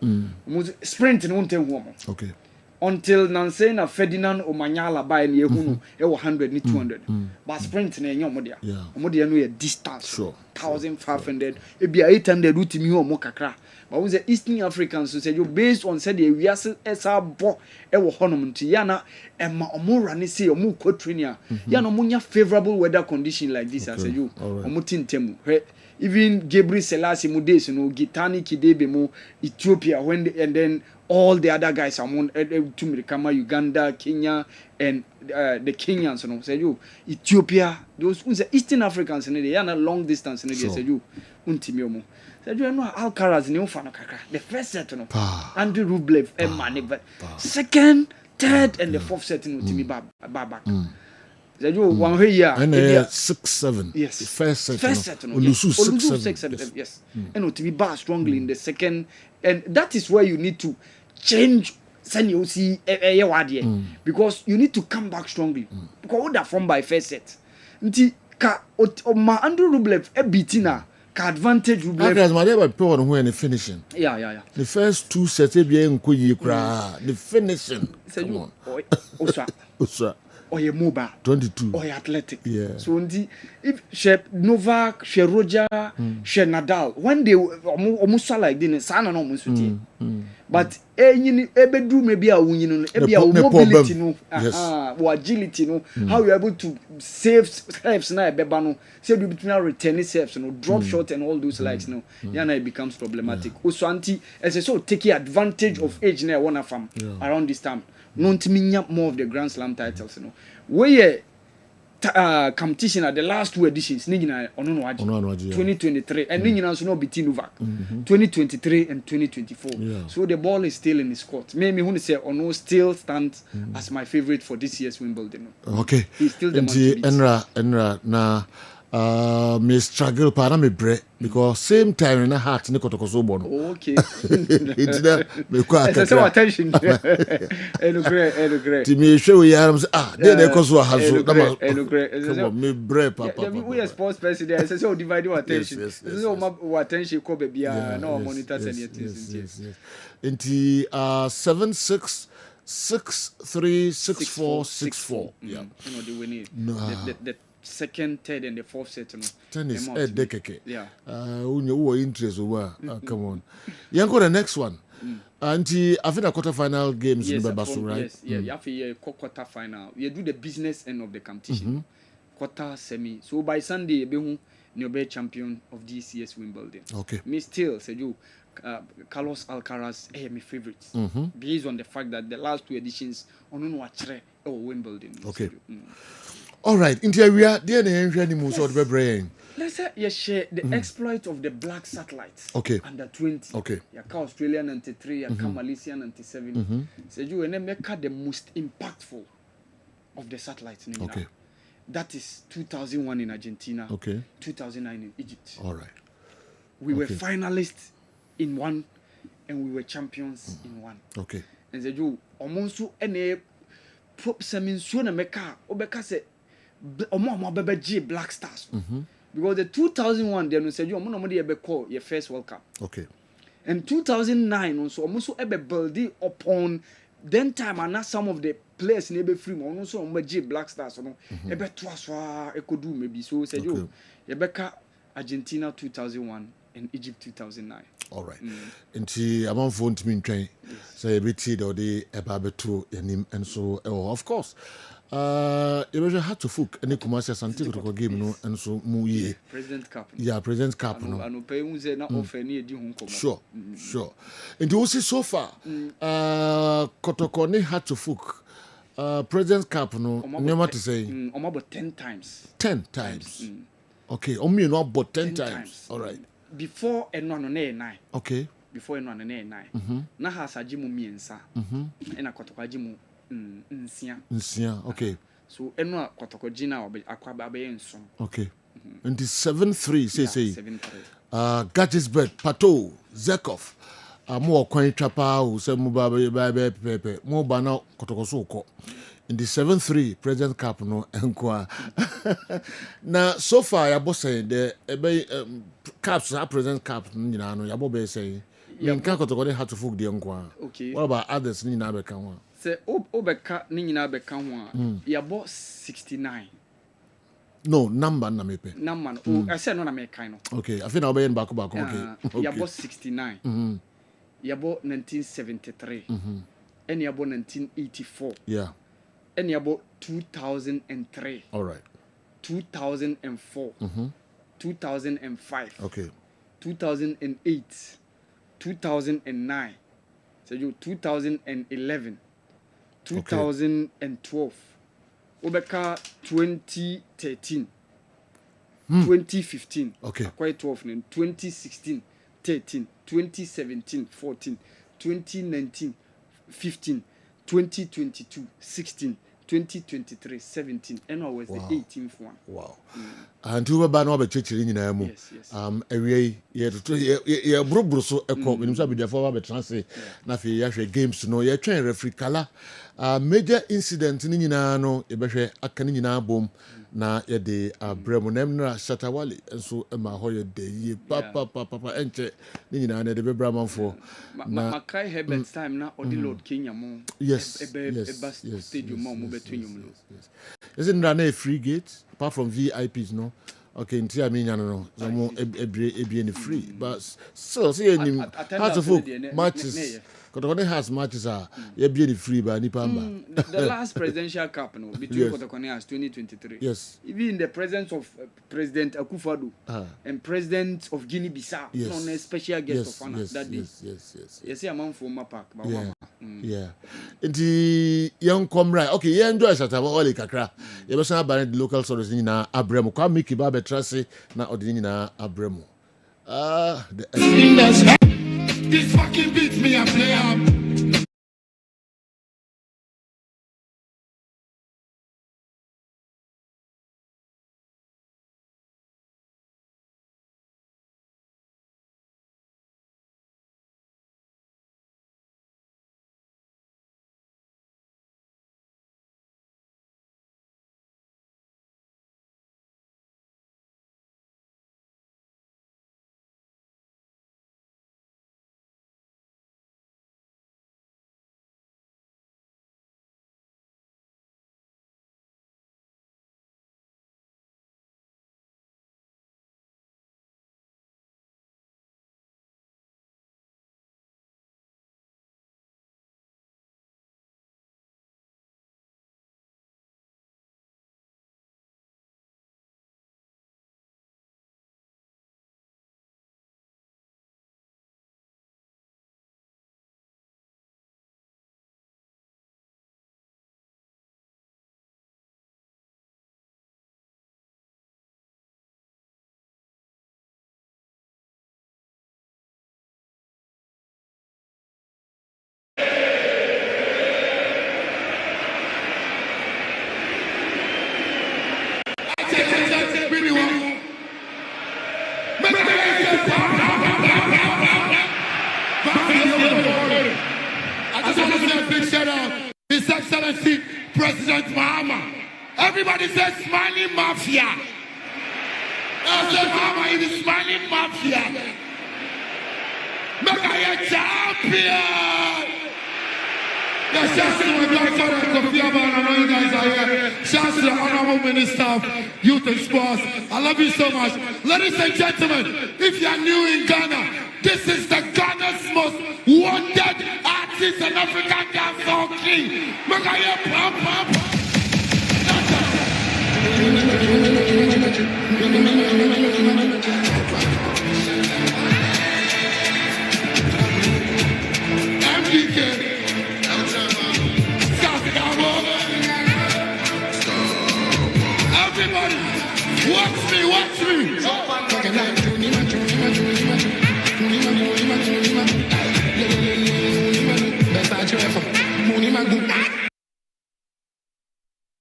Sprint no one.
Okay.
Until Nansena Ferdinand Omanyala by ni ehunu 100 ni 200. But sprint na enyo modia. Modia no distance.
Sure.
1,500. E be 800 route mi ho kakra. But when the Eastern Africans so say you based on said the we esa bo e wo honom nti yana e ma omo rane say omo kwatria yana omo nya favorable weather condition like this as you omo tintemu even Gabriel Selassie mu days no Gitani Kidebe mu Ethiopia and then all the other guys among to Uganda, Kenya, and the Kenyans, say you Ethiopia, those who's the Eastern Africans, and they are not long distance, and they say you untimiomo. Say you know Alcaraz new fan the first set, Andrew Rublev, and Manik, second, third, and the fourth set in Utimi Babak. Say you 1 year,
and 6-7.
Yes,
first set,
Olusu 6-7. Yes, and Utimi Bar strongly in the second. And that is where you need to change because you need to come back strongly. Because that from by first set. Nti ka Andrew Rublev beatina ka advantage Rublev.
Because my neighbor put on when finishing.
Yeah.
The first 2 sets the finishing. Come on. Osa.
Or your mobile
22
or your athletic.
Yeah.
So if she Novak, she Roger, she Nadal, when they almost like this, sana no almost but bedroom maybe a mobility no, or agility no, how you able to save steps na bebano, say between return steps no, drop shot and all those likes no, yana it becomes problematic. Also anti as so taking advantage of age na one of them around this time. Not more of the Grand Slam titles, we competition at the last 2 editions, 2023 and no between Novak, 2023 and 2024. So the ball is still in his court. Maybe when say Ono still stands as my favorite for this year's Wimbledon.
Okay.
He's still the man to beat.
Enra na me struggle para me bre because same time na heart ne kotoko so bo no.
Okay.
It's that me kwa
It's so attention. Great.
Ti me hwe we yaram say dey cause so ha so
Come
on me bre papa.
We are sports person there. So divide your attention. So my attention ko be bia na monitor any things.
Yes. Inti 76636464. Yeah.
You know the winning. The second, third, and the fourth set.
Tennis, dekeke. Yeah. Who interest over? Come on. Yanko the next one. Anti, I think the quarter-final games in Babasu, right?
Yes, yeah. You have a quarter-final. You do the business end of the competition. Quarter, semi. So by Sunday, you be champion of this year's Wimbledon.
Okay.
Me still say you. Carlos Alcaraz my favorites based on the fact that the last 2 editions on Wimbledon.
Okay. All right. Interior, there any moves or the brain.
Let's say you share the exploit of the black satellites.
Okay.
Under 20.
Okay.
Yaka Australia 93, Yaka Malaysia 97. So you and make the most impactful of the satellites.
Okay.
That is 2001 in Argentina.
Okay.
2009 in Egypt.
All right.
We were finalists in one, and we were champions in one.
Okay.
And the Joe, Omonsu, and prop semin soon and meka, Obeka said, Omo Bebe G Black Stars. Because the 2001, then we said, you money ebe call your first World Cup.
Okay.
And 2009, also, Omonsu ebe building upon then time, and not some of the players in ebe free, also Omo G Black Stars, ebe twa echo do maybe. So said you, Yebeka Argentina 2001 and Egypt 2009.
All right. Nti amanfo ntimi ntwen say ebeti do de eba beto yanim and so of course you had to fuck any commercial something to game no and so mu ye
President Cup.
Yeah, President Cup no.
Anu pay unze na offer ni edi hun komo.
Sure. Nti we see so far Kotoko ne had to fuck President Cup no nyama to say
about 10 times.
10 times. Okay, omi no about 10 times. All right.
Before eno no na 9.
Okay.
Before eno no na 9. Na ha saji mu miensa. Ena Kotoko aji mu nsia.
Okay.
So eno Kotoko jina akwa abaye nso.
Okay. And the 7-3 say
7-3.
Kessben, Pato, Zekov. Mo kwan trapa o se mo ba pepe. Mo ba na Kotoko so ko. In the 7-3 President Cup no enko. Na so far ya boss say the caps President Cup nyina no ya bo be say. In kan Kotoko dey had to fuck the enko.
Okay.
What about others nyina be kan one?
Say obeka ni nyina be kan ho a ya bo 69.
No, number na mepe.
Number no. I said no na me kan no.
Okay, I think I'll be in back. Okay.
Ya bo 69. Ya bo 1973. And ya bo 1984.
Yeah.
And about 2003.
All right.
2004. 2005.
Okay.
2008. 2009. So you 2011. 2012. Obeka 2013. 2015.
Okay.
Quite 12. 2016. 13. 2017. 14. 2019. 15. 2022. 16. 2023, 17, and I was the 18th one.
Wow. And you were ban over churching in Amo.
Yes.
Yeah, bro, so a cop, and you be the former translate. Nafi, Yasha games, no, you're trying referee color. Major incident in Ninano, Ebashe, a canina boom, na yede, Bremonemna, Shatawali, and so Emma Hoyer Day, Papa, enter Nina, the Bebraman for.
Makai Heben's time now, or the Lord King Amon.
Yes.
Stadium between you.
Isn't there a free gate apart from VIPs? No. Okay, until I mean, no, some be free, but still, see, how to book matches. Because when it has matches, you be free by Nipamba.
The last presidential cup, between Kotoko as 2023.
Yes.
Even in the presence of President Akufo-Addo and President of Guinea-Bissau, on a special guest of honor that day.
Yes.
You see, I'm on for my park.
Yeah. The young comrade, okay, you enjoy Shataba Oli Kakra. You must have the local sources in Abremo. Come make you Babe Tracy, now ordinary Abremo.
This fucking beats me, I play up. just want to say a big shout out His Excellency President Mahama. Everybody says Smiling Mafia. I said Mahama in the Smiling Mafia. Make a champion. Yes, shouts to my black father, Kofi Aban. I know you guys are here. Shouts to the Honorable Minister of Youth and Sports. I love you so much. Ladies and gentlemen, if you are new in Ghana, this is the Ghana's most wanted artist and African dancehall king. Makaya pam pam. MDK. Everybody, watch me, watch me.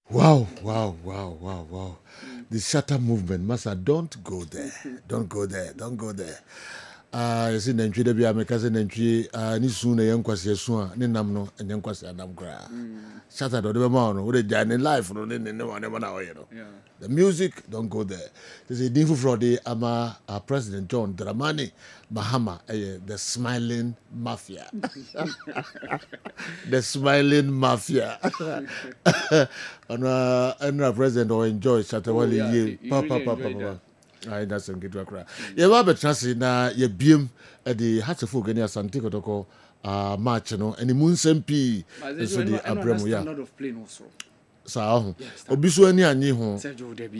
Wow, wow, wow, wow, wow. The shutter movement, Master, don't go there. Don't go there, don't go there. You see, Nentry, the Biamaka, Nentry, ni soon a young Quasi Swan, Ninamno, and young Quasi Adam Gra. Shutter to the mountain, with a giant life, no one ever know, you know. The music, don't go there. There's a different Friday, Ama, President John Dramani Mahama, the smiling mafia. The smiling mafia. And our president will enjoy Shatawali. Papa. I that's some good cry. You have a chance na ye beam at the Hatchful Genia Santico to call match, you know, and the Moon Sempi. So the Abramo, yeah.
Of playing also.
So, Obisu any and you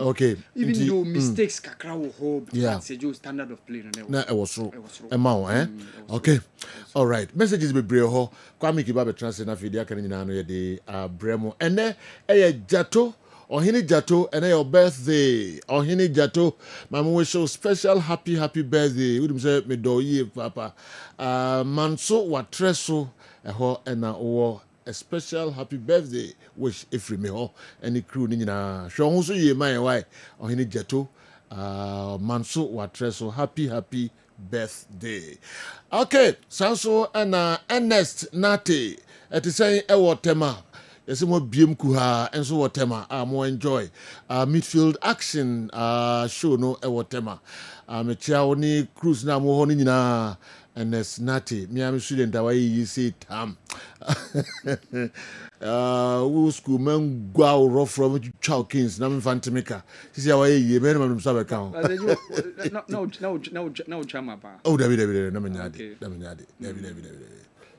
okay.
Even though mistakes kakra will hold,
yeah.
Sergio standard of play.
No, it was true. Okay. All right. Messages be brave. Kwame Kibabe translate na fidia kanina no ye de Abramo. Ene Jato. Ohini Jato, and your birthday. Ohini Jato, Mama wish you special happy birthday. We say me do ye papa. Manso watreso and a special happy birthday wish if me ho any crew nina. Show who ye my why Ohini Jato. Manso watreso happy birthday. Okay, Sanso and Ernest Nate. It is saying ewo tema. Yes, more BM Kuha and so whatever. More enjoy. Midfield action show no whatever. Mechiaoni cruise na mo honi na and snatty. Me am student away you say tam. Who school men go rough from Chowkins, Nam Fantimika. She say away ye minimum sub account.
No, Chama.
Oh, David, David.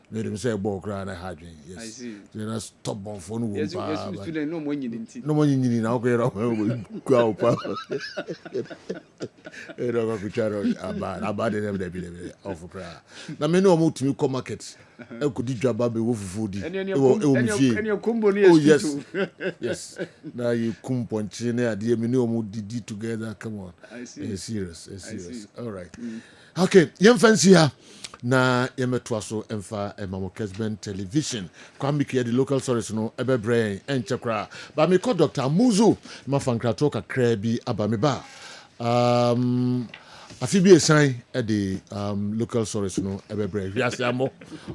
Made him say ball crying at Hadri. Yes. I see. Then I stop on phone.
Yes, student no money in
no money in our go up. You don't have about it of prayer. Now, me no more to come markets. I could do baby wolf food. And your combo. Oh, yes. Yes. Now you come ponchine, dear me no more did together. Come on. I see. It's serious. All right. Okay. Young fancy here. Na yemetwa so emfa emamo Kessben television kwa miki the local source no ebebrain enchekra ba me ko Dr. Muzu ma fankrato kakra bi aba me ba afi bi esan e the local source no ebebrain wiase amo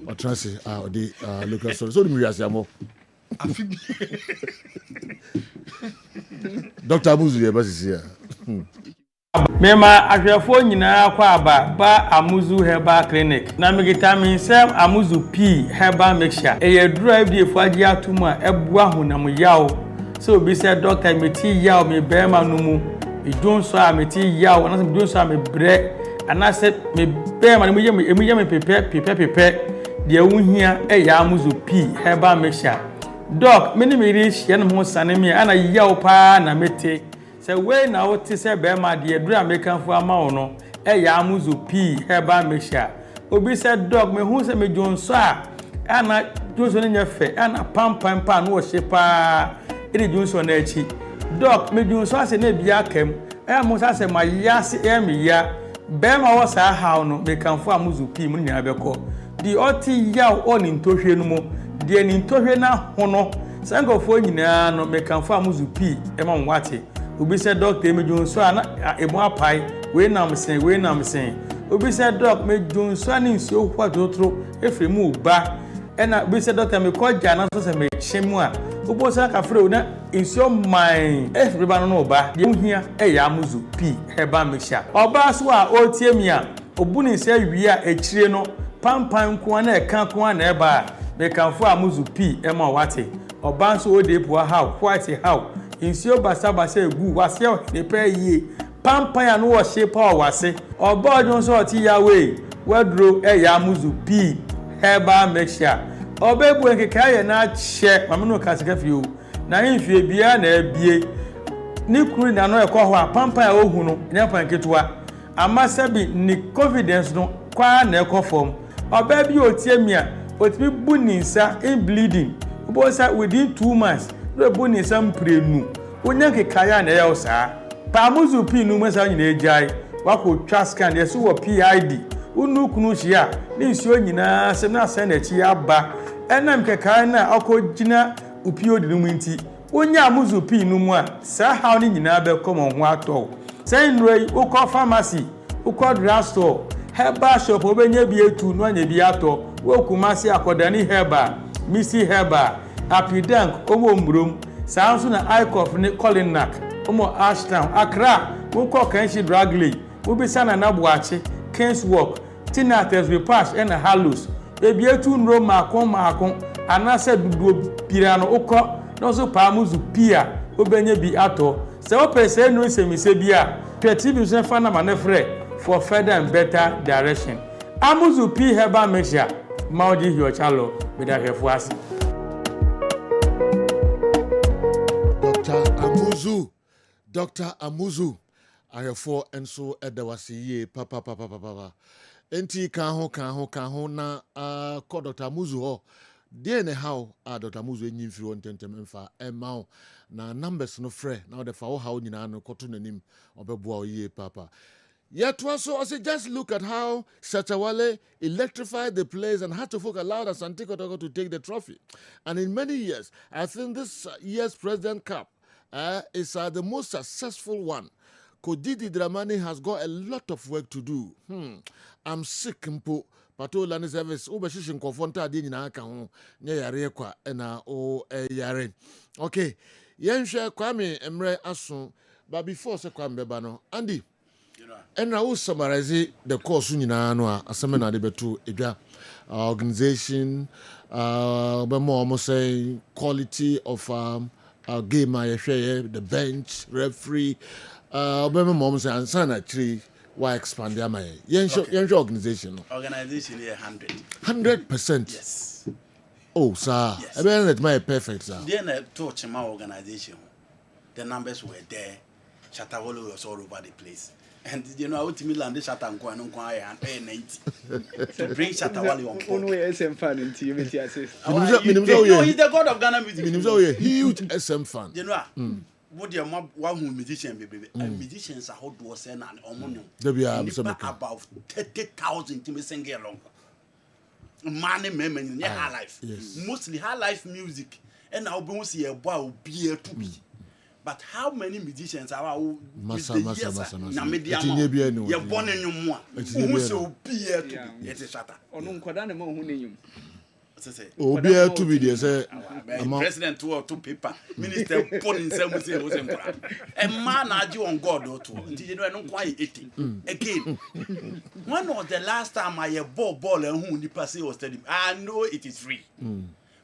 o transi the local source so the wiase amo afi Dr. Muzu ye ba sisi ya
Mema ahwefo nyina kwa aba ba Amuzu Herbal Clinic na megita min sem Amuzu P Herbal Mixture eye dura bi efo agi atum a ebua honam yawo so obi se doctor meti yawo me bema no mu idonso a meti yawo na se idonso a me bre ana se me bema no mu ye me pepe de wuhia ya Amuzu P Herbal Mixture doc meni me ri hye no ho sane me ana yawo pa na mete se we na o ti se be ma de dura mekanfo ama wo no ya Amuzu P Herbal Mixture obi se dog me hu se me jonso a ana jonso ne nyefe ana pam no wo hye pa iri jonso na echi dog me jonso ase na bia kam mo sa se ma ya se me ya be ma wo sa ha no mekanfo Amuzu P mu nya be ko di oti ya o ni ntohwe no mo de ni ntohwe na ho no sankofo nyina no mekanfo Amuzu P ma nwate obi se doctor me jonso ana emo apai we nam sen obi se doc me jonso ani nsuo kwa totro efremu ba ɛna bi sɛ dɔkta mekɔ gya na so sɛ mekyɛ mu a wobɔ sɛ kafrɛ na nsuo man ɛfiriba no no ɔba deɛ wohia ɛyɛ amuzu p herbal mixture ɔbaa so a ɔtie mi a ɔbu ne nsa wie a akyire no pampan nkoa na ɛka nkoa na ɛba a mekamfo amuzu p ɛma wate ɔbaa nso ɔde po how white how nsuo basabasa egu wase ɔhepa yie pampan a no wɔ hye pa ɔwase ɔbaa ɔdwo nso ɔte yawe waduro ɛyɛ amuzu p herbal mixture obebu nkeka ye na che mamunu kasika fie na himfie bia na abie ni kuru na no ekọ ho a pampa a ohu no nya panketwa amasabi ni confidence no kwa na ekọ form oba bi otie mi a otimi bu ni nsa in bleeding obo sa within 2 months no bu ni nsa mprenu onya nkeka ya na ye osa pa amuzu pi nu masa nyina ejai wako twa scan ye so wo PID unu kunu hia ni nsuo nyina sem na sen na chi aba enam keka na akogina upio de numu nti onya amuzu pi nu mu a sa how ni nyina be come ho ato say nroi ukọ pharmacy ukọ drugstore herbal shop obenya bi etu no anya bi ato wokumasi akodani herbal misi herbal apidank omo mbrom sa nso na icof ni Colinac omo Ashtown Accra ukọ kanshi dragley ubisa na nabuache Kingswalk Tinates Repash and Hallows ebi etu nro makon anase duduo pirano ukọ no so pa amuzu pia obenya bi ato se o pese no semise bia peti bi so fa na manefre for further and better direction amuzu p herbal mixture maudi hiochalo bedahwefo ase
Dr. Amuzu ayefo enso edawase ye papa enti kan ho na ko Dr. Amuzu ho de ne how Dr. Amuzu enyimfiri won tentememfa emma na numbers no frɛ na de fa wo how nyina no koto nanim obeboa oye papa. Yet also just look at how Shatawale electrified the place and had to folk allowed Asante Kotoko to take the trophy. And in many years, I think this year's President Cup is the most successful one. Kodidi Dramani has got a lot of work to do. I'm sick, mpo. Pato Lani Service, Ubashishin Kofonta Dina Kaho, Nyare Kwa, Ena O Yare. Okay, Yensha Kwame Emre Asun, but before Sekwame Bano, Andy. And I will summarize the course nyina no a seminar de betu edwa organization almost say quality of game I share the bench referee mom say answer actually why expand their my your organization
here
100%.
Yes.
Oh sir, yes. I mean that my perfect sir.
Then I touch my organization, the numbers were there. Chatawolo was all over the place. And you know, ultimately, land this Shatan Kwan and 90. So bring Shatawali on board.
Only SM fan in team, he's
the god of Ghana music.
He's a huge SM fan.
You know, what your mob one musician, baby, and musicians are hot to send an omonium. There be about 30,000 to sing along. Money, men in high life, mostly high life music, and I'll be see a boy beer to be. But how many musicians are
massa.
Na medium. You're born in your one. Who so beer to be? It's a shatter.
Or no, Quadana Mohunium.
Oh, beer to be there, say.
President two paper. Minister putting some say was a man are you on God or two. You know, I don't quite eating. Again, when was the last time I ball and who the pass was telling? I know it is free.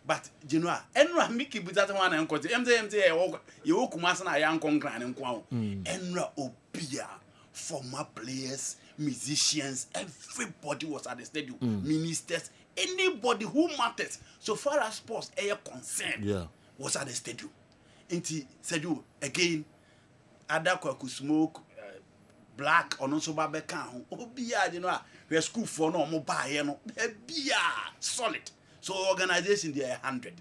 But you know, Enra Mickey with that one and MZ, you Kumas and I am concurrent and Kwao. Enra Obia, former players, musicians, everybody was at the stadium, ministers, anybody who matters. So far as sports air concerned, was at the stadium. And he said, you again, Adakwa could smoke black or no so babekan. Obia, you know, we school for no mobile, you know, Obia solid. So organization they are 100.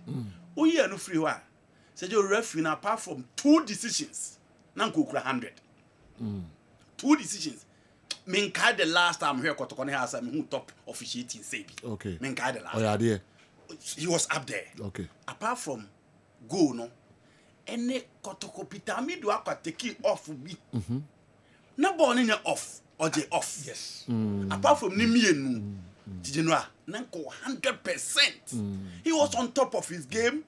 Oh yeah, no free one. Said your referee apart from 2 decisions, nanko 100. 2 decisions. Minkai the last time here Kotokone has who top officiating say.
Okay.
Minkai the last.
Oh yeah, there.
He was up there.
Okay.
Apart from go no, any Kotoko pitami do akwa take off be. No born in off or they off.
Yes.
Apart from Nimienu. Did you know? nanko 100%. He was on top of his game.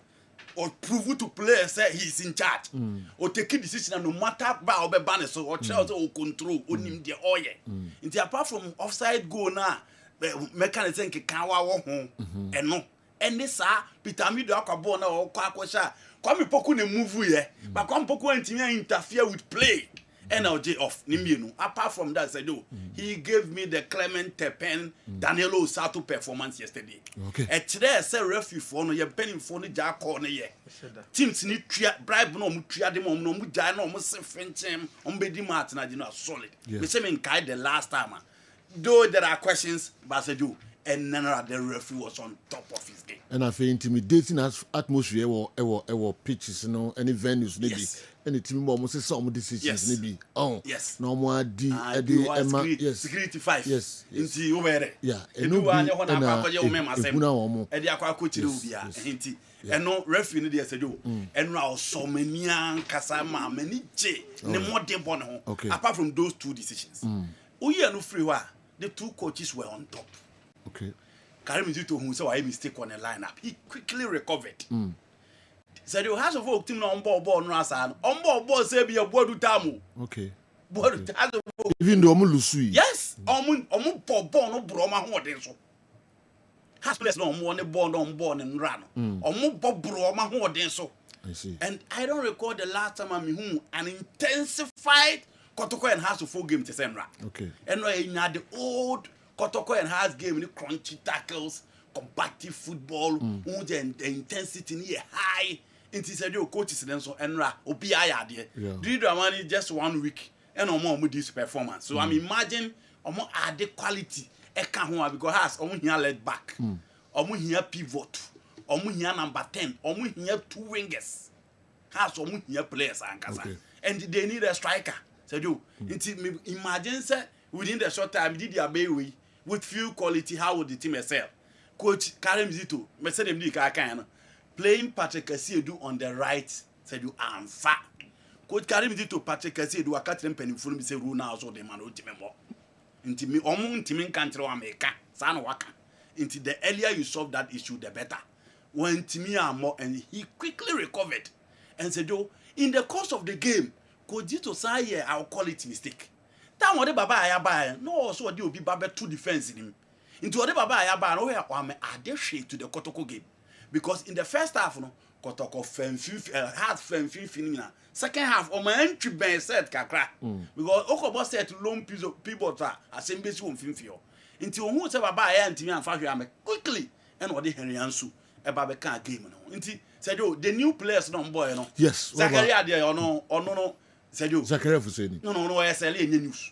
Or prove to players say he's in charge. Or take a decision no matter about the banner so or Chelsea or control on him the oil. Apart from offside goal now, mechanism can home and no. And this Peter Mido Akabona or Kwakosha. Come poku ne move here, but come poku interfere with play. NLJ off Nimino. Apart from that, he gave me the Clement Tepen Danilo Sato performance yesterday.
Okay.
And today I said referee for no, you're penning for the jack corner here. Teams need bribe no mutria de mom no muja no must French on Bedi Martin, I did not solid. We say in Kai the last time. Though there are questions, but I said and none of the referee was on top of his game.
And I feel intimidating atmosphere or pitches, any venues, maybe. Any team almost say some decisions, maybe. Oh,
yes.
No more
security 5.
Yes.
Inti over.
Yeah.
And no one and no referee in the SEDO. And now so many Kasama, many J, no more de bono. Apart from those 2 decisions. We are no free. The 2 coaches were on top.
Okay.
Karim Zito, who saw a mistake on the lineup, he quickly recovered. Said you have a folk team on board Rasan. On board say be a board tamu.
Okay.
Board
even though Omulusui.
Yes, Omun no broma ho has place no more on board and ran. Omu bob broma ho so.
I see.
And I don't recall the last time I mean an intensified Kotoko and House of 4 game to Semra.
Okay.
And in the old Kotoko and House game, the crunchy tackles, combative football, the intensity near high. Inti said your coaches and so enra obi ayade. Do you money just 1 week and no more with this performance. So I'm imagine omo add quality e ka ho because has omo here led back. Omo here pivot. Omo here number 10. Omo here 2 wingers. Has omo here players ankasa. And they need a striker. Said you inti imagine say within the short time did their way with few quality how would the team excel. Coach Karim Zito, me say dem di ka kan playing Patrick Kasiedu on the right, said you are fat. Coach Karim Zito Patrick Kasiedu a catching penny for me say Runa also the man ultimate. Into me omun timin country America, San Waka. Into the earlier you solve that issue, the better. When Timmy are more and he quickly recovered and said, "Oh, in the course of the game, Coach Zito say our quality mistake. That one the Baba Ayaba, no, so they will be Baba 2 defense in him. Into the Baba Ayaba, no, I are shade to the Kotoko game. Because in the first half, no, Kotoko had fin. Second half, my entry ben said kakra. Because Okobo said long pivot as in basic finfio. Until who said Baba and Timmy and Fabi quickly and what the Henry Ansu about the car game. Until said you the new players no boy no.
Yes.
Zakaria there or no. Said you
Zakaria for saying.
No, SLA news.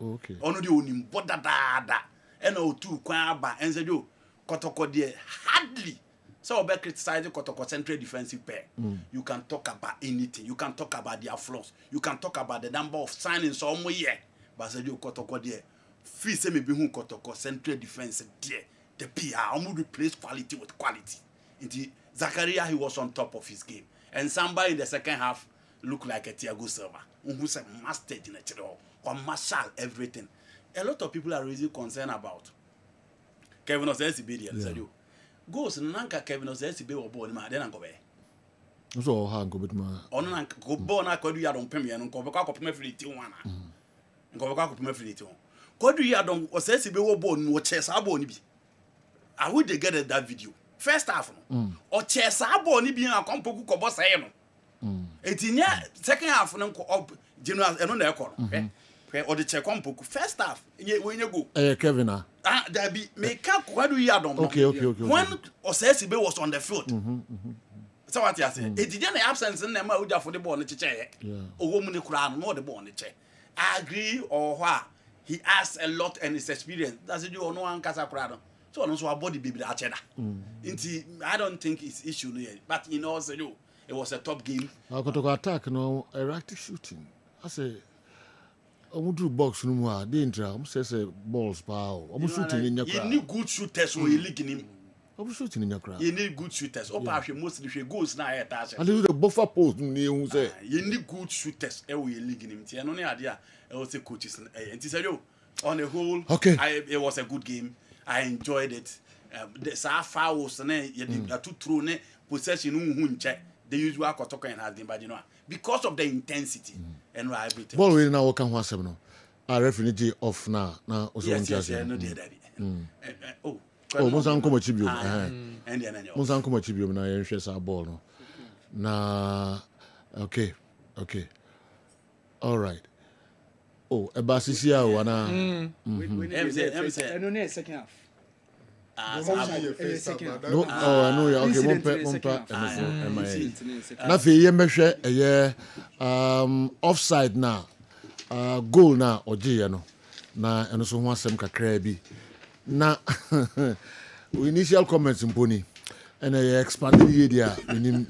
Okay.
Ono the onim boda da. And O2 kwaba and said you Kotoko there hardly. So we criticize Kotoko central defensive pair. You can talk about anything. You can talk about their flaws. You can talk about the number of signings some year. But said you Kotoko there. Fee say me be who Kotoko central defense there. The PR almost replace quality with quality. Indeed, Zakaria he was on top of his game. And Samba in the second half looked like a Thiago Silva. Who's a master in it all. Or marshal everything. A lot of people are really concerned about Kevin Osesi said you. Goes nanka Kevin Osesi or born ma then go be.
So ha go bit ma.
Ono nanka go born na kwadu ya don pem ye no ko be kwa ko pem free ti wana. Ko be kwa ko pem free ti won. Kwadu ya don Osesi be wo born no che sa born bi. I would they get that video. First half no. O che sa born bi na kompoku ko boss say no. Etinya second half no ko general eno na e ko no. Or the check on poku first half when you go
Kevin
that be make up what do you add on
okay
when Osesibe was on the field so what you say it didn't absence in them for the ball in the chair or woman the crown more the ball in the chair I agree or what he has a lot and his experience does it do no one casa crowd so also our body baby that cheddar I don't think it's issue here but you know also it was a top game
I got to attack no erratic shooting I say Omudu box no more. They intra. Say balls power. Omu shooting in your crowd.
You need good shooters who league in him.
Omu shooting in your crowd.
You need good shooters. Opa she mostly she goes na here task.
And do the buffer post ni who say.
You need good shooters. E we league in him. Ti no idea. E was say coaches. And say yo on the whole,
okay.
It was a good game. I enjoyed it. The fouls and you two true possession the usual Kotoka has been, but because of the intensity and everything.
Ball we now can watch them. Our referee off now.
Yes, no, oh,
Musanko Machibium.
And then
Musanko Machibium na yenhwe sa ball no. Na okay. All right. Oh, Ebasisia wana.
No, second half.
No, I know. Okay, Mompa. Na fe ye mehwe eye offside na goal na oje no. Na eno so ho asem kakra bi. Na initial comments mponi. And I expanded the idea minim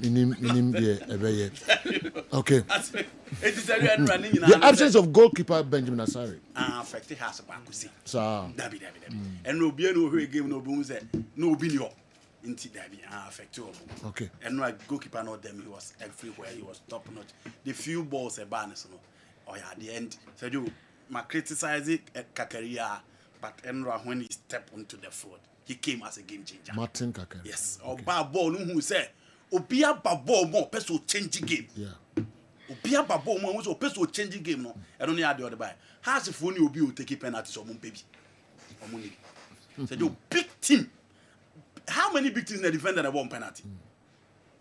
the okay. The absence of goalkeeper Benjamin Asare.
Affected has a bakusi.
So
Dabi. And no be no game no boom say no be no inti Dabi affected.
Okay.
And no goalkeeper not them, he was everywhere, he was top notch. The few balls a bonus no. Oh yeah, at the end. So you my criticize it Kakaria, but Enra when he stepped onto the field. He came as a game changer.
Martin Kaka.
Yes. Or bad ball who say Obia babo more person change game.
Yeah.
Obia babo more was person change game no. I don't know the other by. How's if only Obi will take penalties or baby. Or money. So you big team. How many big teams in the defender that won penalty?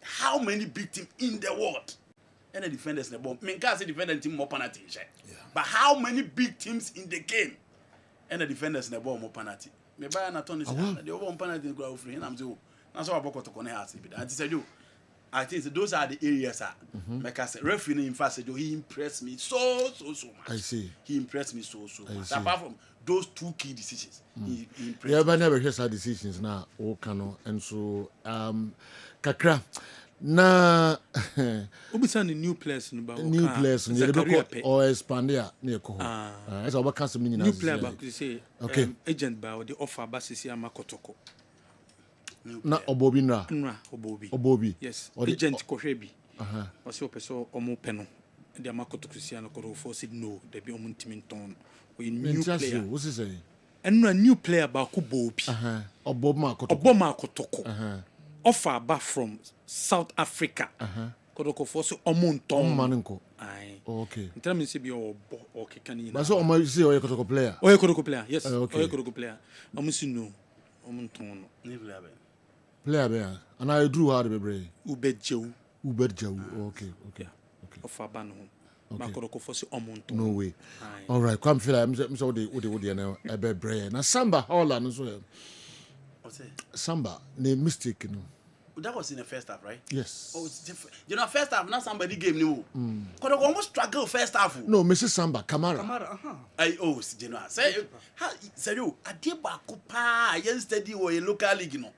How many big teams in the world? And the defenders in the bomb. I mean, guys, the defender team more penalty. Yeah. But how many big teams in the game? And the defenders in the bomb more penalty. Me buy an attorney. The over penalty go free. And I'm so. That's why I bought to connect us. And he said, "You, I think those are the areas. Like I said, referee in fact said, he impressed me so much.
I see.
He impressed me so much. Apart from those two key decisions, he impressed me.
Yeah, but never hear such decisions now. Okano and so kakra. Na
Obisa ni new players no ba
new players ni dey or expandia naeko ho as oba kan some
new player ba you say
okay
agent ba the offer ba sisi amakotoko
na obobi nra obobi
yes agent kohwe bi o se opeso omo peno the amakotoko sisi anakoro for said no there be omo ntiminton we new player
what is say
and a new player ba ko bobi
oboma
akotoko offer back from South Africa. Kodoko force omunton
manenko.
Aye.
Okay.
Tell me say be or kekani.
But so omo say oye kodoko player.
Oye kodoko player. Yes.
Okay.
Oye kodoko player. Omo si no. Omunton no.
Ni player be.
Player be. And I drew hard be.
Ubedjewu.
Okay.
Offer ba no. Ma kodoko force omunton.
No way. All right. Come feel I'm so the na ebe bre. Na Samba all and so. Samba, the mistake, you know.
That was in the first half, right?
Yes.
Oh, it's different. You know, first half, not somebody game new. Because I almost struggle first half.
No, Mrs. Samba, Kamara.
You know, say you, I did back up yesterday or a local league, you know.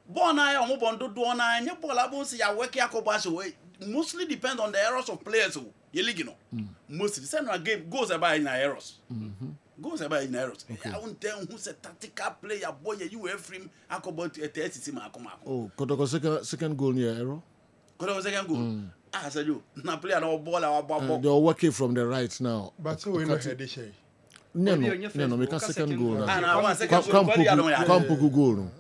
Born I am born to do and your ball abos ya work yakobas away. Mostly depend on the errors of players who you league, you know. Mostly the game goes about in errors. Goes about in errors. I won't tell who's a tactical player, boy, you have him. I go about to a test.
Oh, Kotoko second goal near error.
Kotoko second goal. I said you, now play an old ball or ball.
They're working from the right now.
But so we know head shay.
No, make a second goal.
Come
goal.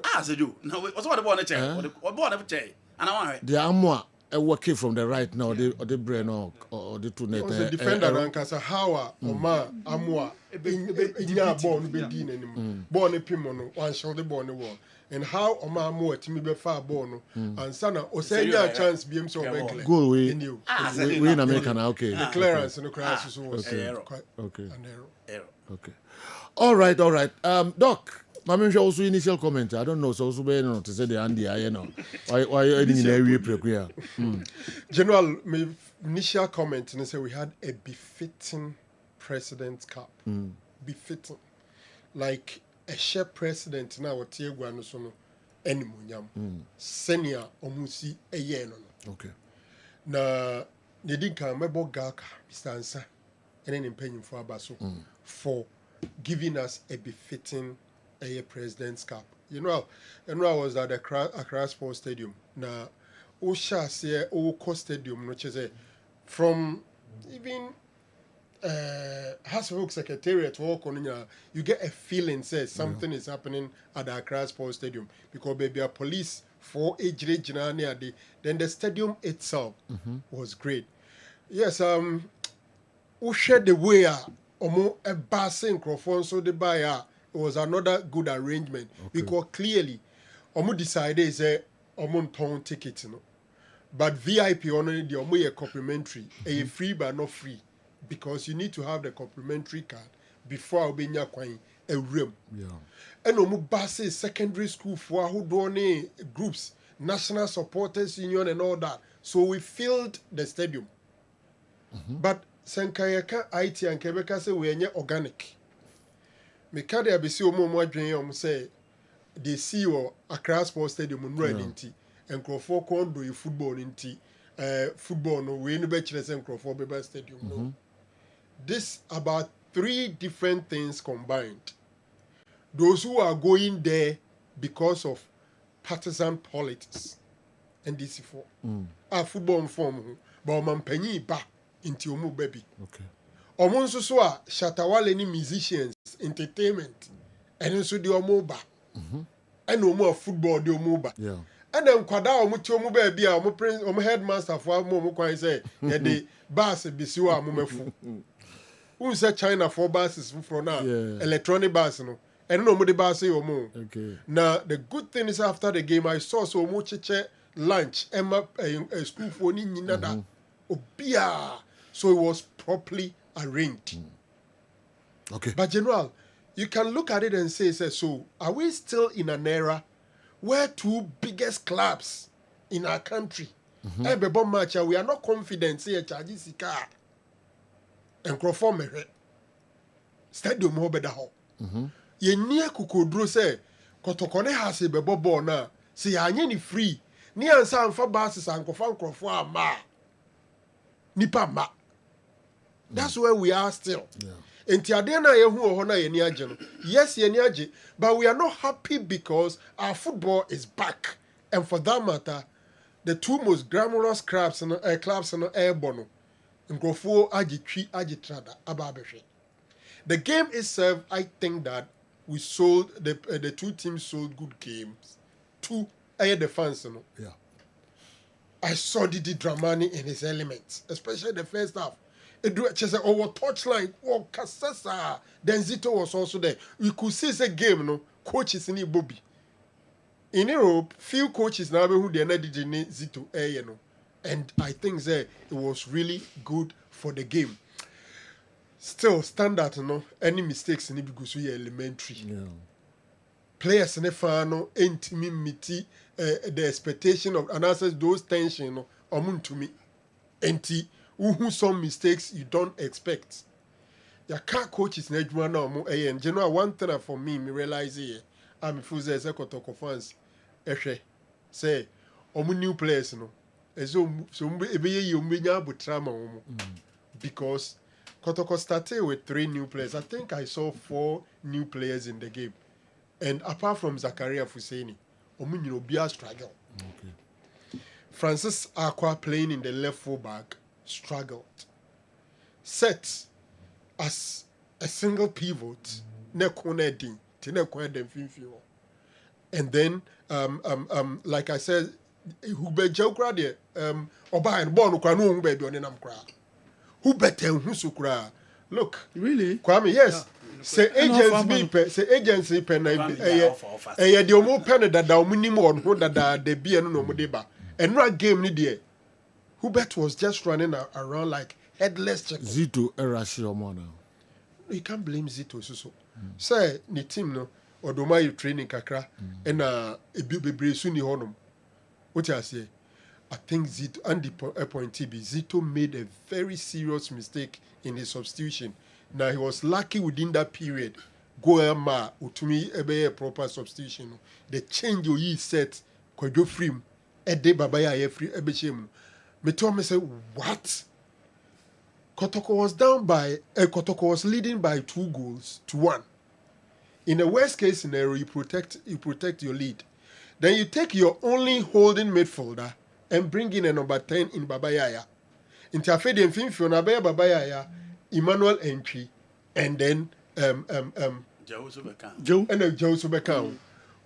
I said you. Now what's what about the chair? What about the chair? And I want
the Amwa working from the right now, the brain or the two net.
The defender and Casa Hawa or Ma Amwa in born be dean anymore. Born a pimono, one shoulder born the wall. And how Oma more to me be far born and Sana or say a chance be him so regular.
Go away in you. We in American, okay.
The clearance and the crisis was
okay. All right. Doc. Mami also initial comment. I don't know. So also be no to say the Andy. I know. Why in area prepare?
General, my initial comment. And say we had a befitting president's cap. Befitting, like a share president now. What you go so no any munyam. Senior omusi a year no.
Okay.
Na they didn't come. My boy Gaka Mr. and then paying for Abaso for giving us a befitting. A president's cap. You know I was at the Accra Sports Stadium. Na Osha say Oko Stadium, which is from even Hasbrook Secretariat walk on, you get a feeling says something is happening at the Accra Sports Stadium because baby a police for age then the stadium itself was great. Yes, who shared the way a bassing microphone so the buyer it was another good arrangement because clearly decided say ton tickets, you know. But VIP only the omo complimentary, a free but not free. Because you need to have the complimentary card before obenya kwan a room.
Yeah.
And omu base secondary school for who do groups, National Supporters Union and all that. So we filled the stadium. But Senkayaka IT and Quebec say we are organic. Mekade abisi omu adwen say they see or Accra Sports Stadium unready and Crawford kon do football inti football no we no be chere say Crawford Beba Stadium no. This about 3 different things combined. Those who are going there because of partisan politics and this for football form but man penny ba into omu baby.
Okay.
Omo nso so a shatawale ni musicians entertainment and nso di omo ba. And omo football di omo ba.
Yeah.
And then kwada omo ti omo ba bia omo headmaster for omo kwan say ye de bus bisi wa omo mefu. Who said China for buses for now? Electronic bus, no. And no more the bus
okay.
Now the good thing is after the game I saw so much lunch Emma a school for nada obia, so it was properly arranged.
Okay.
But General, you can look at it and say so are we still in an era where 2 biggest clubs in our country match we are not confident say charges car and Crawford me stadium ho beda ho ye nia kukodro say kotokone has be ball na say anye ni free ni ansa amfa basis ankofa Crawford ama nipa ma. That's where we are still. Enti ade na ye hu ho na ye ni age no. Yes ye ni age, but we are not happy because our football is back, and for that matter the 2 most glamorous clubs no airborne no Nkrofo agitrada ababehwe. The game itself, I think that we sold the 2 teams sold good games. 2 the fans, you know.
Yeah.
I saw Didi Dramani in his elements, especially the first half. It just over touchline, Kasasa. Then Zito was also there. We could see the game, no coaches in Bobby. In Europe, few coaches now who they not did Zito, you know. And I think that it was really good for the game. Still, standard, you know, any mistakes in it because we are elementary.
Yeah.
Players in the final, intimate, the expectation of answers, those tension, you know, amun to me. Who some mistakes you don't expect. Your car coaches in Edgeman now, and general one thing for me realize here, I'm Fuze as a Kotoko fans, say, new players, you know. So because Kotoko started with 3 new players. I think I saw 4 new players in the game. And apart from Zakaria Fuseni, Omunyo struggle.
Okay.
Francis Aqua playing in the left full back struggled. Set as a single pivot, and then like I said, who be geography oba and born kwanu baby on nam kra who better who sukra look
really
Kwame yes say agency pe na the omo pen that omunim on who that the be no mo deba and right game ni there Hubert was just running around like headless chicken.
Zito erashi omo now.
You can't blame Zito so. Say the team no odoma you training kakra and ebi su ni honum. What I say? I think Zito and the appointee Zito made a very serious mistake in his substitution. Now he was lucky within that period. Go ma utumi ebe a proper substitution. The change you set Kojo Frim ede babaya ye free ebe shemu. Me told me say what? Kotoko was leading by 2-1. In the worst case scenario, you protect your lead. Then you take your only holding midfielder and bring in a number 10 in Babayaya. In Tafedi and Finfio, Nabaya Babayaya, Emmanuel entry, and then Joe Subekau,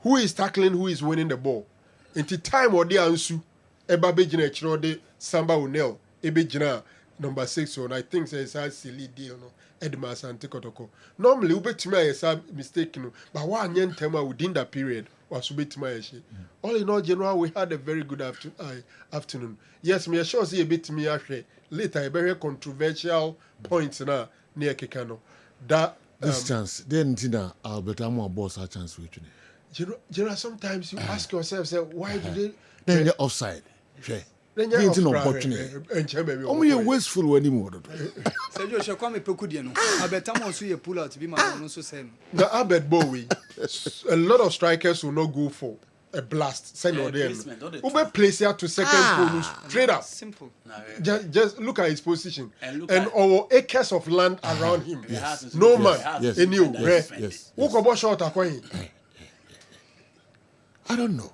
who is tackling, who is winning the ball. Into time or the Ansu, Eba Bejina Chirode, Samba Unel, Ebejina, number 6, and I think it's a silly deal, no, Edmas and Tekotoko. Normally, Ubetima is a mistake, but one young tema within that period was Ubetima. All in all, general, we had a very good afternoon. Yes, me sure see a bit me actually. Later, a very controversial point now near Kekano. That
this chance, then Tina, Albert Amo boss a chance with
you. Sometimes you ask yourself, say, why do they?
Then you're offside.
Then you're
offside. Only wasteful anymore.
Sergio, shall come a peculiar. Albert Amo so you pull out to be my own so same.
The Albert Bowie, a lot of strikers will not go for a blast. Send or them. Ube place here to second pole straight up.
Simple.
Just look at his position and our acres of land around him. Yes. No man.
Yes.
Yes. Who go short
I don't know.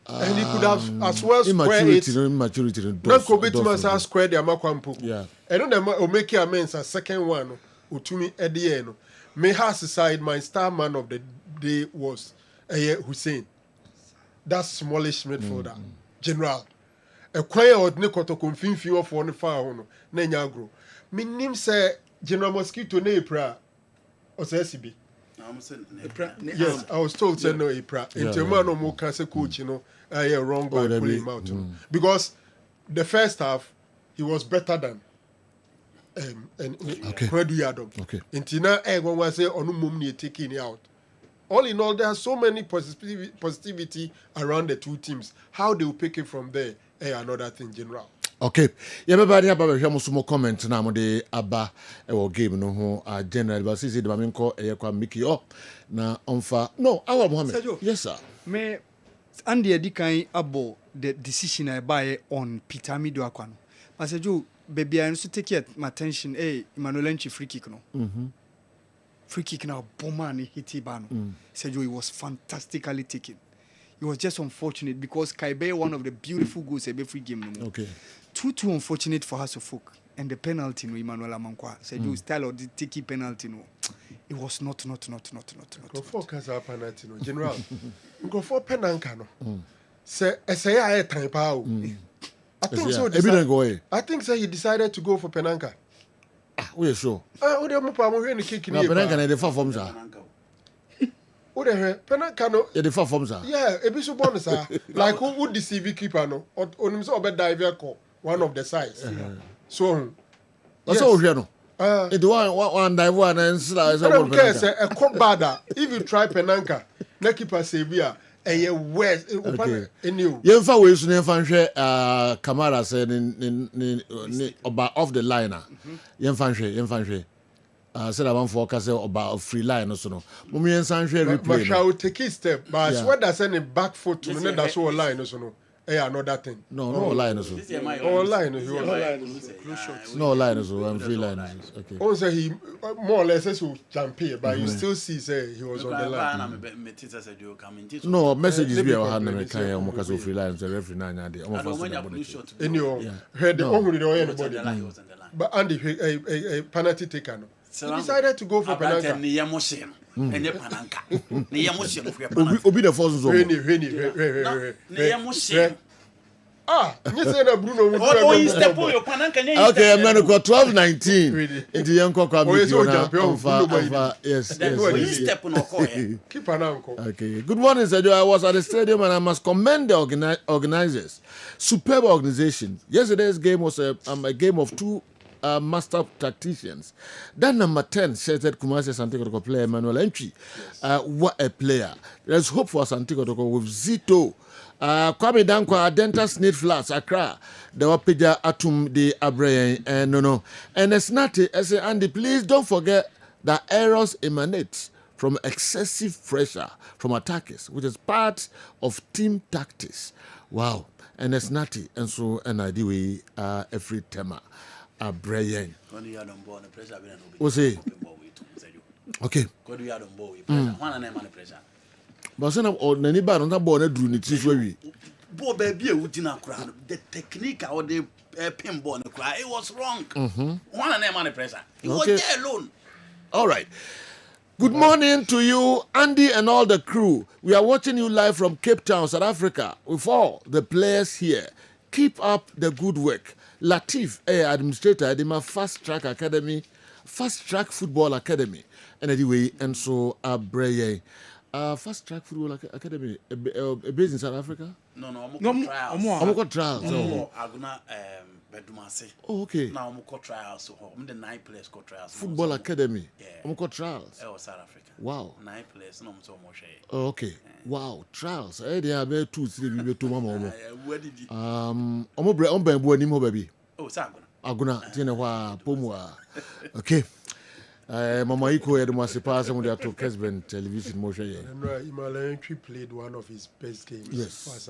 And he could have as well square it.
Immaturity.
Not Kobetima square the Amakwampo. Yeah. And then make your amends a second one. Utumi Edieno. May has side my star man of the day was Hussein. That smallish midfielder. General. A choir or Nicoto confinfio of one far on Nenyagro. My name say General Mosquito Nepra or SCB. Yes, I was told say no Epra. Into man no more can say coach, wrong by pulling him out. Because the first half he was better than
Okay.
Into now everyone was say onu mum ni taking it out. All in all, there are so many positivity around the two teams. How they will pick it from there, another thing, General.
Okay. Everybody have a small comment now. The Abba game no general, but see the Maminko Ekwa Miki up na onfa. No, our Mohammed. Yes, sir.
Me Andy Edikan abo the decision I buy on Peter Mido Akwano. But Sergio, baby, I also take my attention. Emmanuel Enchi free kick no. Free kick now, Bomani hit Ibano. Sergio, it was fantastically taken. It was just unfortunate because Kaibe one of the beautiful goals every free game. No more.
Okay.
Too unfortunate for us to folk. And the penalty no Emmanuel Amankwa. Sergio style of the tiki penalty no. It was not.
Go for Casa penalty no. General. Go for penanka no. Say I time power. I think so. I think so. He decided to go for penanka.
We are sure.
Penanka
na the far forms are.
Penanka no.
The far forms are.
Yeah, a bit so bonus like who would deceive keeper no or on so be diver one of the sides. So
that's all we know. It one dive one and slice.
I don't care say a cup bada if you try penanka na keeper Sevilla west
Yenfa we so yenfa hwe Kamara said in off the liner. Yenfa hwe said I want for case about free line so no. Mo me yensa hwe replay.
But shall take a step but what does any back foot to me that's all line so no. Another thing.
No line so.
All line
No line so and free line. Okay.
Also he more or less says he jump here but you still see say he was on the line.
No messages be our hand na kan ya mo case free line so referee na nya dey.
Anyway, heard the only anybody. But Andy a penalty taker no. He decided to go for penalty.
Obi the force zone.
You say na Bruno would
okay, I'm going to go 12-19 into young yes.
Keep an uncle.
Okay. Good morning, Sergio. I was at the stadium and I must commend the organizers. Superb organization. Yesterday's game was a game of two master tacticians. That number 10 says that Kumasi Santiago Toko player Emmanuel Enchi. What a player. There's hope for Santiago Toko with Zito. Kwame Dankwa, Dentas Need Flats, Accra, the Wapeja Atum de Abrayan, and no. And it's not, I say, Andy, please don't forget that errors emanate from excessive pressure from attackers, which is part of team tactics. Wow. And it's not, and so, and I do every tema. Abrayan. What's it? Okay. But some of any bad on that board do it this way.
Bo baby, the technique or the pin born it was wrong. One and man pressure. He was
Okay.
there alone.
All right. Good morning to you, Andy, and all the crew. We are watching you live from Cape Town, South Africa, with all the players here. Keep up the good work. Latif, administrator at my Fast Track Academy, Fast Track Football Academy, and anyway, and so Abreye. Fast Track Football Academy, based in South Africa?
No, I'm trials.
I'm got trials.
Oh,
okay.
Now I'm got trials. So I'm the 9 players got trials.
Football Academy. Yeah. I'm got trials.
South Africa.
Wow.
9 players. No, I'm so much.
Okay. Wow. Trials. They are very 2 3 be 2 mama.
Where did you?
I'm baby.
Oh, Saguna.
Aguna. Tina wa pomwa. Okay. Mama Iko had must pass some of to Kessben television motion.
Imalenchi played one of his best games.
Yes.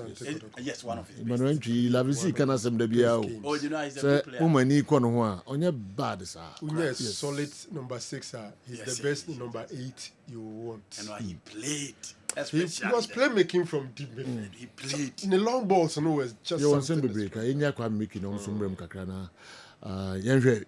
Yes, one of his best.
Imalenchi Lavisi can asem de biao.
Oh, you know he's a good player.
Woman Iko no one. Onye bad sir.
Yes, solid number 6 he's the best number 8 you want.
And he played.
He was playmaking from deep midfield.
He played.
In the long balls, no, was just
you
something.
You want to making on some room kakrana.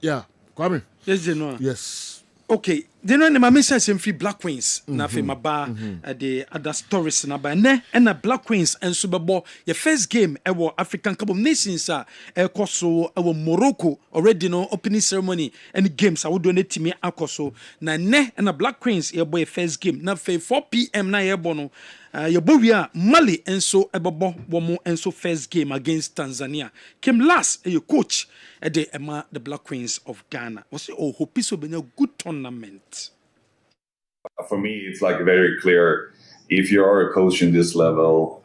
Yeah, Kwame.
Yes, General.
Yes.
Okay, then when my message in free Black Queens, na fe maba the other stories na ba ne na Black Queens and Superball your first game ewo African Cup of Nations ekoso ewo Morocco already no opening ceremony and games I would donate team akoso na ne na Black Queens your boy first game na fe 4 p.m. na ye bono your boy Mali and so ebobo womo and so first game against Tanzania came last your coach the Black Queens of Ghana was hope so be a good tournament.
For me, it's like very clear. If you are a coach in this level,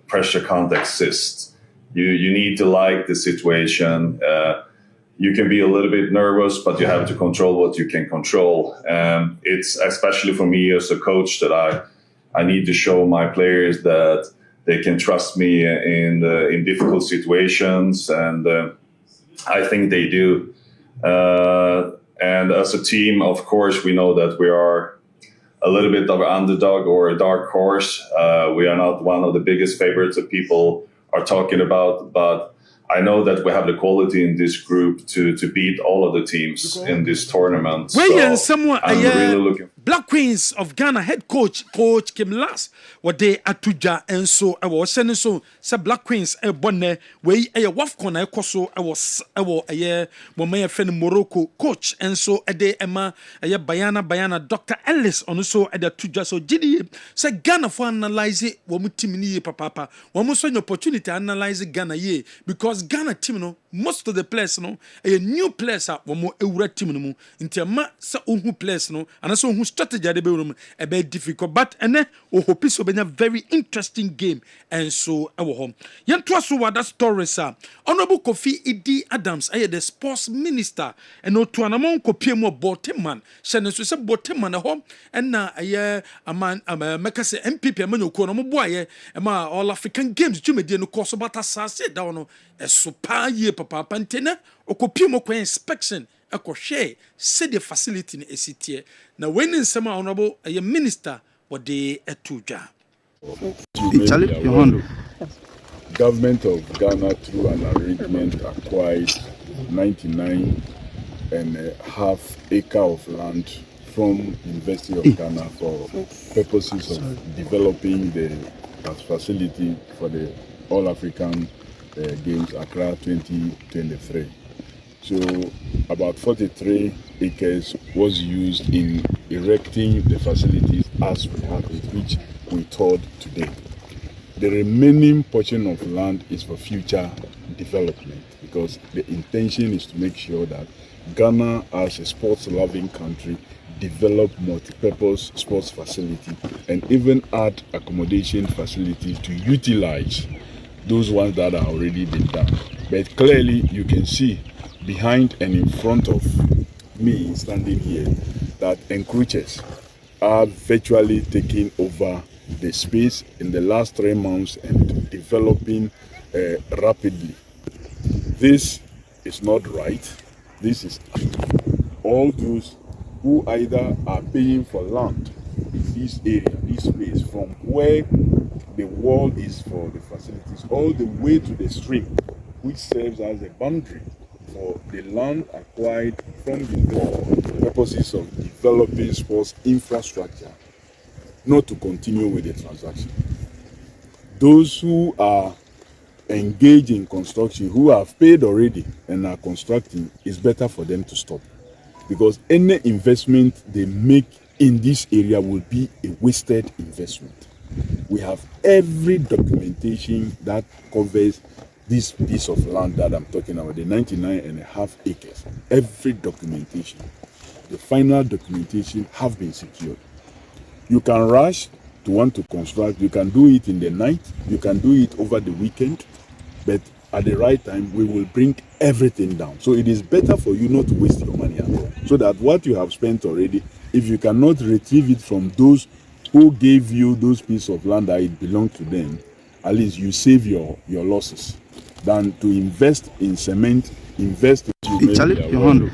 pressure can't exist. You need to like the situation. You can be a little bit nervous, but you have to control what you can control. It's especially for me as a coach that I need to show my players that they can trust me in difficult situations, and I think they do. And as a team, of course, we know that we are a little bit of an underdog or a dark horse. We are not one of the biggest favorites that people are talking about, but I know that we have the quality in this group to beat all of the teams in this tournament. So I'm really looking.
Black Queens of Ghana head coach came last. What they atuja and so I was sending so Black Queens bonne we a wafcon I koso I was a year when my friend Morocco coach and so a day Emma a Bayana Dr. Ellis on so at the tuja so GD say Ghana for analyze it one timini papa one most an opportunity to analyze Ghana ye because Ghana team no most of the players no a new players are one more eura team no into ma sa unhu players no and so who strategy they be a bit difficult but and hope so be a very interesting game and so our home yan trust what that story sir Honorable Kofi Idi Adams the sports minister and no to anamon kopie mo boteman shene so se boteman home and na a man make say MPP man ko no mo boaye ma all African games jumedi no course but asase down no super ye papa pantene okopie mo kwa inspection share say the facility in ACT. Now when in some honorable a minister what they etuja.
Government of Ghana through an arrangement acquired 99.5 acres of land from University of Ghana for purposes of developing the facility for the All African Games Accra 2023. So about 43 acres was used in erecting the facilities as we have it, which we toured today. The remaining portion of land is for future development because the intention is to make sure that Ghana, as a sports-loving country, develop multi-purpose sports facility and even add accommodation facilities to utilize those ones that are already been done. But clearly you can see behind and in front of me standing here that encroachers are virtually taking over the space in the last 3 months and developing rapidly. This is not right. This is all those who either are paying for land in this area, this space, from where the wall is for the facilities all the way to the stream, which serves as a boundary for the land acquired from the purposes of developing sports infrastructure not to continue with the transaction. Those who are engaged in construction, who have paid already and are constructing, it's better for them to stop. Because any investment they make in this area will be a wasted investment. We have every documentation that covers this piece of land that I'm talking about, the 99.5 acres. Every documentation, the final documentation have been secured. You can rush to want to construct, you can do it in the night, you can do it over the weekend, but at the right time, we will bring everything down. So it is better for you not to waste your money at all. So that what you have spent already, if you cannot retrieve it from those who gave you those pieces of land that it belonged to them, at least you save your losses than to invest in cement, invest in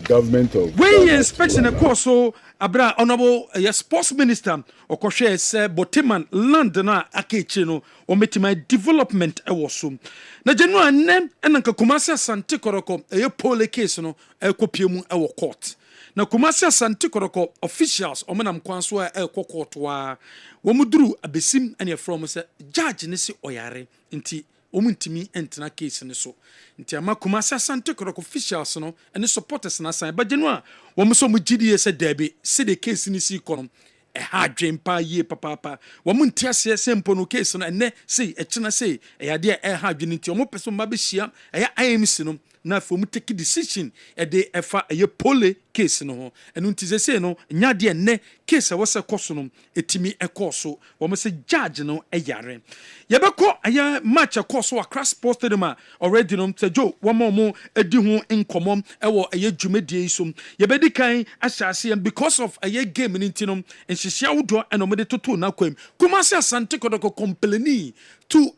government of
when inspection of course so abra honorable sports minister okwohwe say boteman land na akechi no o metima development e woso na January nem enanka Kumasi Asante Koroko pole case no ekopie mu e wo court na Kumasi Asante Koroko officials o menam kwanso e court wa wo muduru abesim ene from say judge ne si oyare nti omuntimi entena case ne so nti ama Kumasi Asante Koroko officials no ene supporters na san ba January wo so mu gidie se dabe se the case ni si kono ha dwempa ye papa wo mu ntiase sempo no case no ene sei echena sei yade ha dwene nti omo peso mba be hia IMC no na fo take decision de efa pole case no ho enu nti se no nyade ne case wo se koso no etimi ekoso wo mo se judge no yare yebeko match ekoso across Sports Stadium already no se jo wo mo edi ho nkomom ewo dwumedie isom yebedi kan ahyase because of game nti no enhihia wodo eno de toto na kwam Kumasi Asante Koroko complaini to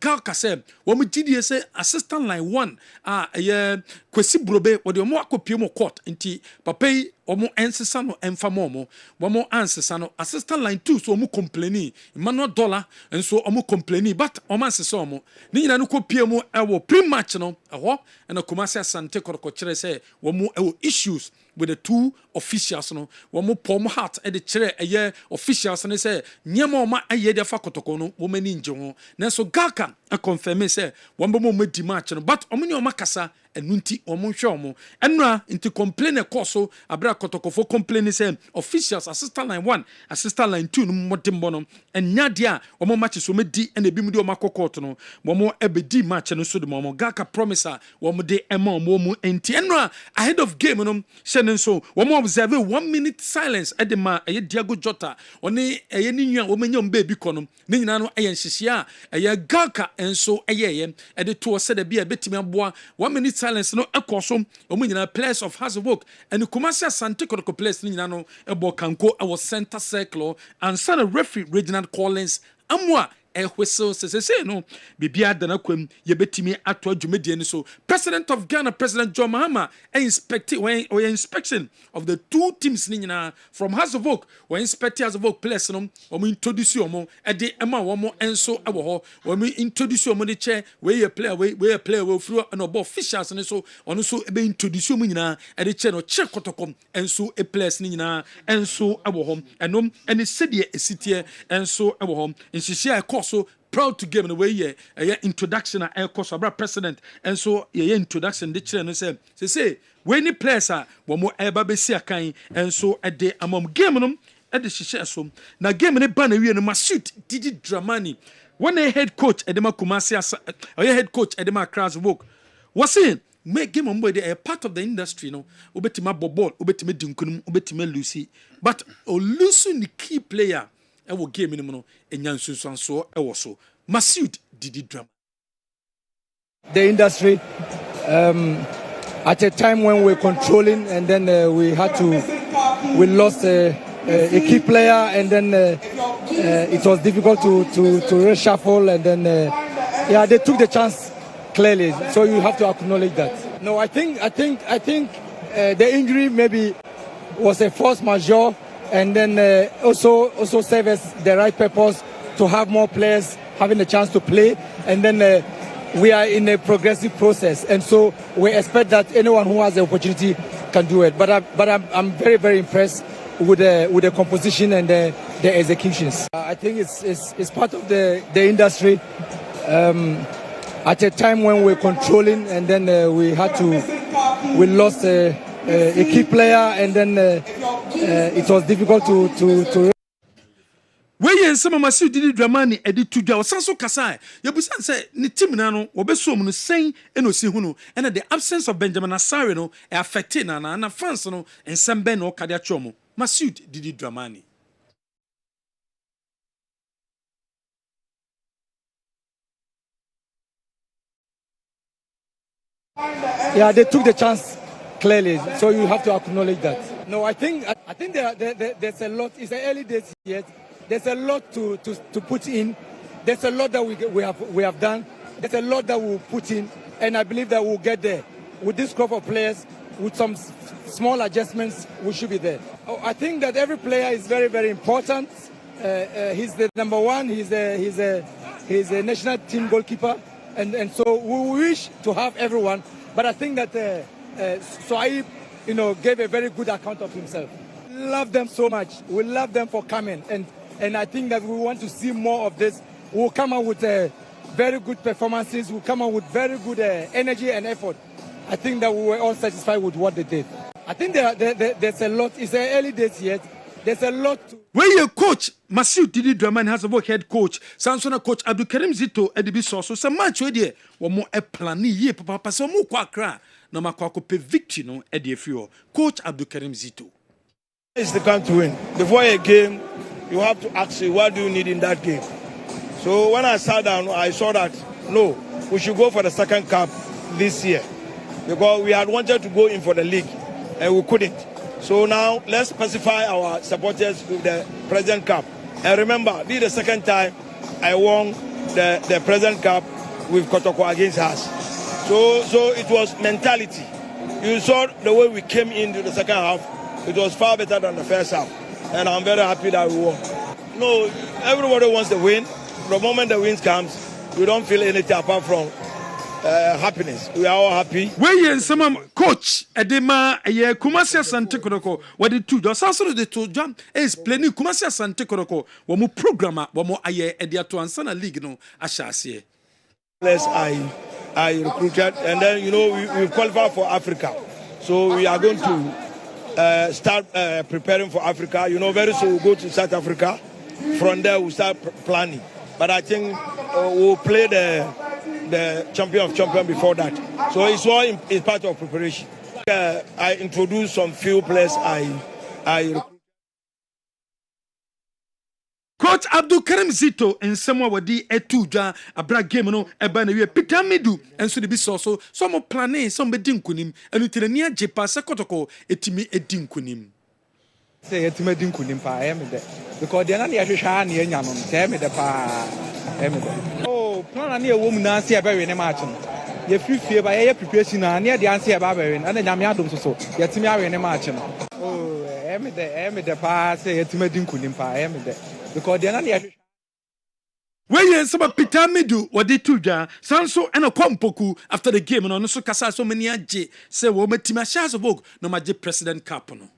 Galka se wo mo gidie se assistant line 1 kwesi brobe wo de mo akopie mo court nti papa yi omo ensesa no enfamo mo wo ansesa no assistant line 2 so omo complaini Emmanuel dollar enso omo complaini but omo ansesa omo ni nyina no kopie mo ewo pre-match no eho na Kumasi Asante Koroko kire se wo mo ewo issues with the two officials no wo mo pom heart e de kire officials no say nyema o ma aye de fa kotoko no wo mani nje ho na so Galka confirm say wo mo di match no but omo ni o makasa enunti omo hwe omo enra nti complain e course abra kotoko fo complain say officials assistant line 1 assistant line 2 no modimbo no enya de a omo match so medi na ebi mu de o makokot no mo ebedi match no so de mo Galka promise wo mo de ema omo enti enra ahead of game no so wo mo observe 1 minute silence edema Diago Jota oni ni nwa wo menya mba bi kono ni nyina no nhihia Galka enso ede to se de bia betimi aboa 1 minute silence no ekoso wo nyina players of Hazard and Kumasi Asante Koroko players ni nyina no ebo kanko e center circle and son referee Reginald Collins amwa whistle say no bibia dana kwam yebetimi ato adwumedie ni so president of Ghana President John Mahama inspection of the two teams ni nyina from Hazard we inspect Hazard players no we introduce omo de ema omo enso ewo ho we introduce omo de che we player we fru no ball officials ni so ono so be introduce omo nyina de che no che kotokom enso players ni nyina enso ewo ho enom ene sedie esitie enso ewo ho nhihia so proud to give away introduction and course about president and so introduction the children say when the players are one more eba be see akan and so at the among game no at the shisha so na game ne ban we no masut Didi Dramani when a head coach Edema Kumasi head coach Edema Krasvok was saying make game on boy a part of the industry no obetima ball obetima dinkunum obetima lucy but olusu the key player ewo game ni no enyansunsanso ewo so Masud Didi Drama.
The industry at a time when we're controlling and then we lost a key player and then it was difficult to reshuffle and then they took the chance clearly, so you have to acknowledge that. No, I think the injury maybe was a force majeure and then also serve as the right purpose to have more players having a chance to play and then we are in a progressive process, and so we expect that anyone who has the opportunity can do it. But I'm very, very impressed with the composition and the executions. I think it's part of the industry. At a time when we're controlling, and then we lost a key player, and then it was difficult to
Weye nsema Masiu Didi Dramani edi tudwa osanso kasa yebusan say ni team na no obesom no sen enosi hu no and the absence of Benjamin Asare no e affect na fans no ensem ben no kade achomo Masiu Didi Dramani.
Yeah, they took the chance clearly, so you have to acknowledge that. No, I think there's a lot. It's the early days yet. There's a lot to put in. There's a lot that we have done. There's a lot that we'll put in, and I believe that we'll get there. With this crop of players, with some small adjustments, we should be there. I think that every player is very, very important. He's the number one. He's a national team goalkeeper, and so we wish to have everyone. But I think that Soaib, gave a very good account of himself. We love them so much. We love them for coming, and I think that we want to see more of this. We'll come out with very good performances. We'll come out with very good energy and effort. I think that we were all satisfied with what they did. I think there's a lot. It's the early days yet. There's a lot to...
Where your coach, Masiu Didi Dramani, has a head coach. Sansona coach Abdul Karim Zito, Edibi Soso. Some match idea. One more a plan ye, papa, so more quakra. No makwako pe victory no edifio. Coach Abdul Karim Zito.
It's the game to win. Before a game, you have to ask you, what do you need in that game? So when I sat down, I saw that, no, we should go for the second cup this year. Because we had wanted to go in for the league, and we couldn't. So now, let's specify our supporters with the President Cup. And remember, this is the second time I won the President Cup with Kotoko against us. So it was mentality. You saw the way we came into the second half. It was far better than the first half. And I'm very happy that we won. No, everybody wants to win. The moment the win comes, we don't feel anything apart from happiness. We are all happy.
Where some coach Edema Kumasi Asante Koroko, what the two does also the two jump is plenty Kumasi Asante Koroko, one more programmer, one more aye Ediato and Sana League no Ashasi.
Yes, I recruited, and then we qualified for Africa. So we are going to start preparing for Africa. Very soon we'll go to South Africa. From there we'll start planning. But I think we'll play the champion of champions before that. So it's part of preparation. I introduced some few players I
Coach Abdul Karim Zito and someone with the etuja abra game no eba na we Peter Midu and so the be so some planning some be dinkunim and utilenia jepa sekotoko etimi edinkunim
say etimi edinkunim pa I am there because they na dey hwehwa na enya no say me the pa oh plan na e wo mu na se ebe we ne match no ye fifie ba ye preparation na na dey anse eba ba we na nyame adom so ye timi awe ne match no oh I am there pa say etimi edinkunim pa I am there because they are not here.
When some Peter Midu or the Tuja, Sanso and a Kompoku after the game, and also Casa so many J say, woman Timashas of Vogue, no matter President Capono.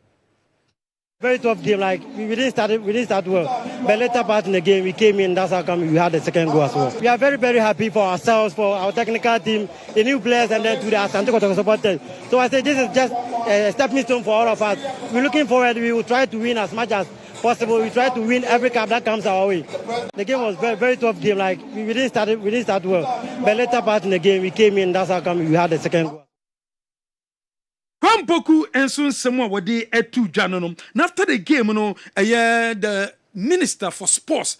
Very tough game, like we didn't start well. But later part in the game, we came in, that's how come we had the second goal as well. We are very, very happy for ourselves, for our technical team, the new players, and then to the Asante Kotoko supporters. So I say this is just a stepping stone for all of us. We're looking forward, we will try to win as much as possible. We try to win every cup that comes our way. The game was very, very tough game. Like we didn't start well. But later part in the game, we came in. That's how come we had the second goal.
Kwampoku and soon someone were the etu janonom. After the game, the Minister for Sports.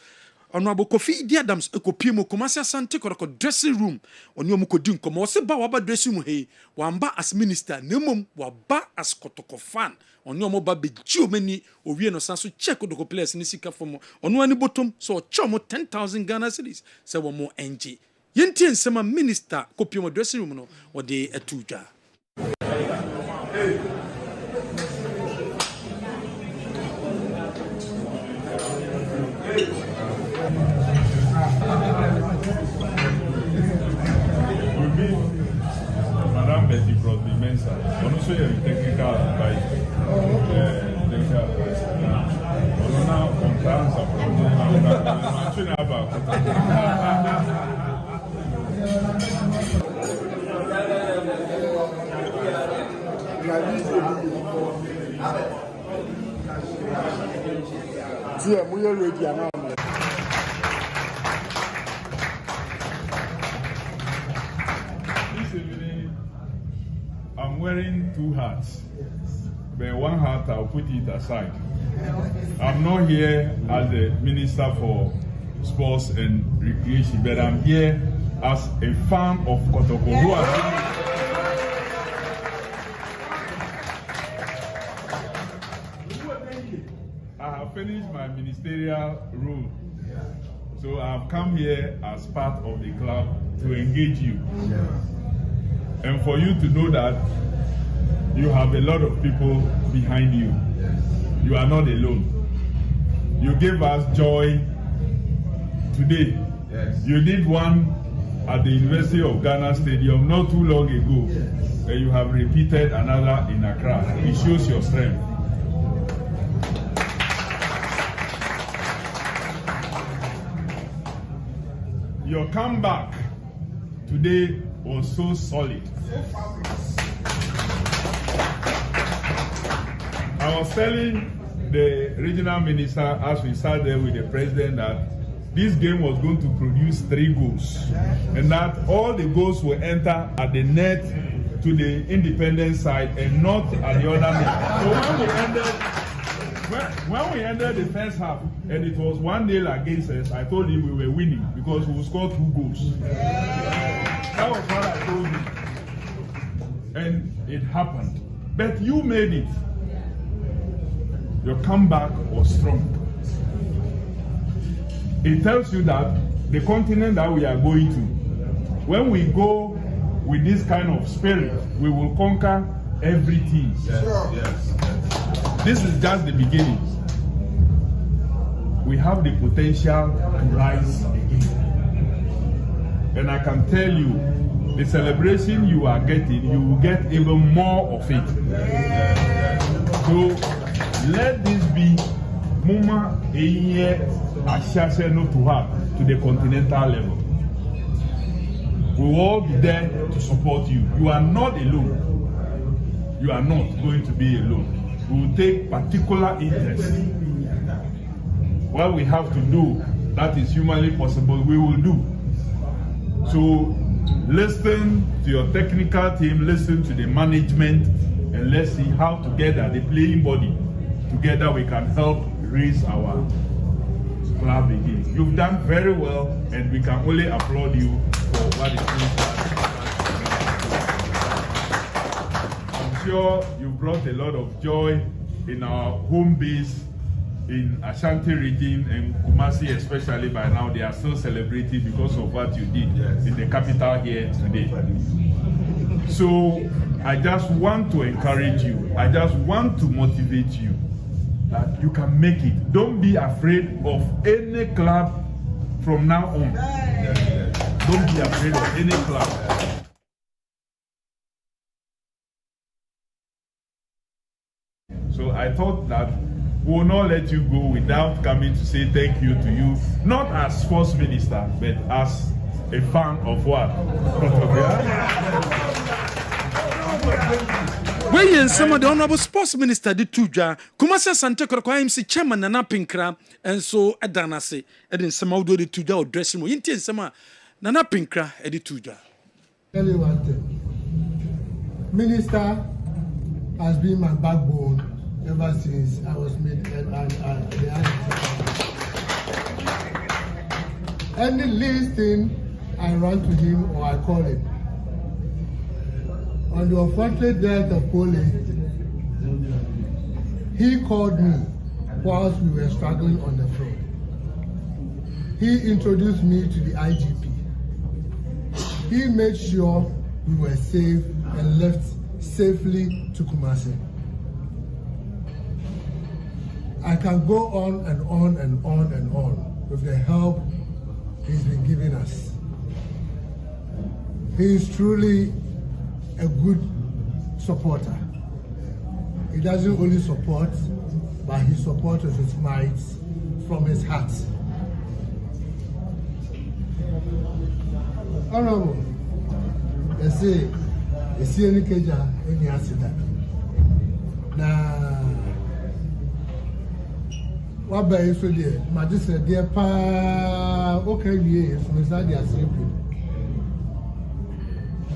Honorable Kofi Adams ekopimo Kumasi Asante Koroko dressing room onyo mukodin komo o se ba waba dressing room he wamba as minister nemom waba as Kotoko fan onyo mo ba beji omani owie no sanso check odoko players ni sika fomo ono ani bottom so chomo 10,000 Ghana cedis se wo mo NG yenti ensema minister kopimo dressing room no wo de etuja.
also a technical advisor. Technical advisor. Now, on This evening, I'm wearing 2 hats. But one hat, I'll put it aside. I'm not here as the Minister for Sports and Recreation, but I'm here as a fan of Kotoko. Who I have finished my ministerial role, so I've come here as part of the club to engage you, and for you to know that you have a lot of people behind you. You are not alone. You gave us joy today. Yes. You did one at the University of Ghana Stadium not too long ago. Yes. And you have repeated another in Accra. It shows your strength. Your comeback today was so solid. I was telling the regional minister as we sat there with the president that this game was going to produce 3 goals and that all the goals will enter at the net to the independent side and not at the other net. So when we ended the first half and it was 1-0 against us, I told him we were winning because we scored 2 goals. That was what I told him. And it happened. But you made it. Your comeback was strong. It tells you that the continent that we are going to, when we go with this kind of spirit, we will conquer everything. Yes, yes. This is just the beginning. We have the potential to rise again. And I can tell you, the celebration you are getting, you will get even more of it. So, let this be Muma Eye Ashase no to her to the continental level. We will all be there to support you. You are not alone. You are not going to be alone. We will take particular interest. What we have to do that is humanly possible, we will do. So listen to your technical team, listen to the management, and let's see how together, the playing body, together we can help raise our club again. You've done very well, and we can only applaud you for what is being done. I'm sure you brought a lot of joy in our home base in Ashanti region and Kumasi especially. By now they are still celebrating because of what you did in the capital here today. So I just want to encourage you. I just want to motivate you that you can make it. Don't be afraid of any club from now on. Don't be afraid of any club. So I thought that we will not let you go without coming to say thank you to you, not as sports minister, but as a fan of what?
When some of the honorable sports minister did two jar, Kumasa Santa Crocimsi chairman and Napinkra, and so Adanase, and in some outdoor the two jar dressing room, in summer, Nana Pinkra, Eddie two jar.
Tell you one thing. Minister has been my backbone ever since I was made any least thing, I run to him or I call him. On the unfortunate death of Pole, he called me whilst we were struggling on the floor. He introduced me to the IGP. He made sure we were safe and left safely to Kumasi. I can go on and on and on and on with the help he's been giving us. He is truly a good supporter.
he doesn't only support, but he supports with his might from his heart. Honorable, they say, any keja, any accident. Now, what by so dear, my sister, dear pa, okay, yes, Mr. Dia Simple.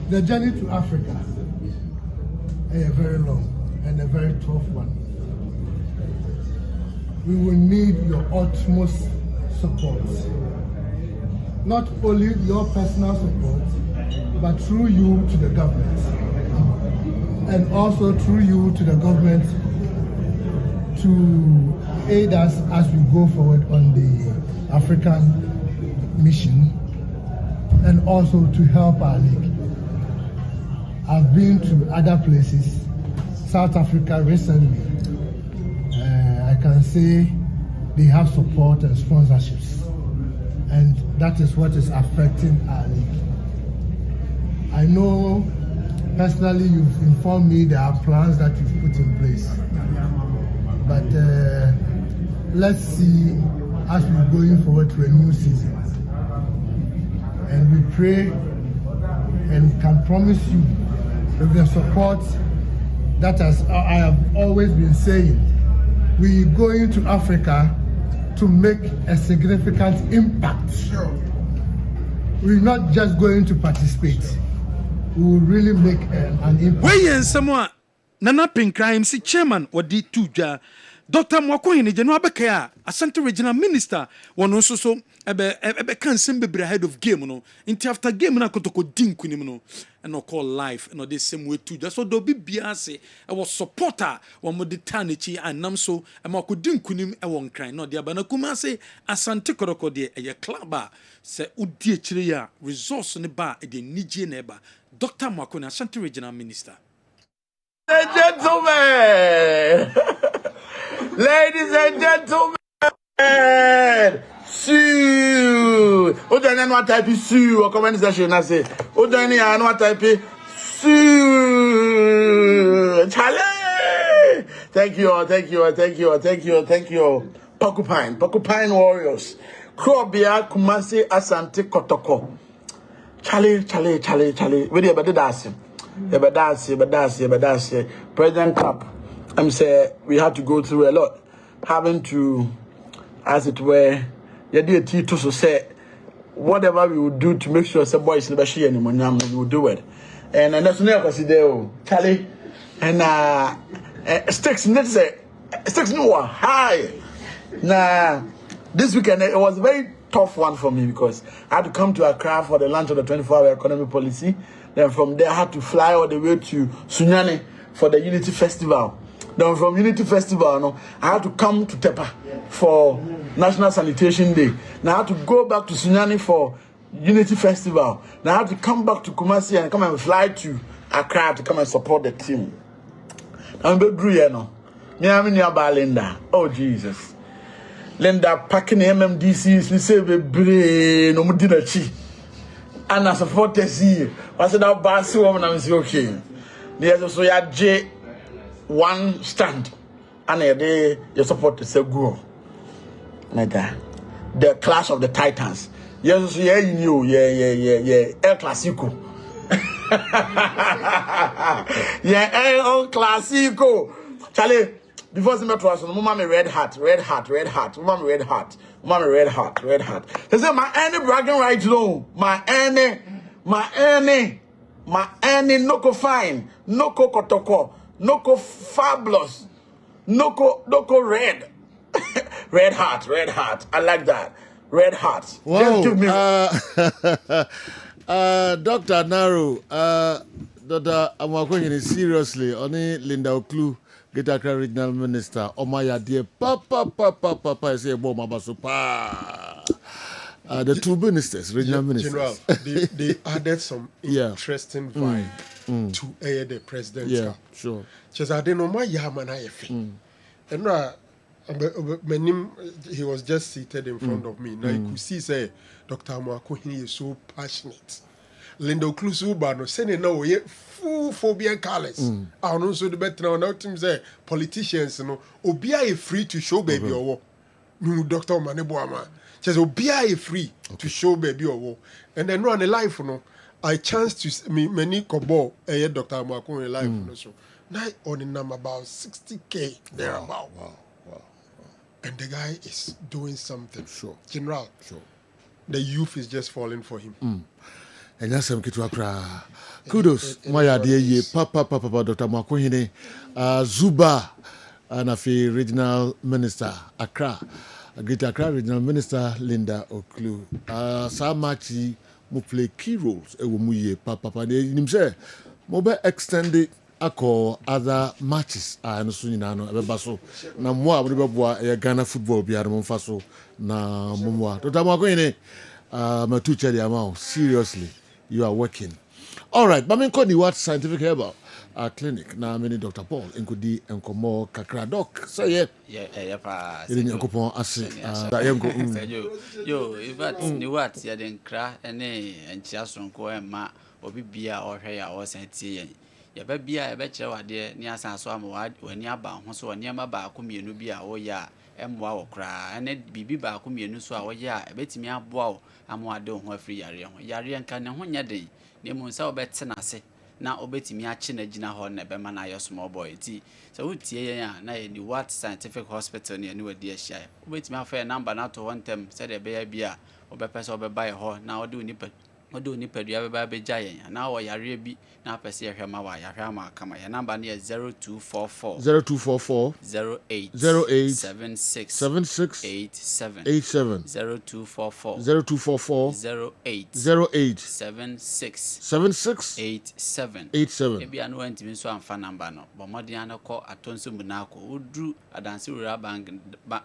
The journey to Africa is very long and a very tough one. We will need your utmost support. Not only your personal support, but through you to the government. And also through you to the government to aid us as we go forward on the African mission and also to help our league. I've been to other places, South Africa recently. I can say they have support and sponsorships, and that is what is affecting our league. I know personally you've informed me there are plans that you've put in place, but let's see as we're going forward to a new season, and we pray and can promise you with the support that I have always been saying, we're going to Africa to make a significant impact. We're not just going to participate. We will really make an impact.
Where someone Nana Pink Crime, see chairman or D2 Dr. Mwako in General Bekaya, Asante Regional Minister, one also so can send be ahead of game, no. Into after game na kotoko dinku ni no, and no call life, and no the same way too. Just so do be biase, I was supporter, one more detanichi and namso, and Mako dinku nim a one cry, no dear Banakuma say, Asante Koroko de a clubber, say Udia Chiria, resource on the bar at the Niji neighbor, Dr. Mwako, Asante Regional Minister.
Gentlemen, ladies and gentlemen, Sue. Ojani no type Sue or comment section I say. Ojani no type Sue. Chale. Thank you. Porcupine Warriors. Krobia Kumasi Asante Kotoko. Chale. Where you better dance? Ebedasi. President Cup. I'm saying we had to go through a lot, having to, as it were, you did to say whatever we would do to make sure some boys never see anymore. We would do it, and that's never consider Charlie and sticks. Let's say sticks no high. Now this weekend it was a very tough one for me because I had to come to Accra for the launch of the 24-hour economy policy. Then from there I had to fly all the way to Sunyani for the Unity Festival. Then from Unity Festival, I had to come to Tepa for National Sanitation Day. Now I had to go back to Sunyani for Unity Festival. Now I had to come back to Kumasi and come and fly to Accra to come and support the team. I'm Linda. Oh Jesus. Linda packing MMDCs, we say we no dinner chi. And I support the see. I said that bad woman I'm okay. There's also a J1 stand. And they support the Segu. Like that. The Clash of the Titans. Yes, yeah, you knew. Yeah. El Clasico. Yeah, El Clasico. Charlie, before the metro, Mama me red hat. Mama red hat. They say my any bragging right now. My any, no fine, no kotoko, no fabulous, no red. Red heart. I like that. Red heart.
Wow.
Just give me.
Dr. Naru, Dr. Amakwanyini, seriously, only Linda Oklu, Great Accra Regional Minister, Omaya dear Papa, I say, the two ministers, regional ministers.
General, they added some interesting vibe to the president's
Yeah, sure.
Just I didn't know my Yaman and he was just seated in front of me. Now you could see, say, Dr. Mwakohini is so passionate Lindo Clusu Bano, sending no ye full phobia colors. I don't so the better now team say politicians no obia free to show baby or war. No Dr. Maneboama. Says obia free to show baby or war. And then run a life no. I chance to me many kobo Dr. Makun life no so. Now on the number about 60K there about.
Wow.
And the guy is doing something.
Sure.
General. Sure. The youth is just falling for him.
And that's some kitu akra. Kudos. Maya de papa Dr. Makwehine Zuba Anafi Regional Minister Accra. Greater Accra Regional Minister Linda Oklu. Samachi mu play key roles e wo mu ye papa de nim say mo be extend akọ other matches no so nyina no ebeba so na mo a wo beboa e Ghana football bia no mfa so na mo Dr. Makwehine matu cheri amount seriously you are working. All right, but me call what scientific herbal clinic na me Dr. Paul enkodi enkomo kakra doc say
yeah pa
ele ni okopon ase
yo if ni what ya den kra ene enchia sonko ema obi bia ohwe ya o santie yen ya ba bia e be kire wade ni asan so am wani aba ho so wani ama ba akomienu bia wo ya emwa wo kra ene bibi ba akomienu so a wo ya e betimi aboa wo amwade ho afiri yare nka ne ho nya den ne mu nsa obete na ase na obetimi ache na gina ho na be ma na yo small boy ti so wutie yen a na ye ni what scientific hospital ne ani wadi ahia obetimi afa number na to one time said e be ya bia obepese obebaye ho na ode oni pedua be ba be gya yen na wo yare bi na pese ye hwema wa ya hwema kama ya number ne
0244 08 76 87 0244 08 76 87
ebi anu antimi so amfa number no bo modern anako atonso mu na akọ odru adanse rural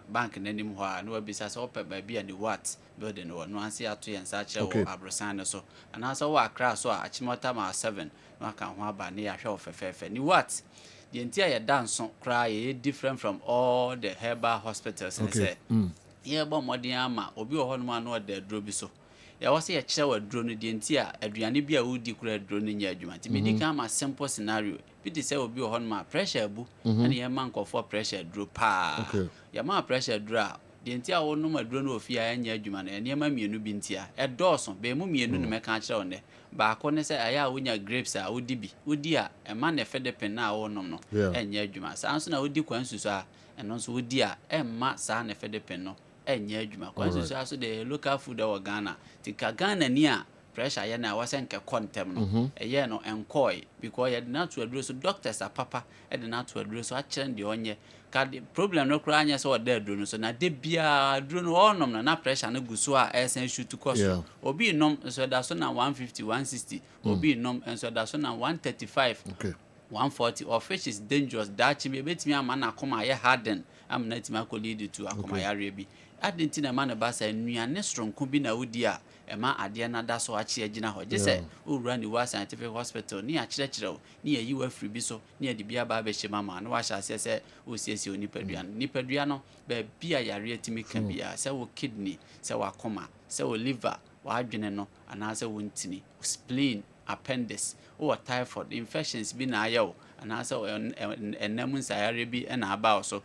bank nanim ho a no abisa se opa ba bia ni what building no anse ato yen sa kire wo abrosan so anasa wo akra so a achimota ma 7 no aka ho aba ne ya hwe ofefefe ni what the entire danso cry is different from all the herbal hospitals and say yeah bo modern ama obi ho no no da dro bi so ya wose ya kire wa dro no the entire aduane bi a wodi kura dro no nya adwuma ti medical ma simple scenario bi dey say obi ho no ma pressure bu and ya man for pressure dro pa ya ma pressure dro a the entire wo no ma dro no ofia anya adwuma na ene ma mienu bi ntia e dɔɔso be mu mienu no meka kire wonde ba ko ne say aya wonya grapes a wodi bi wodi a e ma na fede pen na wo nom no enya adwuma sa nso na wodi kwansu so a eno nso wodi a e ma sa na fede pen no enya adwuma kwansu so aso the local food of Ghana tika Ghana ni a pressure ya na wasenke contem no ye no enkoi because ye na to aduro so doctors are papa e de na to aduro so a kire de onye ka problem no kra anya so o da aduro no so na de bia aduro no onom na pressure no guso a esen shoot cost obi nom so da so na 150 160 obi nom so da so na 135 140 of which is dangerous that chi be betimi ama na akoma ye harden am na timi akoli to akoma yare bi adentina ma na ba sa nuane stronko bi na wodi a ema ade na da so achi agina ho je se owura ni wa scientific hospital ni akire ni yayi wa free bi so ni ade bia ba be hye mama na wa sha se osiesie onipadua no ba bia yare atimi kan bia se wo kidney se wa koma se wo liver wa adwene no ana se wo ntini spleen appendix or typhoid infections bi na ayo ana se enam nsayare bi na aba so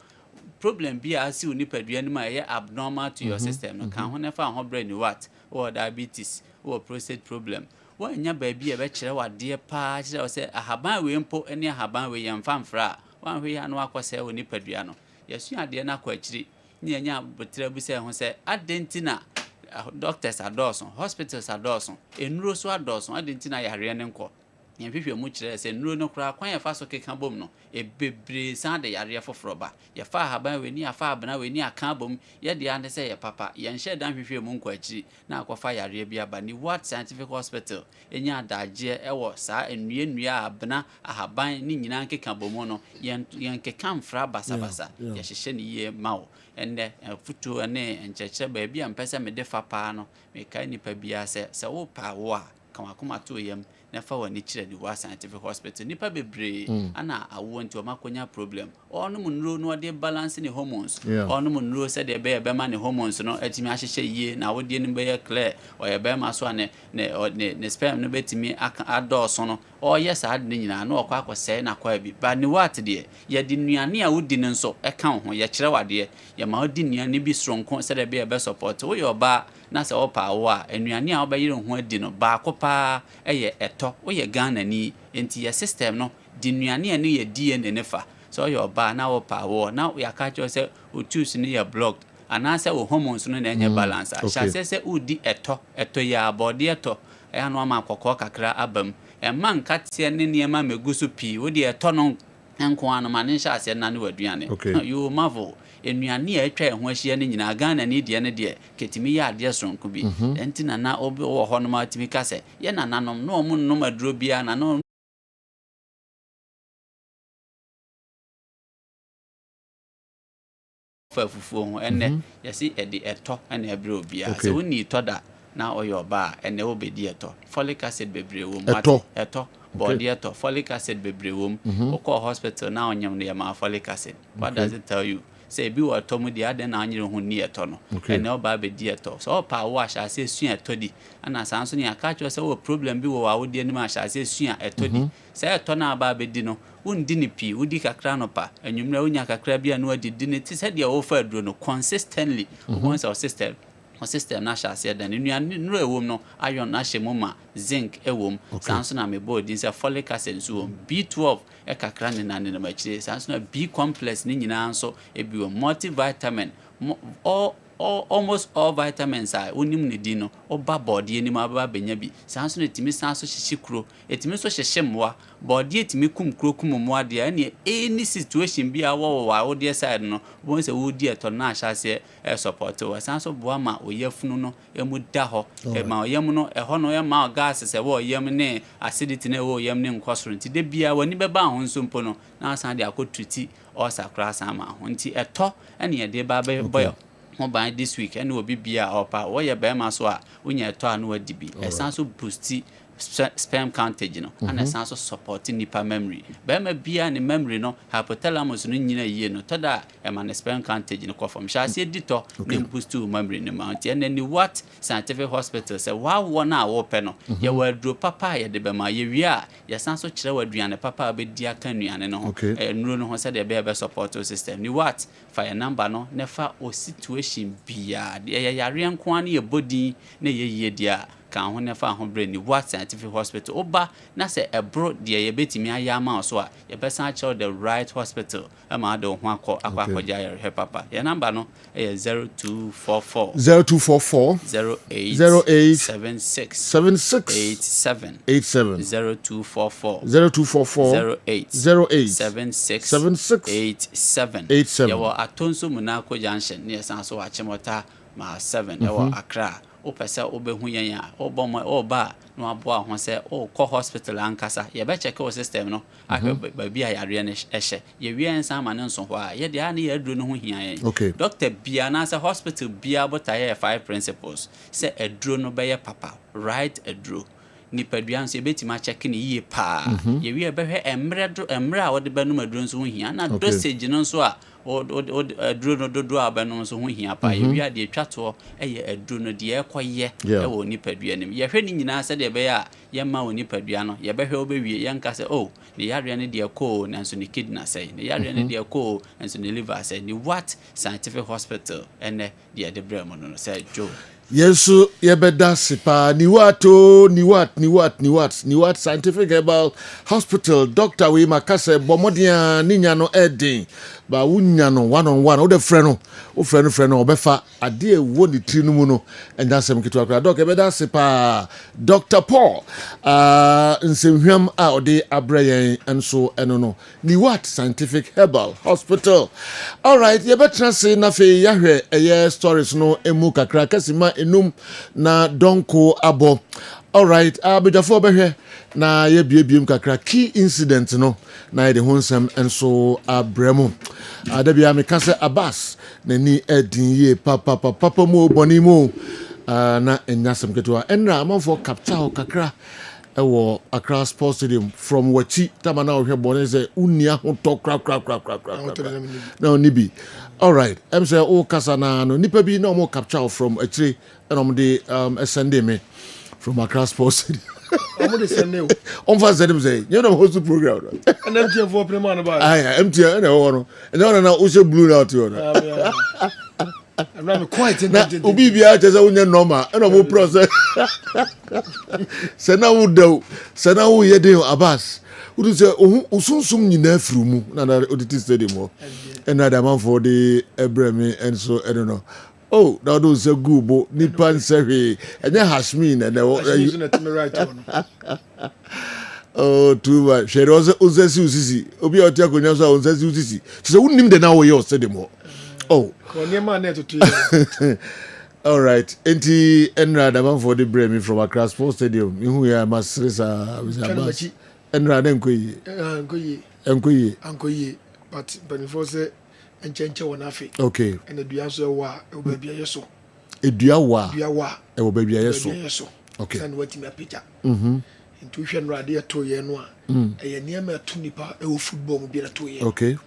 problem bi a si onipadua ni ma ye abnormal to your system no kan ho na fa ho brain what or diabetes or prostate problem wanya ba bi e be kire wade pa kire se ahaban we mpo ene ahaban we yemfamfra wan hwe ya no akose onipadua no yesu ade na kwa akiri ni anya botre bu se ho se adentina doctors adorson hospitals adorson enuro so adorson adentina yare ne nko yemfihwe mu kire se enuro no kra kwan yafa so keka bom no e bebre san de yare foforo ba yafa haban we ni afa abana we ni aka bom ye de ande se ye papa ye nhye dan hwehwe mu nko akiri na akwafa yare bia ba ni what scientific hospital enya adaje ewo sa enua abana ahaban ni nyina nkeka bom no ye nkeka mfra basa ye hyehye ni ye mawo ende futu ene ncheche ba bia mpese me de fa pa no me kai ni pa bia se wo pa wo a kamakoma to yam na fa wani kire the Wa Scientific Hospital nipa bebre ana awo nti o makonya problem ono munro no de balance ne hormones ono munro se de be ma ne hormones no atimi ahyehye yie na wo de ni be clear o ye be ma so ne sperm no betimi adɔɔso no o yes ad ne nyina na okwa akɔsɛ na kwa bi ba ne what de ye de nuane a wodi ne nso ɛka ho ye kyerɛ wade ye ma wodi nuane bi stronko se de be support wo ye oba na se opa wo a nuane a obɛyere ho adi no ba kopa ɛyɛ ɛtɔ wo ye Ghana ni enti ye system no di nuane anu ye DNA ne fa so ye oba na opa wo na ya ka kyerɛ sɛ o choose ne ye blocked anase wo hormones no na enye balance a sha se udi eto ya body eto ya no ama akokɔ kakra abam man katie ne niema megusu pi wo de eto no enko anu ma ne sha se na ne waduane you marvel enuane a atwa ho ahia ne nyina Ghana ne de ne de ketimi ya ade sonko bi enti na obi wo hɔ no ma timi ka se ye nananom no omu no maduro bia na no fafufu ho ene yesi edi eto ene ebre obia se woni toda na oyoba ene obedi eto folic acid bebre wo eto body eto folic acid bebre wo okọ hospital na onyam ne ma folic acid what does it tell you say bi wo to mu di ade na anyere ho ni eto no ene oba bedi eto so pa wo asha se sua eto di ana sanso ni aka cho se wo problem bi wo wa wo di ani ma asha se sua eto di se eto na aba bedi no undi ni pi udi kakra no pa enwumra unya kakra bia no adidi ne ti se de wo fa aduro no consistently once our system na sha se dan nuane nro ewom no iron na hyemu ma zinc ewom sanso na me body say folic acid so B12 e kakra ne na ne ma chire sanso na B complex ni nyina nso e bi multivitamin almost all vitamins are unim ne di no oba body ani ma ba benya bi sanso na timi sanso hyehye etimi so hyehye mwa body etimi kum mwa de ani any situation bi a wo de side no bo se wo di eto na ahyase support wo sanso bo ama oyafunu no emu da ho ma oyam no ho no ya ma gas se wo oyam ne acidity ne wo oyam ne nkosoro nti de bia wani beba ho nso mpo no na san de akotruti o sakra sama ho nti eto ene ye de ba boyo by this week and will be bia opa wo ye be ma so a unya to anu adibi esanso boost sperm countage no and esanso support nipa memory be ma bia ne memory no hypothalamus no nyina yie no to da e ma ne sperm countage no form sha se edito ne boost memory no mount and then What Scientific Hospital say wa wo na wo pe no ye wadro papa ye de be ma ye wi a ye sanso kire waduane papa be di aka nuane no nuro no ho se de be support system ni what fire number no nefa o situation bia de ye yare nko an ye body na ye yie dia kan ho nefa ho bre ni What Scientific Hospital oba na se ebro de ye betimi ayama so a ye be san check the right hospital ama de ho akwa ye papa ye number no 0244 08 76 87 0244 08 76 87 yawo atonso munako junction ne sanso wa chemota ma 7 yawo Accra opesa obehu yen a obomo oba no abo ho se o ko hospital ankasa ye be check o system no ahwe ba bia yare ne ehye ye wien san ma ne nso ho a ye de ani ye aduro no ho hia yen doctor bia na se hospital bia bota ye 5 principles se aduro no be ye papa right aduro ni paduan se betima check ni yie pa ye wi be hwe emre a wode be no maduro nso ho hia na dosage no nso a aduro no dodo abano so ho hia pa ye wi ade twato eye aduro no de ekoye e wo ni padua nim ye hwe ni nyina se de be ya ye ma wo ni padua no ye be hwe obewie ye nka se ni yare ne de ko nanso ni kidney say ni yare ne de ko nanso ni liver say ni What Scientific Hospital ene de bremo no say Joe
Yesu yebeda sipa ni what Scientific Herbal Hospital Dr. we makase bomodia ninya no edin ba wunya no one on one o de frɛ no obefa ade ewo ni tri no mu no enda sem kitu akra doc yebeda sipa Dr. Paul nsehwam a ode abrayen enso eno no ni What Scientific Herbal Hospital. All right, yebetra se na fe yahwe eye stories no emu kakra kasima enum na donko abo. All right, abejafo behwe na ye biebiem kakra key incident no na ye de honsam enso abremu. Adabia me kase Abbas na ni edin ye papa mo boni mo na enya sem ketewa enra amanfo capture kakra ewo Accra Sports Stadium from wachi tama na ohwe bone say unia ho to kra na onibi all right em say o kasa na no nipa bi na o capture from achire and o de send me from Accra Sports Stadium
I'm the same name.
On va say them say you know host program
and MTN for premier na ba
MTN na o no na o say blue out you no
I'm not quite in
that. Ubi bia just unya normal. And no process. Se na wo do. Se na wo yede Abbas. Udu say usunsum nyina afru mu na na oditi stadium ho. And na the man for the Ebremi and so I don't know. Oh, that was a good bo nipan sewe. And then Hashmin and
using it to me right on.
Oh, too much. She was uzesi usisi. Obi otia konya so uzesi usisi. She say unnim de na wo ye stadium ho. Oh. All right. Enti enra da man for the Bremi from Accra Sports Stadium. Ihu ya masresa Abbas. Enra den koyi.
Ankoyi. But before say enchenche wona afi.
Okay.
And edua so wa e babia yeso.
Edua wa. E wo babia yeso. Okay.
Send what me picture. Into hwe nra de to ye no a. E ye niam atu nipa e wo football mu bi na to ye.
Okay.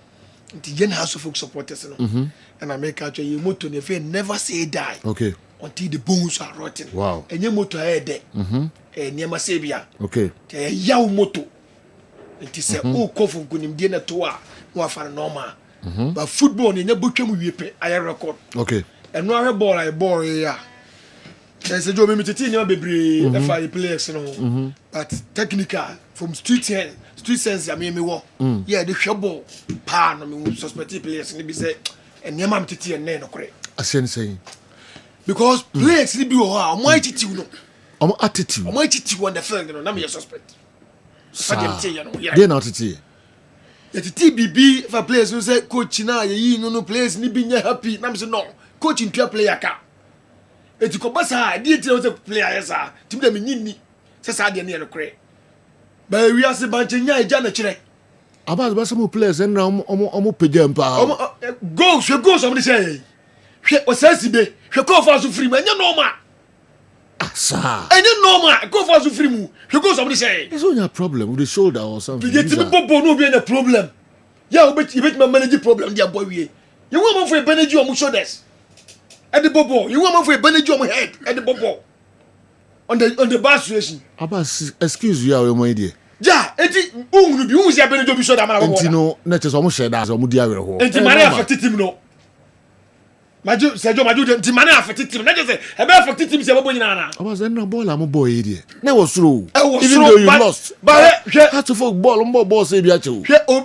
Nti yen house of folk supporters no. And I make out your motor never say die.
Okay.
Until the bones are rotten.
Wow.
And your motor head. Near Masabia.
Okay.
A yaw moto. It is a cough of good dinner to no for normal. But football in your butcher whip I record.
Okay.
And no ball I bore here. There's a job in the baby FI players, but technical from street sense, I mean, me walk. Yeah, the shovel pan, I mean, suspected players, and be said. And your mom titi and no correct.
Asen saying
because players ni bi o ha o attitude no
o attitude
o attitude on the field no na me suspect fa dem tie no ya
dey na attitude
ya titi bibi fa players no say coach na yi no players ni bi nya happy na me say no coach ntua player ka eti ko basa dey tie say player yesa tim dem nyinni say sa dey na no correct ba wi ase ba nya eja na kire
Abbas ba some players and omo pejam pa
goals am say hwe o sense be hwe ko fa so free mu enya normal
asa
enya normal ko fa so free mu hwe goals am say
it's only a problem with the shoulder or something
you get me bobo no be any problem yeah you bet me manage problem dia boy we you want man for manage your shoulders and the bobo you want man for manage your head and the bobo on the bar situation
Abbas excuse you our my dear
ja enti unu bi unu sia benejo bi so da mara bobo
enti no na che so mo sheda so mo di awere ho
enti mara affect team no maju enti mara affect team na je say e be affect team se bobo nyina na
Abbas na ball am boy here na was through
even though you lost
but how to folk ball say bi a chew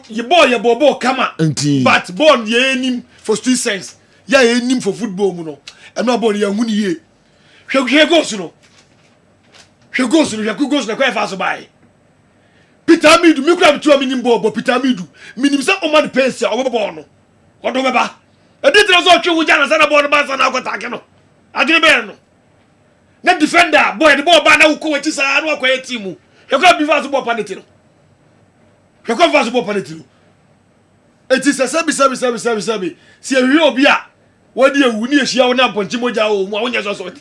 ye ball ye bobo kama
enti
but ball ye enim for street sense ya enim for football mu no e no ball ye huni ye hwe goals no na kwa fa so bai Peter Midu mi kura bitu minim bo Peter Midu minim se o man pace o bo no o do beba e dit na so twe wo jana se na bo no ba sa na ko take no agire be no na defender boy the ball ba na ko wati sa no akwa team e ko bi fa so bo penalty no e ko fa so bo penalty no it is a sabi si e wi obi a wadi ewu ni ehia wo na ponchi moja o mu a wonya so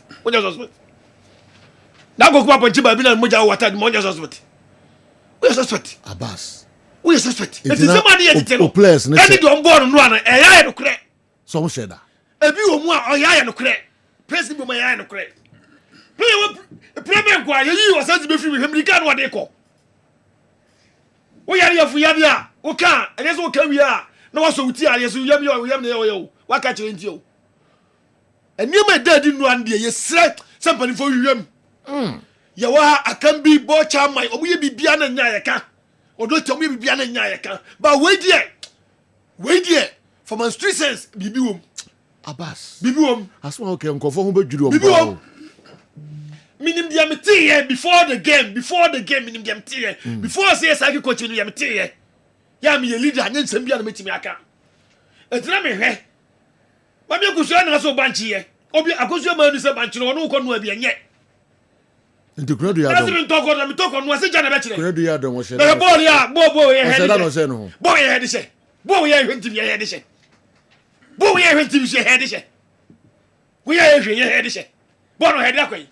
na go ko ponchi ba bi na moja o wata mo wonya so we suspect
Abbas
we suspect it is somebody here to tell
players
na any don born no ana e ya no kre
so mo sheda
e bi wo mu a o ya no kre president mo ya no kre premier kwa yi o santi be free America no de ko wo ya fu ya bia wo kan ene so kan wi a na wo so wuti a yeso yam na yo wa ka kire nti o eni ma dadi no ande ye sre sampani fo wiwam yawa akambi bo chama omuye bibia na nya yeka odo te omuye bibia na nya yeka ba we die for my street sense bibi wom
Abbas
bibi wom
asma okay nkofo ho bedwiri o
bibi wom minim dia metiye before the game minim dia metiye before say saki coach ni dia metiye ya mi leader anya nsem bia na metimi aka etina me hwe wa mi kusu na so banchi ye obi akosu ma nu se banchi no no ko no abia nye
Into Credo ya
don. Mi toko no ase jana be kire.
Credo ya don wo she.
Na ball ya bo ye head.
Ose da no se no.
Bo ye head she. Bo ye hwenti ye head she. Bo ye hwenti ye head she. We ye hwe ye head she.
Bono head that way.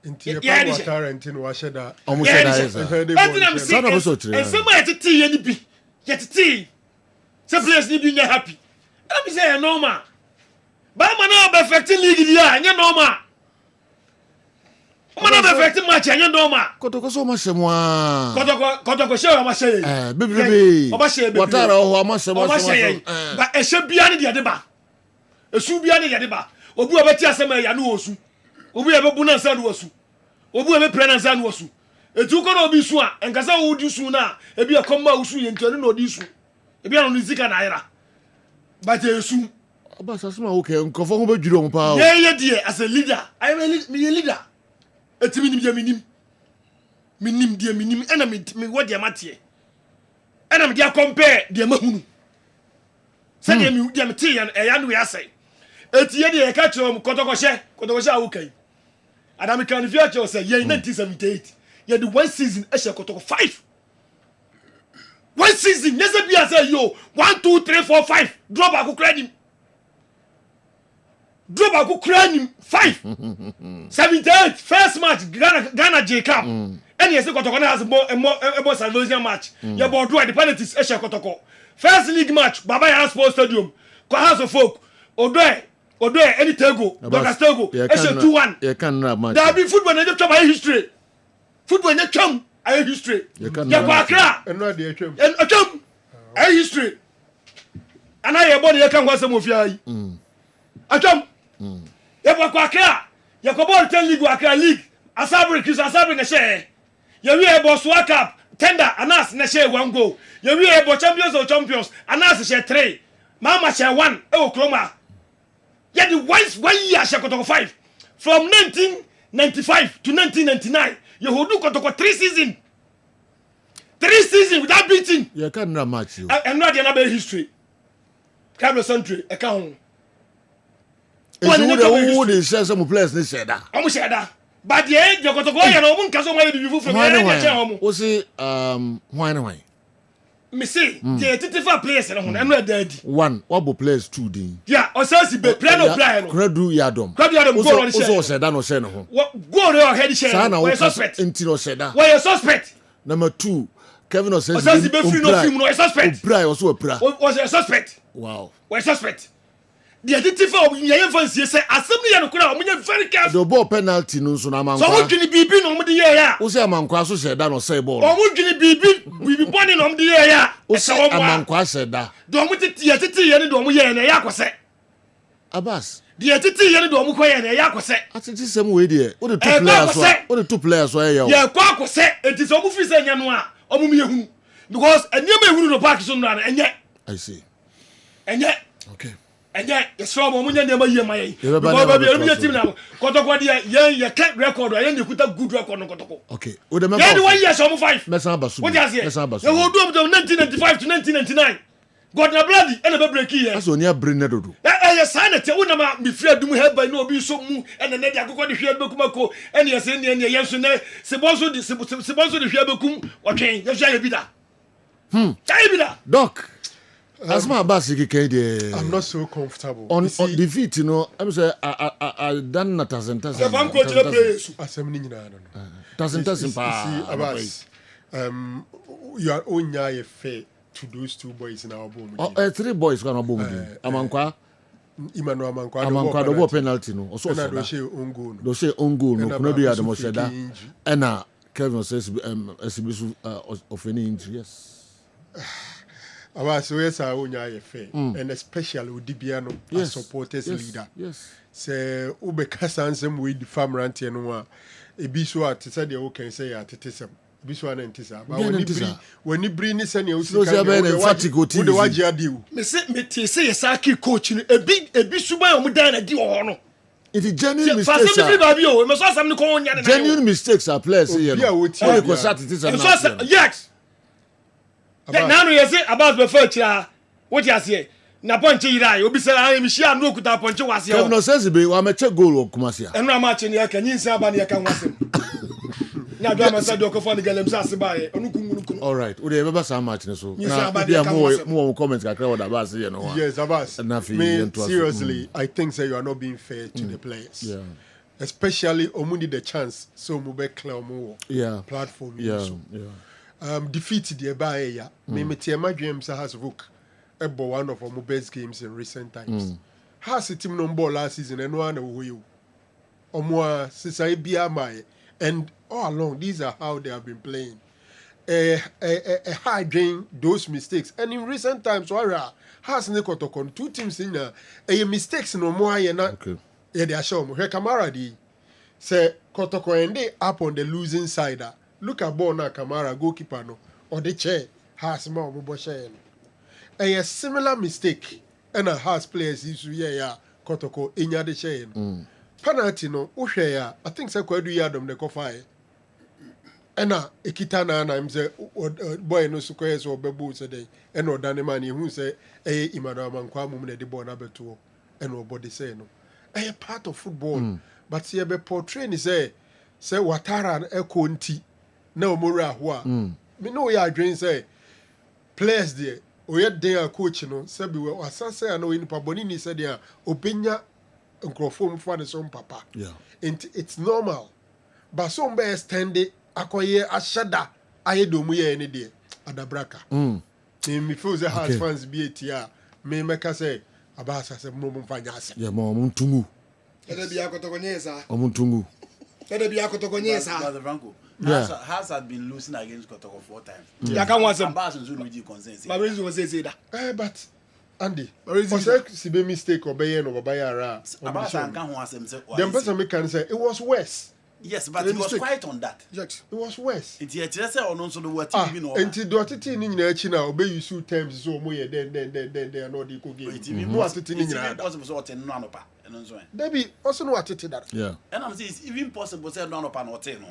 Yeah, Tarantino, I said that.
Almost said that.
And somewhere to tea and be get tea. Some players need to be happy. Let me say, normal. But I'm not perfecting league, and you're normal. I'm not perfecting match, and you're normal.
Kotoko so much more.
Kotoko show, I must say.
Baby, what are all much more?
But it should be any other bar. It should be any other bar. Obu abetia sema ya no osu. Obu abebu na nsa no osu. Obu abepre na nsa no osu. Etu ko na obi su a enkasa wo di su na ebi akoma usu ye ntani na odi su. Ebi anu ni zika na ira. But esu.
Abasa sema okay, nkofo ho bedwiro mo pa.
Yeah dear as a leader. I am a leader. Etimi nim dia minim. Minim dia minim ena me wo dia matie. Ena me dia compare dia mahunu. Say dia me dia mete ya eya no we asai. Etie de ka chom kotokoshe awukai adam kan future say ye 1978 ye the one season e she kotoko 5 one season nese bia say yo 1 2 3 4 5 drop akukra nim 5 78 first match Ghana J Cup and ye say kotoko na has more Salvation match ye board do the penalties e she kotoko first league match Baba Yara Sports Stadium House of Folk Odo any tego, Doctor Tego, SO2-1.
You can match.
There be football na chom ay history. Football na chom ay history. You kwa Accra.
Enwa de chom.
Chom ay history. Ana ye body ye kan kwa sem ofia yi. Chom. Ye kwa Accra. Ye kwa ball 10 league Accra league. Asabre na share. Ye wi e boss World Cup tender anas na share 1 goal. Ye wi e boss champions anas share 3. Mama share 1 e o kroma. Yeah, the 1 year Shakotoko 5 from 1995 to 1999. You hold do Kotoko 3 seasons. 3 seasons without beating.
You can't match you.
I'm not another history. Cablo Century, a count.
Who they share some players they share that.
I'm share that. But the age you Kotoko and no one can so many people from
the was it why
me see the 35 players and I'm not dead.
One what players 2 din.
Yeah, or says be plan no plan.
Kredu Yadom.
Go on
share. Also that no share no.
What go on head share.
Why
suspect?
Intino share that.
Why suspect?
Number 2, Kevin says
he be free no film no suspect.
Pray also a prayer.
Was a suspect.
Wow.
Why suspect? The identify of your fancy say assembly and crowd when very careful.
The ball penalty no so na man.
So what can it be no the year?
Who say man kwa so share that no say ball.
Or what can it be we be born in the year?
Who say man kwa said that.
Don't want it and do mo year na yakose.
Abbas.
The titi and do mo kwa year na yakose.
Ati same way there. What the 2 players so here.
Yeah, kwa akose it is omu fi say nya no a omu me hu because enyema ehunu no park so no na enye.
I see.
Enye.
Okay.
And yet, it's from Munya never hear my team now. Kotoko, ye kept record, I only put a good record on Kotoko.
Okay.
What the 1 year, some 5. What does he? You will do from 1995 to 1999. God na bloody, and a break here.
That's only a brain do.
I sign it. You want me fear do have by no be so mu, and the net I go to hear Bokumako, and yes, and yes, and Seboso the Fiabekum, or change, yes, I be that.
Doc. As my basic
I'm not so comfortable.
On defeat, you know, I'm saying I done not as
I'm going to play.
Doesn't
Abbas, you are only fair to those 2 boys in our boom.
3 boys gonna boom. Amankwa.
Imano
Amankwa double penalty no. Also do say on goal no. No do ya the mosheda. And Kevin says SBS of any injury. Yes.
Abbas, we are only fair, and especially with Dibiano as supporters leader.
Yes.
Say Ubeka Sansem with the farm rant and one. A biso at said you can say at Tissam. Biso and Tissa. But when you bring this and you see the Wajia deal.
Me say a Saki coach in a big Bisuba Mudana deal.
It is genuine mistakes. Genuine mistakes are players here.
Yes. Now you say about the future. What you say? Na ponche ira obi say I am share no kuta ponche wase.
Kevin says be wa meche goal Kumasi.
Eno match ni aka nyinsa ba na aka wasem. Na do am say do ko fon galem sa se bae onukununu.
All right. We dey remember some match so. Na more comments kakra what Abbas here no.
Yes, Abbas. Seriously, I think say you are not being fair to the players.
Yeah.
especially omu need the chance so omu be clear omu platform defeat the eba ya me tiema dream say has book ebo one of omu best games in recent times has team no ball last season and one we omu sisa bia mai and all along these are how they have been playing high drain those mistakes and in recent times wara has ne kotokon two teams in mistakes no more ya na they are show me Kamara di say kotoko ende up on the losing side look at ball na Kamara goalkeeper no or the chair has more obo share a similar mistake and a has players issue yeah kotoko enya de share penalty no uhwe ya I think say kwadu yadom the kofa ena ekita na im say boy no so kwes obebu say dey ena odane man hu say Emmanuel Mankwa mum na de ball na beto ena obody say no a part of football but see be portray ni say watara eko nti na omori aho a me no ya adwen say players there oye den a coach no say be wasase na we nipa boni ni say there obenya nkrofo mfa de so papa it's normal but some be extend akoye ashada ayedomu ye ni de adabraka me feel say has fans be etia me meka say abasa se mo mfanya ase
ya mo muntungu
bi akotokonyesa
muntungu
bi akotokonyesa
brother Franco has had been losing against Kotoko 4 times
ya kan wasem
abasa nzo no di consent
my reason was say that
but Andy was a be mistake obey no baba yara
abasa kan ho asem say
the person me can say it was worse.
Yes, but he was quiet on that.
Yes, it was worse.
It's a say or no so the what TV no.
Enti do atiti ni nyina achi na obey you two times so mo ye then no dey go game.
TV mo atiti ni nyina. It's possible so ten no anopa. Eno nso.
Debi also no atiti that.
Yeah.
And I'm saying it's even possible say no anopa no ten no.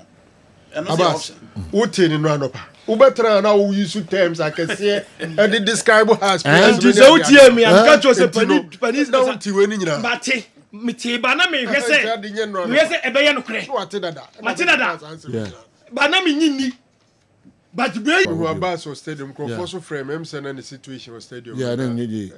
Eno say option.
O ten no anopa. U better na we use two times I can say and the describe has.
And you say o tie me and catch us pani
na unti we ni nyina.
Bate miti ba na me hwese ebeye no kre mati dada ba na me nyinni but be
who abas or stadium cross frame em send any situation or stadium
na nyedi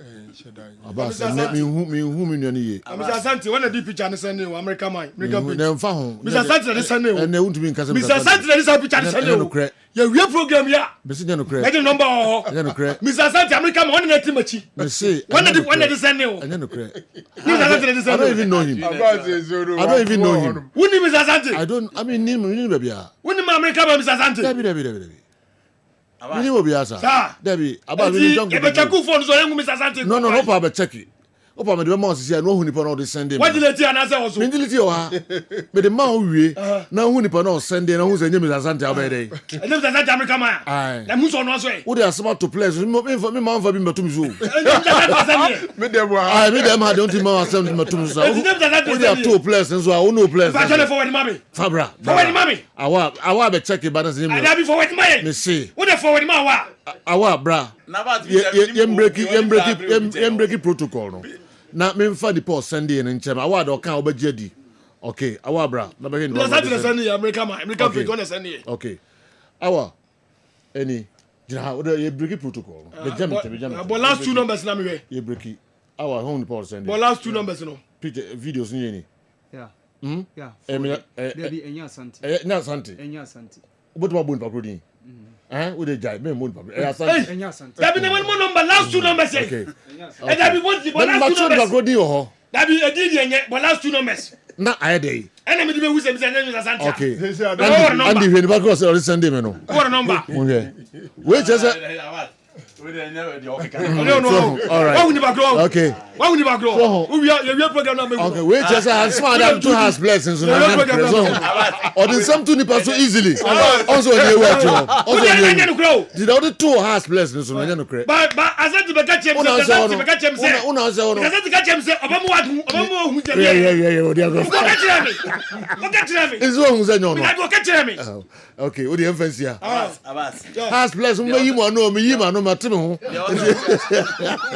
abas me hu me ye
Mr. Santi when the picture na send you American man
na mfa ho
Mr. Santi na send you
na untumi nka
Mr. Santi na picture na send you ya we program ya
besi nya no kre
na number ho Mr. Santi American man na timachi
me say
when the send you
nya no kre
Mr. Santi na send
I don't even know him I don't even know him
who ni Mr. Santi
I mean ni bia
who ni American man Mr. Santi
Debi Mini mo biasa. Debi, aba we don't go.
E be check phone so yengu Mr. Santi.
No, pa be check. Opa me de ma osisi no hu nipa na o de send him.
What delete ana say also?
Me delete o ha. Me de ma o wie na hu nipa na o send na hu se nye Mr. Santi abede.
Mr. Santi America man. Na mu so no so e.
Wo de asema to players me ma fa bi metum so.
Me de bo ha.
Ah, me de ma don't ma asem metum so. Wo de to players so a wo no players.
Fa tell forward mami.
Fabra.
Forward mami.
Awa be check ba na se.
I be forward mami.
Me see.
Wo de forward ma wa.
Awa bra. Yem break protocol no. Na me mfa di Paul Sunday en nchem awa da okan obaje di. Okay, awa bra. Na be hin do.
Na Sunday American fit on Sunday.
Okay. Awa any jina o de break protocol. Be jam.
But last two numbers na me we.
Ye break. Awa hon Paul Sunday.
But last two numbers no.
Picture videos ni ni.
Yeah. Yeah.
Debi
enya santi.
Enya santi.
Enya santi.
Oboto bon paprodin. Wo de jai me mon paprodin.
Enya santi.
Debi na one number last two numbers.
Okay.
And Debi what the last two numbers.
Paprodin ho.
Debi edidi enye but last two numbers.
Na ayede.
Ena me di be hu se Mr. Santi.
Okay. And the when back was on Sunday me no.
What number?
Okay. Wait just
we dey never the okay.
No.
All right.
Why we never grow?
Okay.
Why we never grow? We are program na me.
Okay, wait just and smart them two has blessings so or the some two nipa so easily. Also dey work to. Also dey. The other two has blessings so no credit.
But as I be catch him say.
Una say ono.
As I catch him say obamu hu tell me.
Yeah, we dey go.
Go catch me.
Is one who say no.
We go catch me.
Okay, what the emphasis here?
Abas.
Has blessings me you no me you no matter me ho.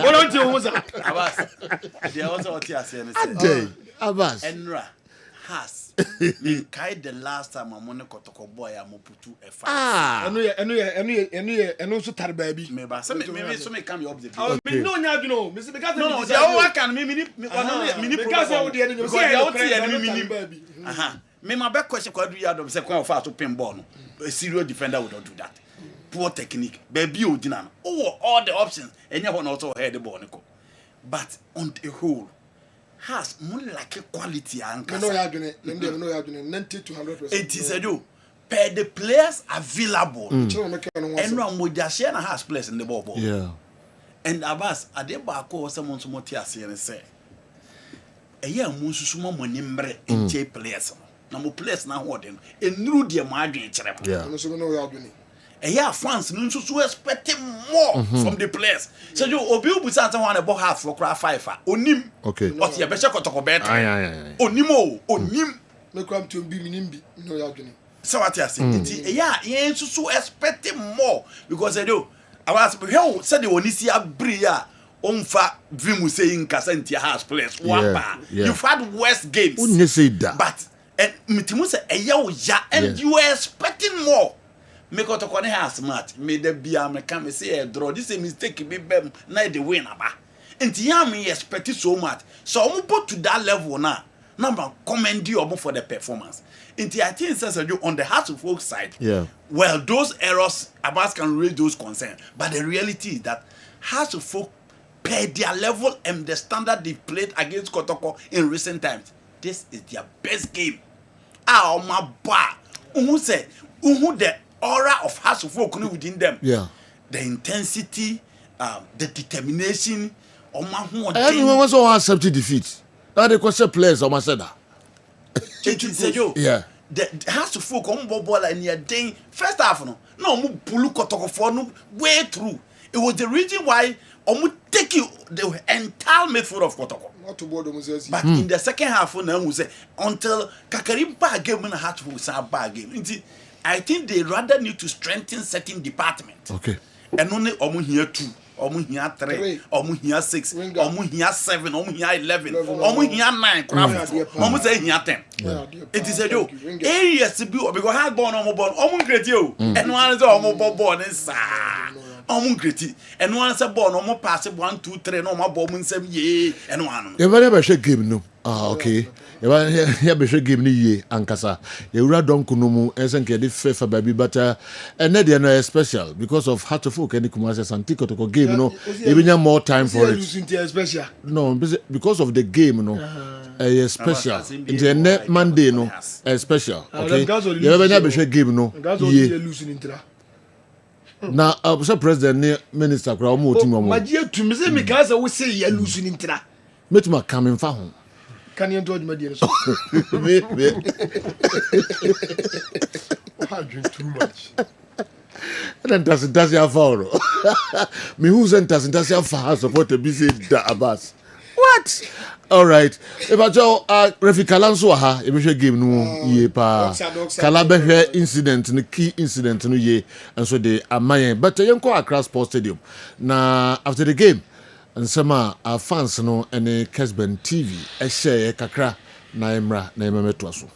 What you
Abas. They also oti ase ne say.
Abas.
Enra has Kai the last time I'm on a Kotoko boy, I'm putu a fight.
And also tar baby.
Maybe some come up the
no, Mr. Because
no, the whole can mini because me my back question could be out of second fast to pin ball. A serious defender would not do that. Poor technique, baby, you didn't. Oh, all the options, and you want also head the ball. But on the whole, has more like a quality and
no, you are doing it. 90 to 100%.
It is a do. Per the players available. And no more Jasiana has players in the ball.
Yeah.
And Abbas, at the back or someone to Motiasi and say, a young Mususuma Monimbre in J players. No players now what them. And new dear margin.
Yeah.
France no so expecting more from the players. So you obi busa one about half for cry 5 onim.
Okay.
What you be check to better.
Onim.
No come to be minimbi no ya dwene.
So what you say? Yeah, you so expecting more because I do. I was how said the onisia bria onfa vimu saying Kasantia has players. You've had worse games.
Wouldn't say that.
But and mitimu say and you were expecting more. Make out to has smart. Made the be American say a draw. This is a mistake. Be na the win aba. And me expect so much. So I'm put to that level now. Number commend you for the performance. And I think says you on the Hearts of Folk side.
Yeah.
Well, those errors Abbas can raise those concerns. But the reality is that Hearts of Folk per their level and the standard they played against Kotoko in recent times. This is their best game. My bar. Who said the aura of Hearts of Folk within them.
Yeah.
The intensity, the determination,
everyone was all accepted defeat. Now they question players on my center.
Yeah. The Hearts of Folk on ball and you're doing first half no pulu kotoko for no way through. It was the reason why take you the entire midfield of Kotoko. But in the second half, we say until Kakarimpa game and Hearts of Folk say a bad game. I think they rather need to strengthen certain departments.
Okay.
And only here 2, here 3, here 6, here 7, here 11, here 9, say here 10. It is a joke. Areas to be because hard born great you. And one is born and one is a born pass 1, 2, 3, no more bomb 7 ye and one.
You never should give no. Okay. You be should give me ye ankasa. You rather don't kunumu esenke di fefa baby but and they are special because of Hearts of Folk and Kumasi Santiko to game no. Even more time for it.
Special.
No, because of the game no. Special. Into a net Monday no. Special. Okay. You never should give no. Now, I'm president minister crowd more team.
My dear to me, because I would say you're losing in tra.
Met my coming for home.
Can you enjoy my dear? I drink too much.
Then does your follow. Me who's does your father support to be said Abbas. What? All right. If I tell Refi Kalanso ha, if you give no ye pa Kalabe incident, the key incident no ye, and so they are my. But you go across Sports Stadium. Now after the game, and some our fans no and a Kessben TV, a share kakra na emra na ememetwaso.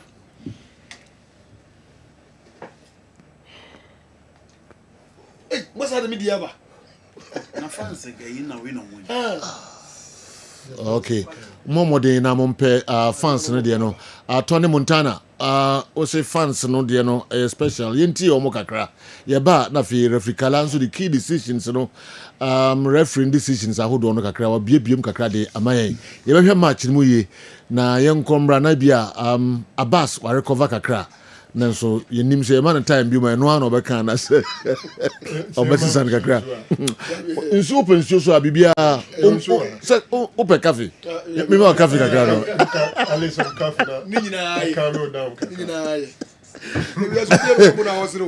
Hey, what's that media ba?
Na fans again na we no win.
Okay. Momo de na mompe fans no de no. Tony Montana o say fans no de no special yenti o mo kakra. Ye ba na fi referee Kalanso the key decisions no refereeing decisions ahodo no kakra wa biebiem kakra de amaye. Ye be hwe match mu ye na ye nkombra na bia Abbas wa recover kakra. Nanso ye nim say man time bi ma no an obeka na say obesisan kakra nso open so abibia say open cafe me ma cafe kakra no
Alison cafe na ni nyina ayi calm down ni nyina ayi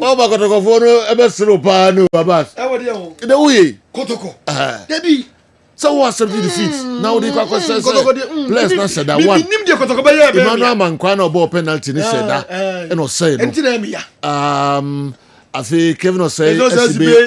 o ba kotoko fo no e be sero pa no Abbas
e wodi ho
de uye
kotoko debi
so what subject defeat now they kwa say players not said that one
nim de kotoko ba ya be
Emmanuel Mankwa na ball penalty ni said that e no say no
enti na me ya
I feel Kevin was saying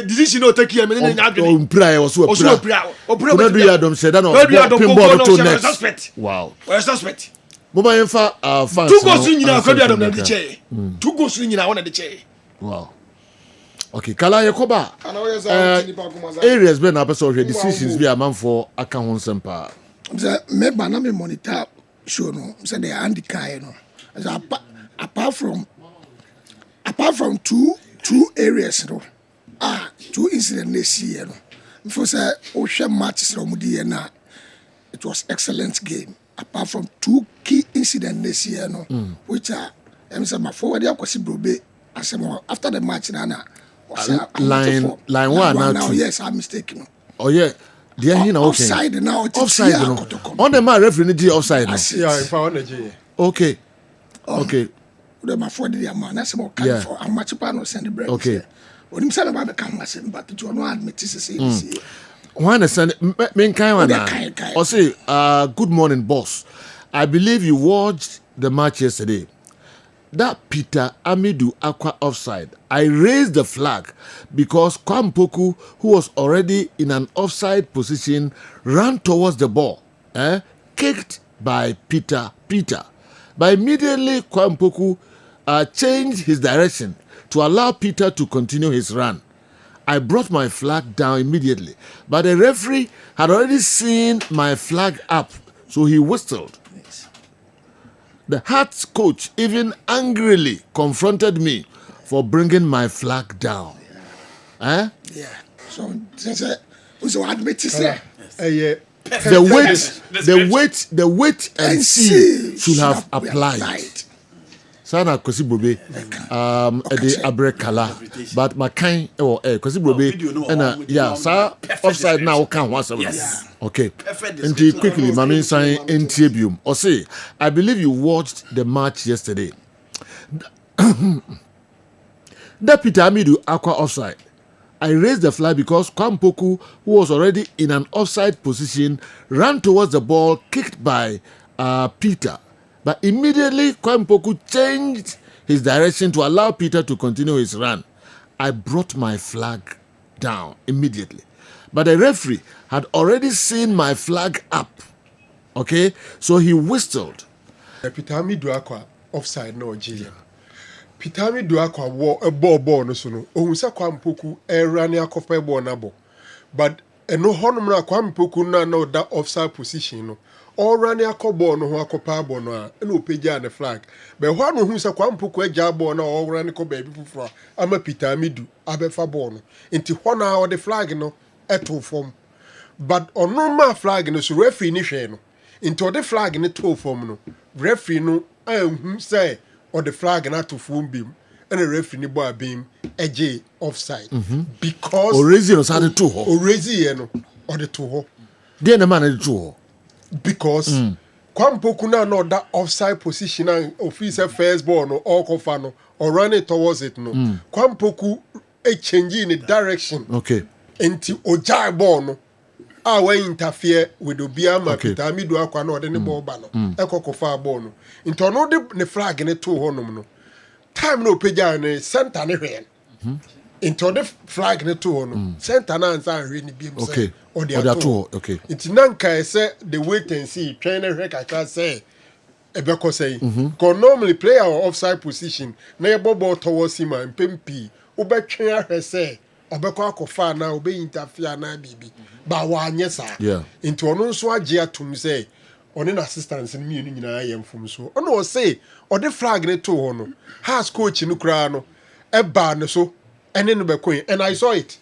decision no take here me na nya adwene
on prayer was so
prayer
do you adam said that no pinball to next wow
suspect
Mobile fans.
2 goals in Yina Kodia on the chair. 2 goals in Yina on the chair.
Wow. Okay, Kala Yakoba. Areas been a person already decisions be a man for account on Sempa.
Me banana monitor show no. Say the Andy Kai no. Apart from two areas no. 2 incidents this year no. Before say ocean matches no mudi na. It was excellent game. Apart from 2 key incidents this year no, which are my forward akwasi brobe after the match na
line 1 now.
Yes, I'm mistaken.
Oh yeah. They are here now.
Offside now.
Offside no. On the man referee the offside no.
Yeah, if I want to.
Okay. Okay.
The my forward the man na say for a match pa no send the break.
Okay.
When him say about come but it will not admit this is.
One send main kind one. I say good morning boss. I believe you watched the match yesterday. That Peter Amidou Aqua offside. I raised the flag because Kwampoku, who was already in an offside position, ran towards the ball, kicked by Peter. But immediately Kwampoku changed his direction to allow Peter to continue his run. I brought my flag down immediately, but the referee had already seen my flag up, so he whistled. The Hearts coach even angrily confronted me for bringing my flag down.
Yeah. So admit to say.
The weight and see should have applied. Sana Kosi Brobe, the Abrekala, but my kind Kosi Brobe, and yeah, sir, offside now can once a okay. And quickly, Mami sign in Tribune. Or say, I believe you watched the match yesterday. Deputy Amidou Aqua offside. I raised the flag because Kwampoku, who was already in an offside position, ran towards the ball, kicked by Peter. But immediately, Kwampoku changed his direction to allow Peter to continue his run. I brought my flag down immediately. But the referee had already seen my flag up. Okay? So he whistled.
Peter Amidou Aqua offside no G. Peter Amidou Aqua war a ball no so no. Ohunsa Kwampoku run a copper ball na ball. But no honor Kwampoku na no that offside position no. All running a cobble no a copa bono, no pija and the flag. But one who's a Kwampoku jabo no all running co baby for I'm a Peter Amidou, Abefa Bono. Into 1 hour the flag no at all form. But on normal flag no so referee ni no. Into the flag in the 2 form no. Referee no say or the flag not to form beam and a referee ni boy beam a J offside. Because
Orezi no sade 2 ho.
Orezi no or the 2 ho.
Then the man at the 2 ho.
Because Kwampoku na no that offside position and officer first ball no or kofano or run it towards it no. Kwampoku changing the direction.
Okay.
Into Ojai ball no. We interfere with the Biama Peter Amidou Aqua no the ball bano. Eko kofa ball no. Into no the flag in the 2 honum no. Time no peja ne center ne hwen. Into the flag in the 2 honum. Center na ansa hwen bi mo say. Or the two, okay. It's nanka say the wait and see. Trainer Rekaka say, Ebeko say, because normally play our offside position. Na ball towards him and Pempi. Ube trainer say, Obeko akofa na ube interfere na bibi. Ba wa nyesa.
Yeah.
Into ono so agye atum say, on assistance in me nyina ayem from so. Ono say, or the flag ne to hono. Has coach no kra no. Eba ne so. Ene no be and I saw it.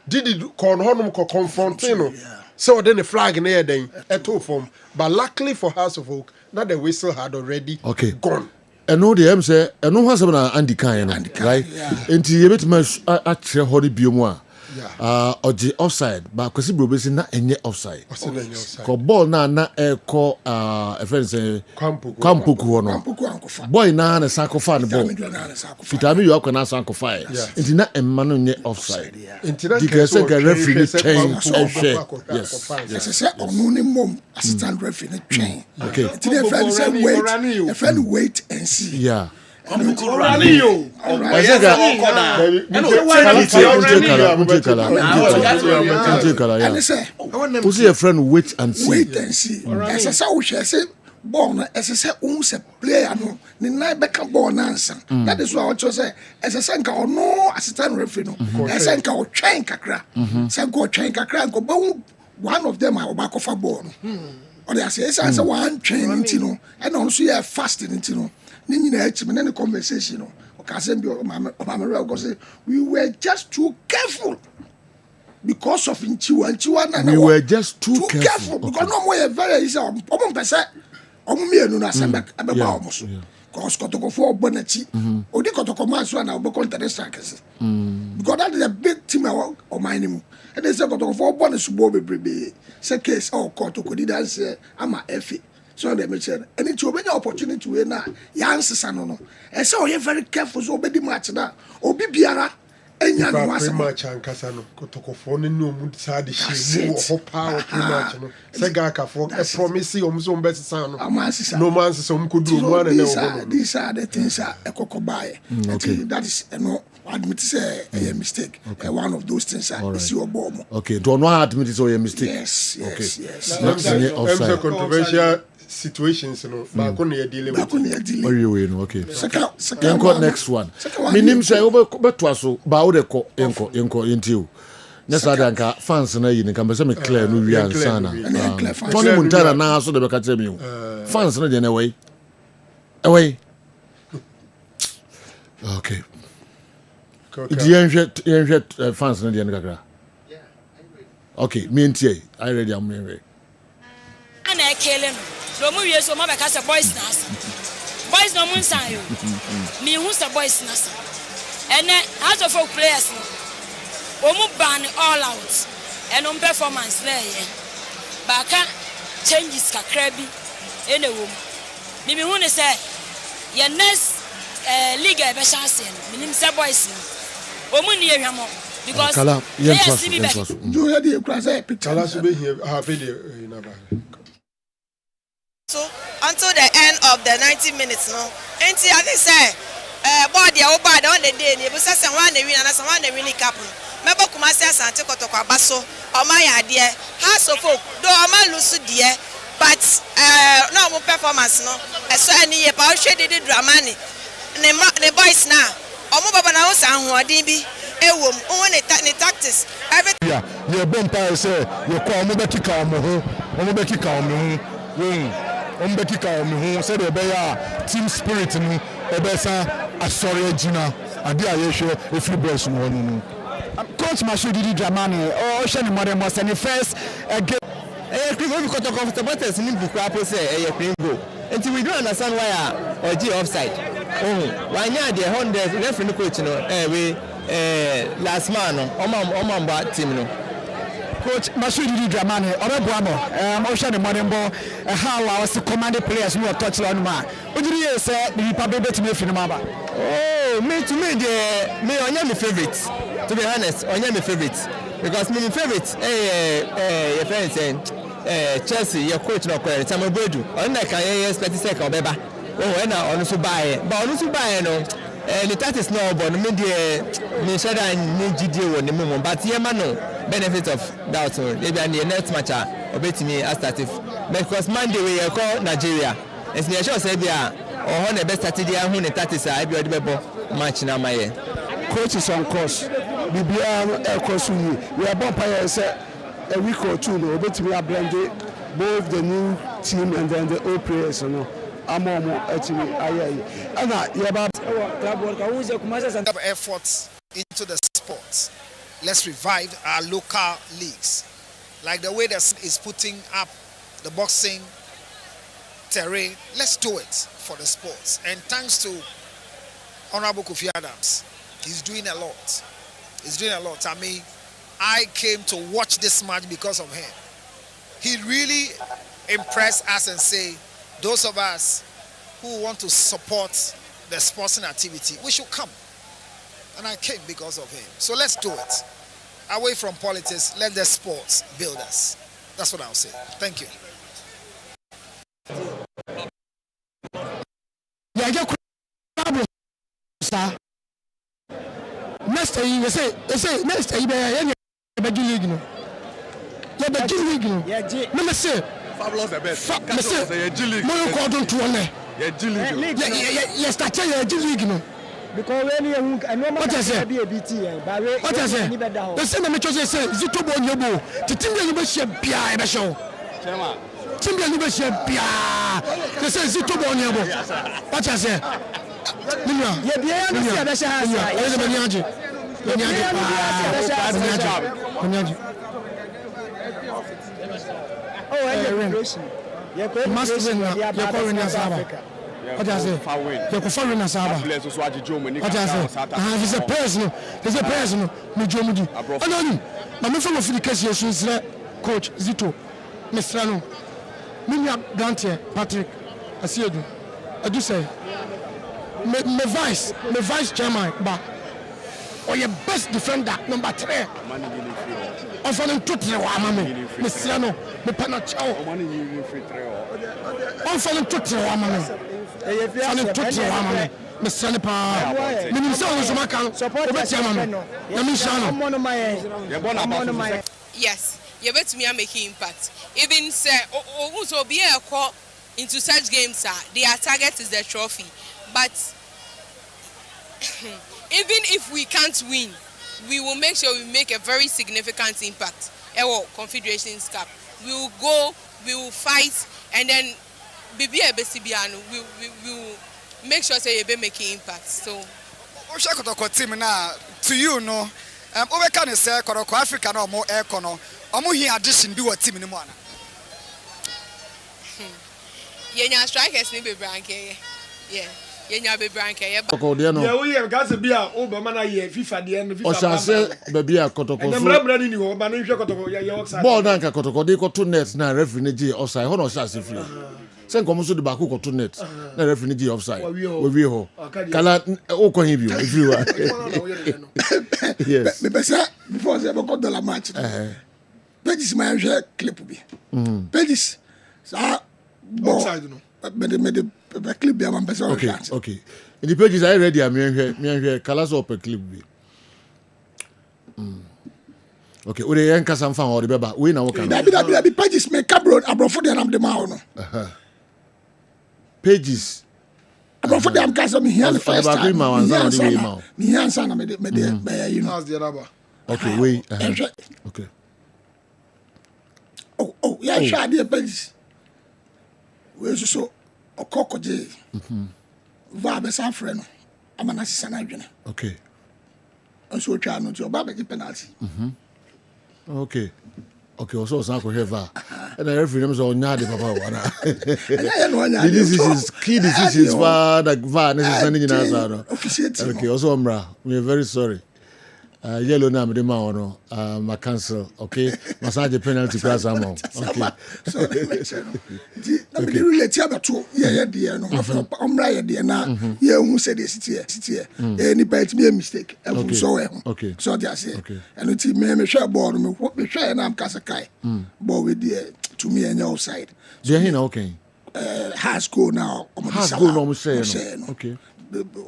Did it honum confrontino? So then the flag in there then at all form. But luckily for House of Oak, that the whistle had already gone.
And no the M say and no has Andy Kai, right? And you bit much at Hori Biomwa. Or the offside, but Kosi Brobe na enye offside. Ko ball na call a friend say Kwampoku no. Boy na sakofa the ball. Peter Amidou Aqua na sakofa. Inti na emma nye offside. The say referee change. Yes.
Say only mom assistant referee change.
Okay.
Inti the friend say wait. The friend wait and see.
Yeah. Who's your friend? Wait and see.
Wait and see. As I say, ball no ɛsɛ sɛ player no ne nan bɛka ball no ansa that is why ɔkyerɛ sɛ ɛsɛ sɛ nka ɔno assistant referee no ɛsɛ nka ɔtwɛn kakra sɛ nka ɔtwɛn kakra nka ɔbɛhu one of them a ɔbɛakɔfa ball no ɔde asɛ ɛsɛ sɛ wɔantwɛn no nti no ɛna ɔno nso yɛ fast no nti no ne nyinaa akyi me ne ne conversation no ɔkasɛm bi ɔmamerɛ ɔkɔ sɛ we were just too careful because of nchiwa na
we were just too
careful because no more very easy omo pese omo mienu na sembe abeba omo so because kotoko for obonachi odi kotoko man so na obo contest strikers because that is a big team o mine mu and they say kotoko for obon subo bebrebe say case o kotoko di dance ama efi so they make sure any to obenya opportunity we na ya ansesa no e say o ye very careful so obedi match na obi biara enya no wasa
match ankasa no kotokofo no no mu sade hye mu ho pa o match no se ga akafo e promise o mu so mbesesa no no man se so mu kodu mu ana na o
these are the things ekokobaye that is no admit say a mistake one of those things is your bomb
okay do not admit it's a mistake
yes
offside controversial situations no ba ko na ya deal
with okay second next one minim say obeto aso ba wo de ko enko intiu nessa danka fans na yi nka be me clear no wi ansa na Tony Montana na aso de be ka tell me fans na de na way okay di enhwet fans na de na kakra okay me ntie I ready am me
ana ekele no mo wie so mo be ka se boys na asa boys no mun san yo me hu se boys na asa ene out of players no o mu ban all out eno performance na ye baka changes kakra bi ene wo me hu ne se ye next league e be chance no minim se boys no o mu ni ehwamo because
do you dey cross a picture
kala so be here ha video na ba.
So until the end of the 90 minutes, no. And see, I think say, body or bad on the day, but say one the win and someone the winning cup. Remember, Kumasi Sante Kotoko Basso, or my idea, has of folk, though I'm a loose dear, but no more performance, no. I saw any power shaded Dramani, the boys now, or Mobile House and Wadibi. On a tactics. Everything.
Yeah, Bumpire say, you call Mobekika Moho, Mobekika Moho. Ombekika me hu say the beya team spirit no ebesa asori agina ade ayehwe efri boys no no coach Mashudi Dramani o hwe ne modern was the first game we got to supporters in Bukapo say Pringo until we don't understand why or offside why nya the 100 referee coach no we last man omamba team no Coach Mashudi Dramani, Orabuamo, Ocean and Modernbo, how I was to command the players who are touched on my. What do you say? The Republic to me from Maba. Oh, me to me, me on your favorites. To be honest, on your favorites. Because me favorites, your friends saying, Chelsea, your coach, no query, Samuel Bodu, on that can expect to say, Beba. Oh, and now on to buy, but on to buy, no. And that is no, but me said I need GDO on the moment, but Yamano. Benefit of doubt maybe the next match obey me as started because Monday we call Nigeria it's near sure say there or on the best strategy who the 30 say be the match na my coach is on course BBR course we are bumpire say a week or two no obey me blend both the new team and then the old players no amomo actually aye and yeah about
club work who is commercial efforts into the sports. Let's revive our local leagues. Like the way that is putting up the boxing terrain, let's do it for the sports. And thanks to Honorable Kofi Adams, he's doing a lot. He's doing a lot. I mean, I came to watch this match because of him. He really impressed us and say, those of us who want to support the sporting activity, we should come. And I came because of him. So let's do it. Away from politics, let the sports build us. That's what I'll say. Thank you.
Next time you say next time you be league no. You be league no. Me say
Fabulous the best.
Me say mo ko don to one.
Yeah, G League.
Yeah, start your G League no.
Because when you and no
what I say?
Be a BT, but
what I say? The same me chose say Zito bo nyebo. Titim you be share bia e be show.
Chema.
Timbe you be share bia. The say Zito bo nyebo. What I say? Ninya.
Yeah, bia no see be share house.
Yeah, be nyaje. Be nyaje.
Oh, celebration. Yeah,
must win. You call win Saba. What I say? You can follow Saba. What I say? He's a person. He's a person. Me Jomudi. Anoni. My friend of the case is coach Zito. Mr. No. Minya Gantier Patrick. I see you. I do say. Me vice chairman ba. Or your best defender number 3. Offering to three wa mame. Mr. No. Me panachao. Offering to three wa mame. Offering to three wa mame. Mr. Nepa. Me say on so kan. Obeti amame. Na me shano.
Yes. You bet me making impact. Even say so be a call into such games their target is the trophy. But even if we can't win, we will make sure we make a very significant impact. Confederations Cup. We will go, we will fight, and then we will make sure say you be making impact. So
team now to you no we can say Koroko Africa no more econo. Omo here addition be what team ni mo ana.
Yenya strikers ni be branke. Yeah. Yenya be branke.
Yeah,
we have got to be a Obama na ye FIFA the end FIFA.
O sha say baby a kotoko.
And mbra ni ho ba na hwe kotoko ya offside.
Ball na nka kotoko dey go to net na referee ni gi offside. Ho no sha say free. Say nkomo so de ba ko to net na referee ni gi offside. We wi ho. Kala o ko hin bi o everywhere. Yes.
Me pesa before say we got the match. Pages my share clip bi. Pages sa
offside no.
Me clip bi am pesa.
Okay. In the pages I ready am me Kala's up a clip bi. Okay, we dey enka sam fan or the beba. We na wo kan.
That be pages me cabro abrofo dey am the ma no.
Pages.
Abrofo dey am ka so me here the first time. Me here answer na me you know.
How's the other?
Okay, wait. Okay.
Oh, yeah, sure, dear pages. We so okokoje. Va be san frɛ no. Amana sisa na adwene.
Okay.
Nso twa no ti oba be penalty.
Okay. Okay, so san ko heva. And the referee them so nya de papa wana. This is key decisions for the VAR necessarily in answer. Okay, also Omra, we are very sorry. Yellow na me ma ono ma cancel, okay? Massage penalty class amount. Okay.
So na me relate about to yeah there no. Omra yeah there na yeah who said this here. Any bite me a mistake.
Okay.
So they say. And it me share ball me share na am kasa kai. Ball with there to me and outside.
So here na okay.
Has go now.
Has go no say no. Okay.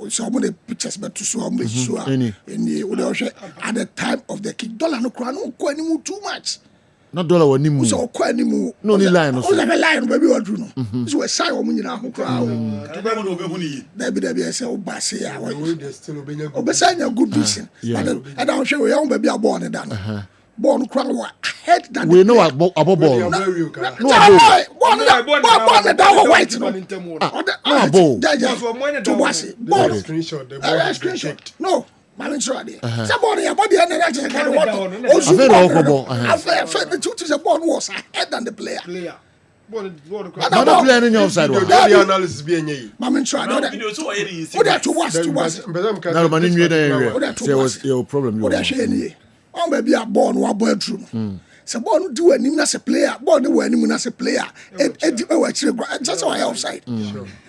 So many pictures but to so much so at the time of the kick dollar no crown no ko animu too much.
Not dollar wa nimu.
So ko animu.
No ni line no.
O le line baby what do no. So we say o munyina ho crown.
To be no obehu ni.
There say o ba say ya. We still obenya good vision. And I show you baby a born that. Born crown wa head that.
We know about ball. No
that white.
No ball.
To watch it. Ball screenshot. No. Somebody body and the also I the truth is the ball was ahead than the player.
Another player in your offside.
The analysis be any. Mamin try. What that to watch.
No man in there was your problem.
What that any. On baby a ball wa ball through. So ball do anim as a player. Ball no anim as a player. Just why offside.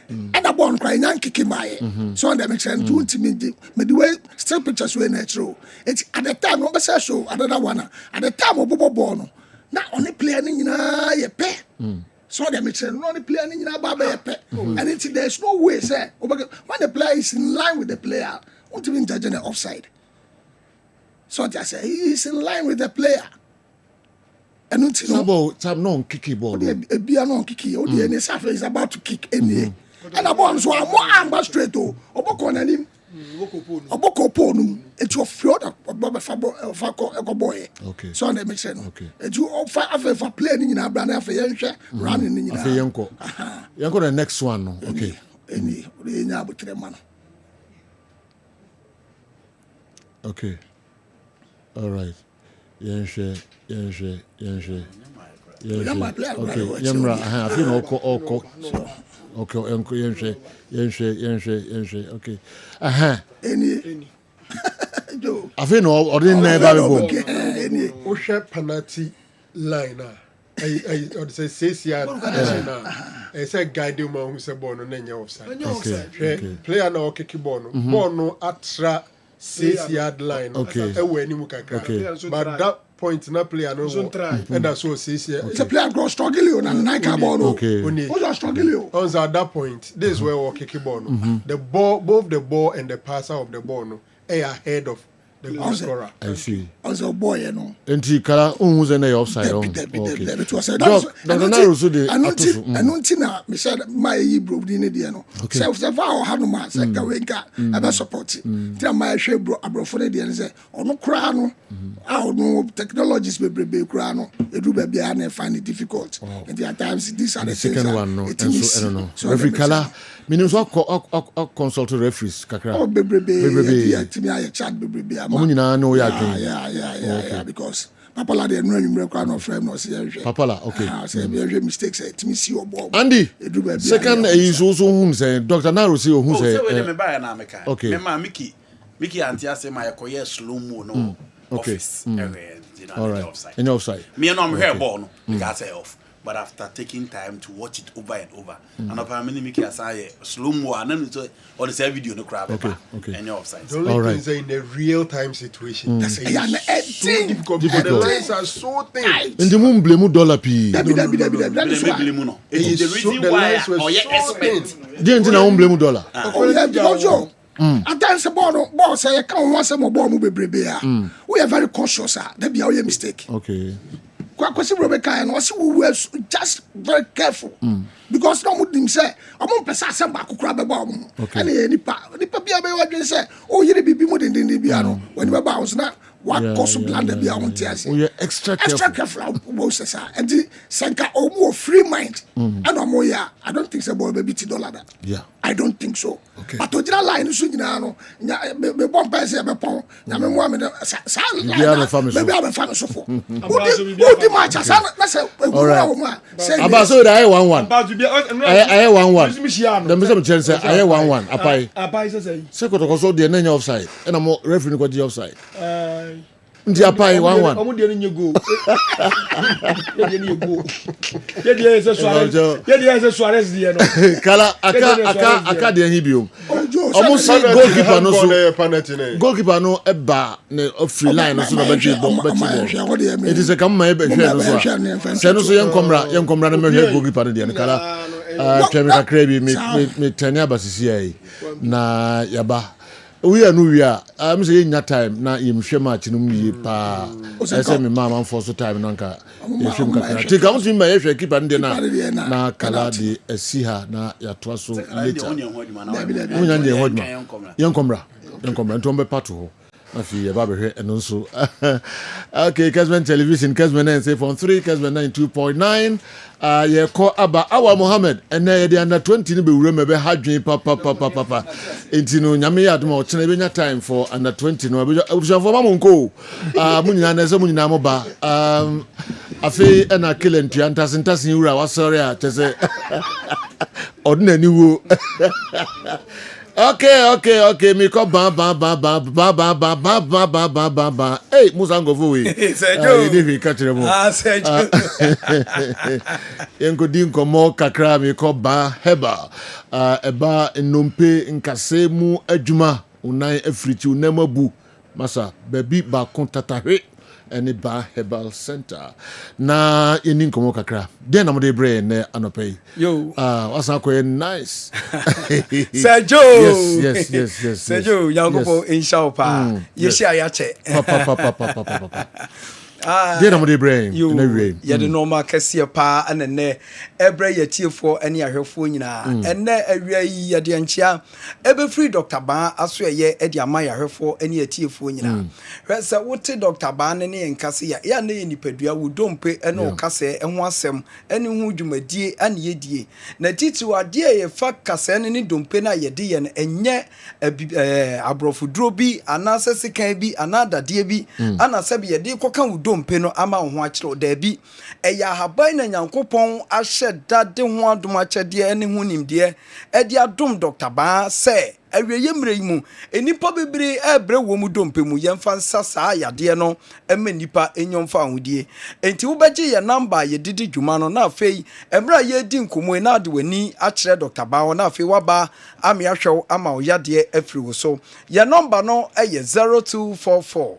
And a ball crying and kicking my so that makes sense. To me the way still pictures were natural. It's at the time no show another one. At the time of ball no. Now only player in ye pay. So that makes sense. Only player in baba ye pay. And there's no way say when the player is in line with the player, won't even judge an offside. So I say he is in line with the player. And until
no kicky ball.
Be a non kicky, or the NSF is about to kick any. And a ball, so I'm more amber straight to Oboko and him. Oboko ponum, it's your float of Baba Fabo boy.
Okay.
So that makes sense.
Okay.
And you offer for playing in a brand for Yansha, running in
Yanko. Yanko, the next one. Okay.
Any, man.
Okay. All right. Yansha. Okay. Yamra, I feel oko. Okay, Uncle Yansha. Okay.
Any.
I feel no ordinary Bible.
Osha penalty line. I say yard. I said guide you man who say born on any offside.
Okay.
Player now kick born. Born no atra 6 yard line.
Okay.
But that point na player no and that's what 6 years.
It's a player go struggle on Nike ball.
Okay.
Who's struggle?
On at that point, this is where we kick ball. The ball, both the ball and the passer of the ball no are ahead of the goal scorer.
I see.
As a boy, you know.
And he kala who's in the offside.
I don't think me said my Hebrew didn't know. Self survival had no man said Gawenka ever support it. Tell my share abro for the and say on no crano. I no technologies be crano. It do be and find it difficult. And there are times these are the
second one no. And so I don't know. Every color meaning so consult referees kakra.
Oh baby. Chat baby.
Yeah,
because Papala they know you require no frame no see.
Papala, okay.
Say mistakes it me see your ball.
Andy, second is also who say Dr. Naro see who say. Okay.
Remember Mickey Antia say my career slow mo no. Office.
All right. In offside.
Me and I'm here ball no. Because I off. But after taking time to watch it over and over, and apparently Mickey say slow mo and then or the video no crap.
Okay.
And you're offside.
The only thing is in a real time situation. That's
so difficult.
The lines are so thin.
And the moon blame dollar p.
It is the reason why or you expect.
Didn't you blame dollar?
At times, ball say you can't want some more move. We are very cautious. That be our mistake.
Okay.
Kwasi Rebecca and also we were just very careful because no would say I'm on pesa samba kukura be bomb and any bia be what say oh you be more than the piano when you bounce na what cost plan the bia on tias
we are extra
careful process and the senka more free mind and no yeah I don't think so boy be $10
yeah
I don't think so but original line so nyina no be bomb pesa be pon na me mo me sa maybe I'm a fan so for match as na say
about so I 1-1 I 1-1 the me say I 1-1 apai say ko so de na offside and am referee ko di offside ndi apai 1-1
omo de nye goal ye de Suarez de no
kala aka de hin bio omo say goalkeeper no so goalkeeper no eba ne free line no so na betty it is a come my be hwe no so say no so yen komra na me hwe goalkeeper no de ne kala twemika krebi me tanya basisi ai na yaba we are no we are I'm saying that time na yim hwe match no mu pa say me mama for so time no nka yim kakra take am to me hwe keeper no de na kala de asiha na ya to so later unya de hodma yen komra nto be pato ho afi ye ba be hwe eno so okay Kessben television Kessben 9.3 Kessben 92.9 ye ko aba awa Mohammed ene ye de under 20 ni be wure me be hadwen papa entino nyame ya adoma o chene be nya time for under 20 no be for mamonko munyina na se munyina mo ba afi ena kilentu antasin wura wasori a tese ordinary wo Okay. Me ko ba. Hey, Musango we. You need to catch them. Enko din ko mo kakra me ko ba heba. Eba nnompe nkase mu adwuma unan afriti unamabu. Masa baby ba kontatahwe ene ba herbal center na yenin ko mo kakra den na mo de bre ne anopai
yo
wasa ko nice
Sergio
yes
Sergio yangopo inshallah pa yeshi ayache
papa Dear Namudi Brain,
you the normal Cassia pa and ne every year tear for any a her phone and ne a rea yadiancha ever free Dr. Ba as we ye Edia Maya her for any a tear for you. Rest what Dr. Ban and Cassia, ya ne ni pedua who don't pay and no casse and one sem any who you may dear and ye dear. Na titu a dear fuck cassan and don't pay na ye dear and yet a brofudrobi, an answer can be another dear be, and a sabi a dear cocan don't pay no ama watch lo there be a ya habai na nyankopon a shed that de ho adomache de ani hunim de e dia dom Dr. Ba say aweyemre mu enipa bebre ebre wo mu dompe mu yemfa nsasa ya de no ema nipa enyomfa ahudie enti wo beje ye number ye didi dwuma no na afei emra ye di nkomo na ade wani a kire Dr. Ba na afei waba ame ahwew ama wo yade afiri wo so ye number no eye 0244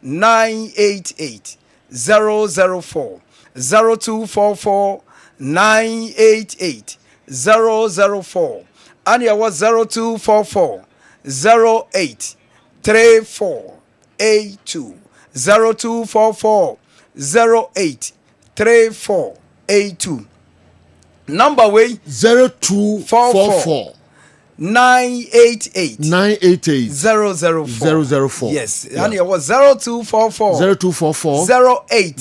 988 004 0244 988 004 and ya was 0244 08 3482 0244 08 3482 number way
0244
988
988
004 yes and it was 0244 08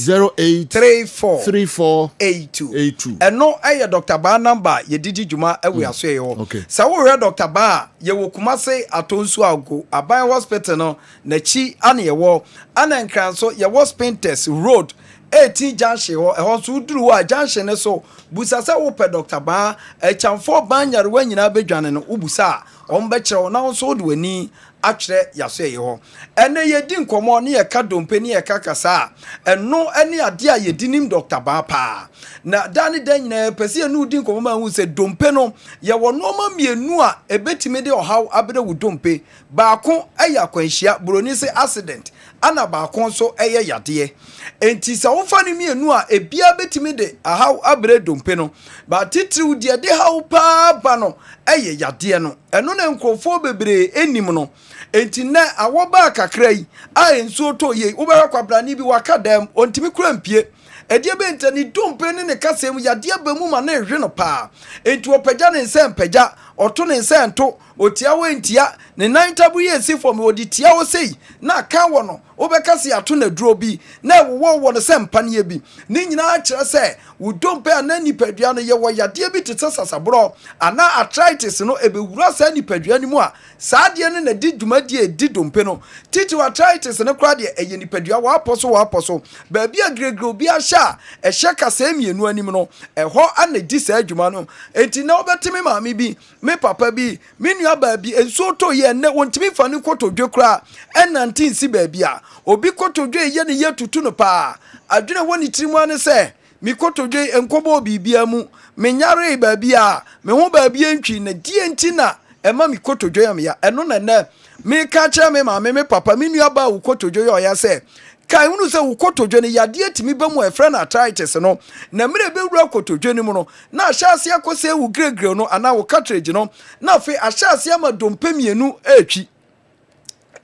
3482 and no aye Dr. Ba number ye didi juma e we aso ye ho sa wo hwe Dr. Ba ye wo kumase atonsu ago aban hospital no na chi ane ye wo anan so ye wo Spinters road 18 junction ho e ho so duru wa junction ne so busa se wo pe Dr. Ba e chamfo banyare wa nyina bedwane no ubusa ombe kire na so de wani akire yaso ye ho ene ye di nkomo ne ye ka dompe ne ye ka kasa eno ene ade a ye di nim Dr. Ba pa na dani dan nyina pese enu di nkomo ma hu se dompe no ye wo no ma mienu a ebetime de ohaw abere wo dompe baako aya kwanhia broni se accident ana baako so eye yade enti sa wo fa ne mienu a ebia betime de ahaw abere dompe no ba titiriw de de haw pa ba no eye yade no eno na nkrofo bebre enim no enti na awoba kakra yi a enso to ye wo ba kwabra ni bi waka dam ontimi kura mpie edie be ntani dompe ne kasem yade ba mu ma na ehwe no pa enti opagya ne nse mpagya oto ne nse nto otia wo ntia ne nan tabu ye si for me odi tia wo sei na ka wo no obekase ato na duro bi na wo no se mpane bi ni nyina a kire se wo dompe ana nipadua no ye wo yade bi tete sasabro ana arthritis no ebewura sa nipadua ni mu a saade ne na di dwumadi edi dompe no titi arthritis ne kra de eye nipadua wa aposo ba bia gregre obi a sha e hye kasa mienu anim no eho ana di sa adwuma no enti na obetime maame bi me papa bi me nua ba bi enso to ye ne wontimi fa ne kotodwe kra enantin si ba bia obi kotodwe ye ne ye tutu no pa adwene woni tirimu ane se mi kotodwe enkobo bibia mu me nyare ba bia me ho ba bia ntwi na die nti na ema mi kotodwe ya me ya eno na na me ka kire me maame me papa me nua ba wo kotodwe ya ya se kai hunu se wo kotodwe ne yade timi ba mu efra na arthritis no na mere be wura kotodwe ni mu no na ahyase akose wo gregre no ana wo cartridge no na fe ahyase ama dompe mienu etwi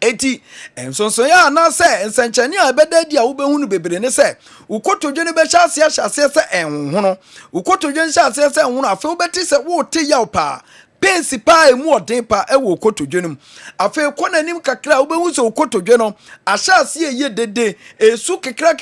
eti ensonso ya na se ensanchani a bedadi a wo behunu bebre ne se wo kotodwe ne be hyase se enhono wo kotodwe hyase se enhono afe wo beti se wo te yaw pa pensi pa emu odin pa ewo kotodwe num afi konanim kakra obehu so kotodwe no ahyase eye dede esu kekra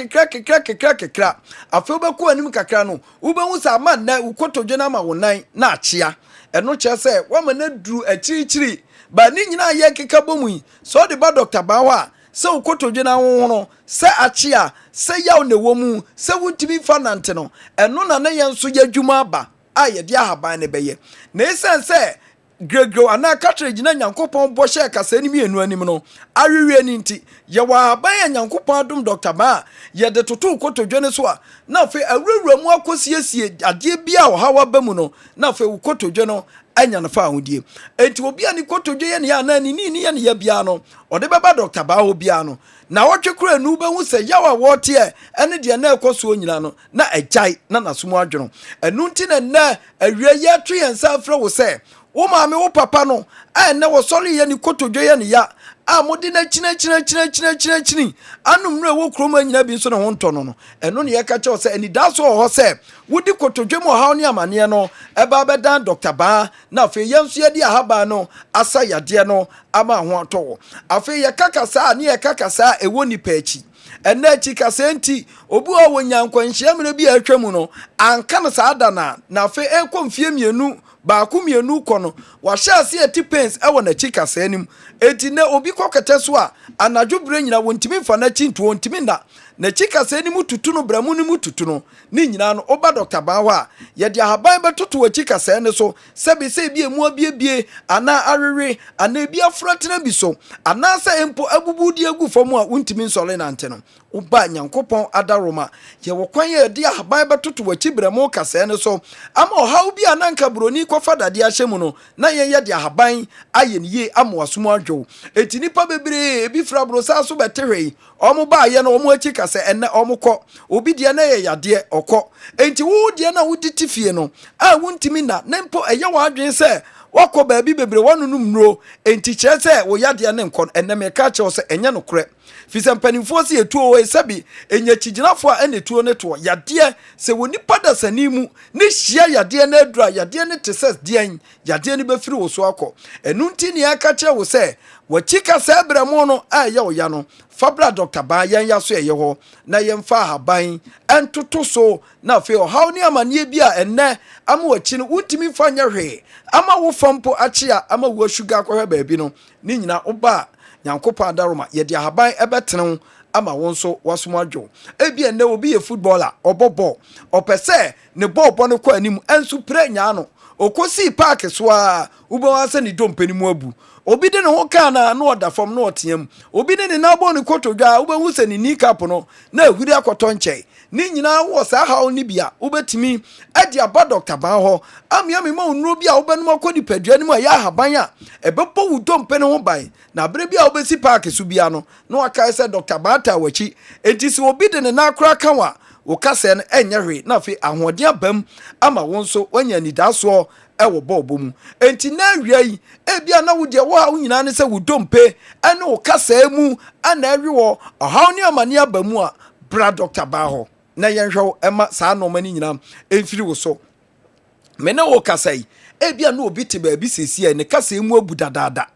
afi obeku anim kakra no obehu sa ma na kotodwe na ma wonan na achia eno che se wa ma na duru achirichiri ba ni nyina ye keka bomu so de ba Dr. Ba wa se kotodwe na ho no se achia se yaw ne womu se wuntimi fanante no eno na na ye nso ye dwuma ba aye dia haban ne beye na esense gregro ana cartridge na nyankopon bo hye kasa ni mienu anim no awewe ni nti ye wa haban nyankopon adom Dr. Ba ye de toto kotodwe ne so a na fe awurawura mu akosiesie ade bia wo hawa ba mu no na fe kotodwe no anya na fa ahudie enti obi ani kotodwe ye ne ya na ni ye ne ya bia no ode beba Dr. Ba ho bia no na wotwekura nu ba hu se yawa wote ene de na ekoso nyina no na agyan na nasomu adwono enu nti na awie ye twe yensa afra wo se wo maame wo papa no na wo sɔre yɛ ni kotodwe yɛ ni ya a mode na chine anum no wo kroma nyina bi so ne ho ntɔ no ɛno ne yɛka kyɛw sɛ anida so wɔ hɔ sɛ wodi kotodwe mu haw ne amane no ɛba bɛdan Dr. Baa na afei yɛnso yɛde ahaba no asa yadeɛ no ama ho atɔ afei yɛka kasa ne yɛka kasa ɛwɔ nipa akyi ɛna akyi kasa nti obi a wɔ nyankwanhyia mmerɛ bi a atwa mu no anka no saa da na afei ɛkɔ mfie mienu baako mienu kɔ no wahyɛ ase ati pens ɛwɔ n'akyi kasa anim eti na obi kɔ kɛtɛ so a anadwo bere nyina wɔntimi fa n'akyi nto wɔntimi na n'akyi kasa anim tutu no bramu no mu tutu no ne nyina no oba Dr. Baa hɔ a yɛde ahaban bɛtoto akyi kasa ne so sɛbi sɛ bi emu abiebie ana awewe ana bi afrantena bi so ana sɛ empo abubudi agu fam a wɔntimi nsɔre nante no uba nyankopɔn adaroma ye wo kwan ye de ahaban betoto wachi brɛmo kasa ne so ama ɔhaw bi ananka broni kɔfa dade ahyɛ mu no na ye de ahaban aye ne ye amoasom adwo eti nipa bebre ebi fra bro sa so betehwei ɔmo ba ye na ɔmo achi kasa enne ɔmo kɔ obi de na ye yade ɔkɔ enti wo de na wodi tifie no a wontimi na nempo ɛyɛ wa adwen sɛ wakɔ baabi bebre wanunum nuro enti kyerɛ sɛ wo yade ne nkɔ enne me ka kyerɛ sɛ ɛnyɛ no korɛ fisa mpanimfoɔ si etuo we sabi enya chigyinafo a ene tuo ne to yade se woni pada sani mu ne hia yade na adura yade ne teses dean yade ne befiri wo so akɔ enu nti ne aka kyerɛ wo sɛ wachika sɛ brɛmo no a yɛ wo ya no fabra Dr. Baa yɛn ya so ɛyɛ hɔ na yɛn fa haban ɛntoto so na afei ɔhaw ne amanie bi a ɛnɛ ama wachi no wontimi fa nyɛ hwee ama wo fampo akyea ama wo sugar akɔhwɛ baabi no ne nyina oba nyankopɔn adaroma yɛde ahaban ɛbɛtene ama wɔn so wasom adwo ebi enne obi yɛ footballer ɔbɔ ɔpɛ sɛ ne bɔɔbɔ no kɔ anim ɛnso pre nya no okosi park so a wobɛwa sɛ ne dompanimu abu obi de ne ho ka na ɔda fam na ɔteam obi de ne nabɔ ne kotodwa wobɛhu sɛ ne kneecap no na ahuri akɔtɔ nkyɛn ne nyinaa wɔ saa haw ne bia wobɛtumi ade aba Dr. Baa hɔ amia me ma onuro bia wobɛnum akɔdi padua ne mu a yɛ ahaban a ɛbɛbɔ wo dompe ne ho ban na bere bia wobɛsi park so bia no na wakae sɛ Dr. Baa ta wachi enti sɛ obi de ne nakora ka wa wo kasa no ɛnyɛ hwe na afei ahoɔden abam ama wo nso wanya nidasoɔ ɛwɔ bɔɔbɔ mu enti na awia yi ebia na wo de wo a wo nyina ne sɛ wo dompe ɛne wo kasa mu ana awi wɔ ɔhaw ne amane aba mu a bra Dr. Baa hɔ na yɛnhwɛ ɛma saa nɔɔma ne nyina ɛmfiri wo so me ne wo kasa yi ebia na obi te baabi sesie ne kasa mu abu dadaada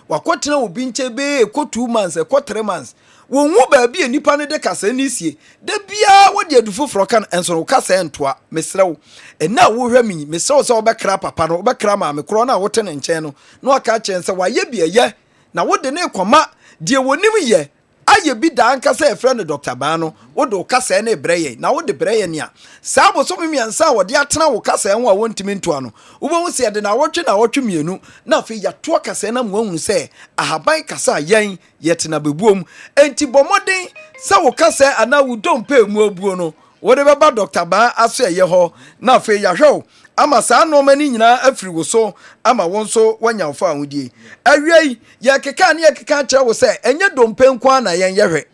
wakɔtena obi nkyɛ be ɛkɔ 2 months ɛkɔ 3 months wonwu baabi enipa ne de kasa ne sie de bia wo de adufo foro kan enso no kasa entoa mesrew ena wo hwɛ mi mesrew sɛ obɛkra papa no obɛkra maame kro na wote ne nkyɛn no na aka kyɛn sɛ wayɛ biɛyɛ na wo de ne kɔma de wonim yɛ ayɛ bi da anka sɛ efrɛ no Dr. Baa no wo de kasa ne brɛyɛ na wo de brɛyɛ nia saa bo so miɛnsa wo de atena wo kasa ho a wontimi ntoa no wo bɛhu sɛ de na wotwe mienu na afei yɛto kasa na muahu sɛ ahaban kasa yɛn yɛtena bebuom enti bɔmɔden sɛ wo kasa ana wo dompe mu abuo no wo de bɛba Dr. Baa aso ɛyɛ hɔ na afei yɛhwɛ ama saa nɔɔma ni nyinaa afiri wo so ama wɔn so wanya wo fa ahodie awiei yɛkeka ne yɛkeka kyerɛ wo sɛ ɛnyɛ dompe nko na yɛn yɛhwɛ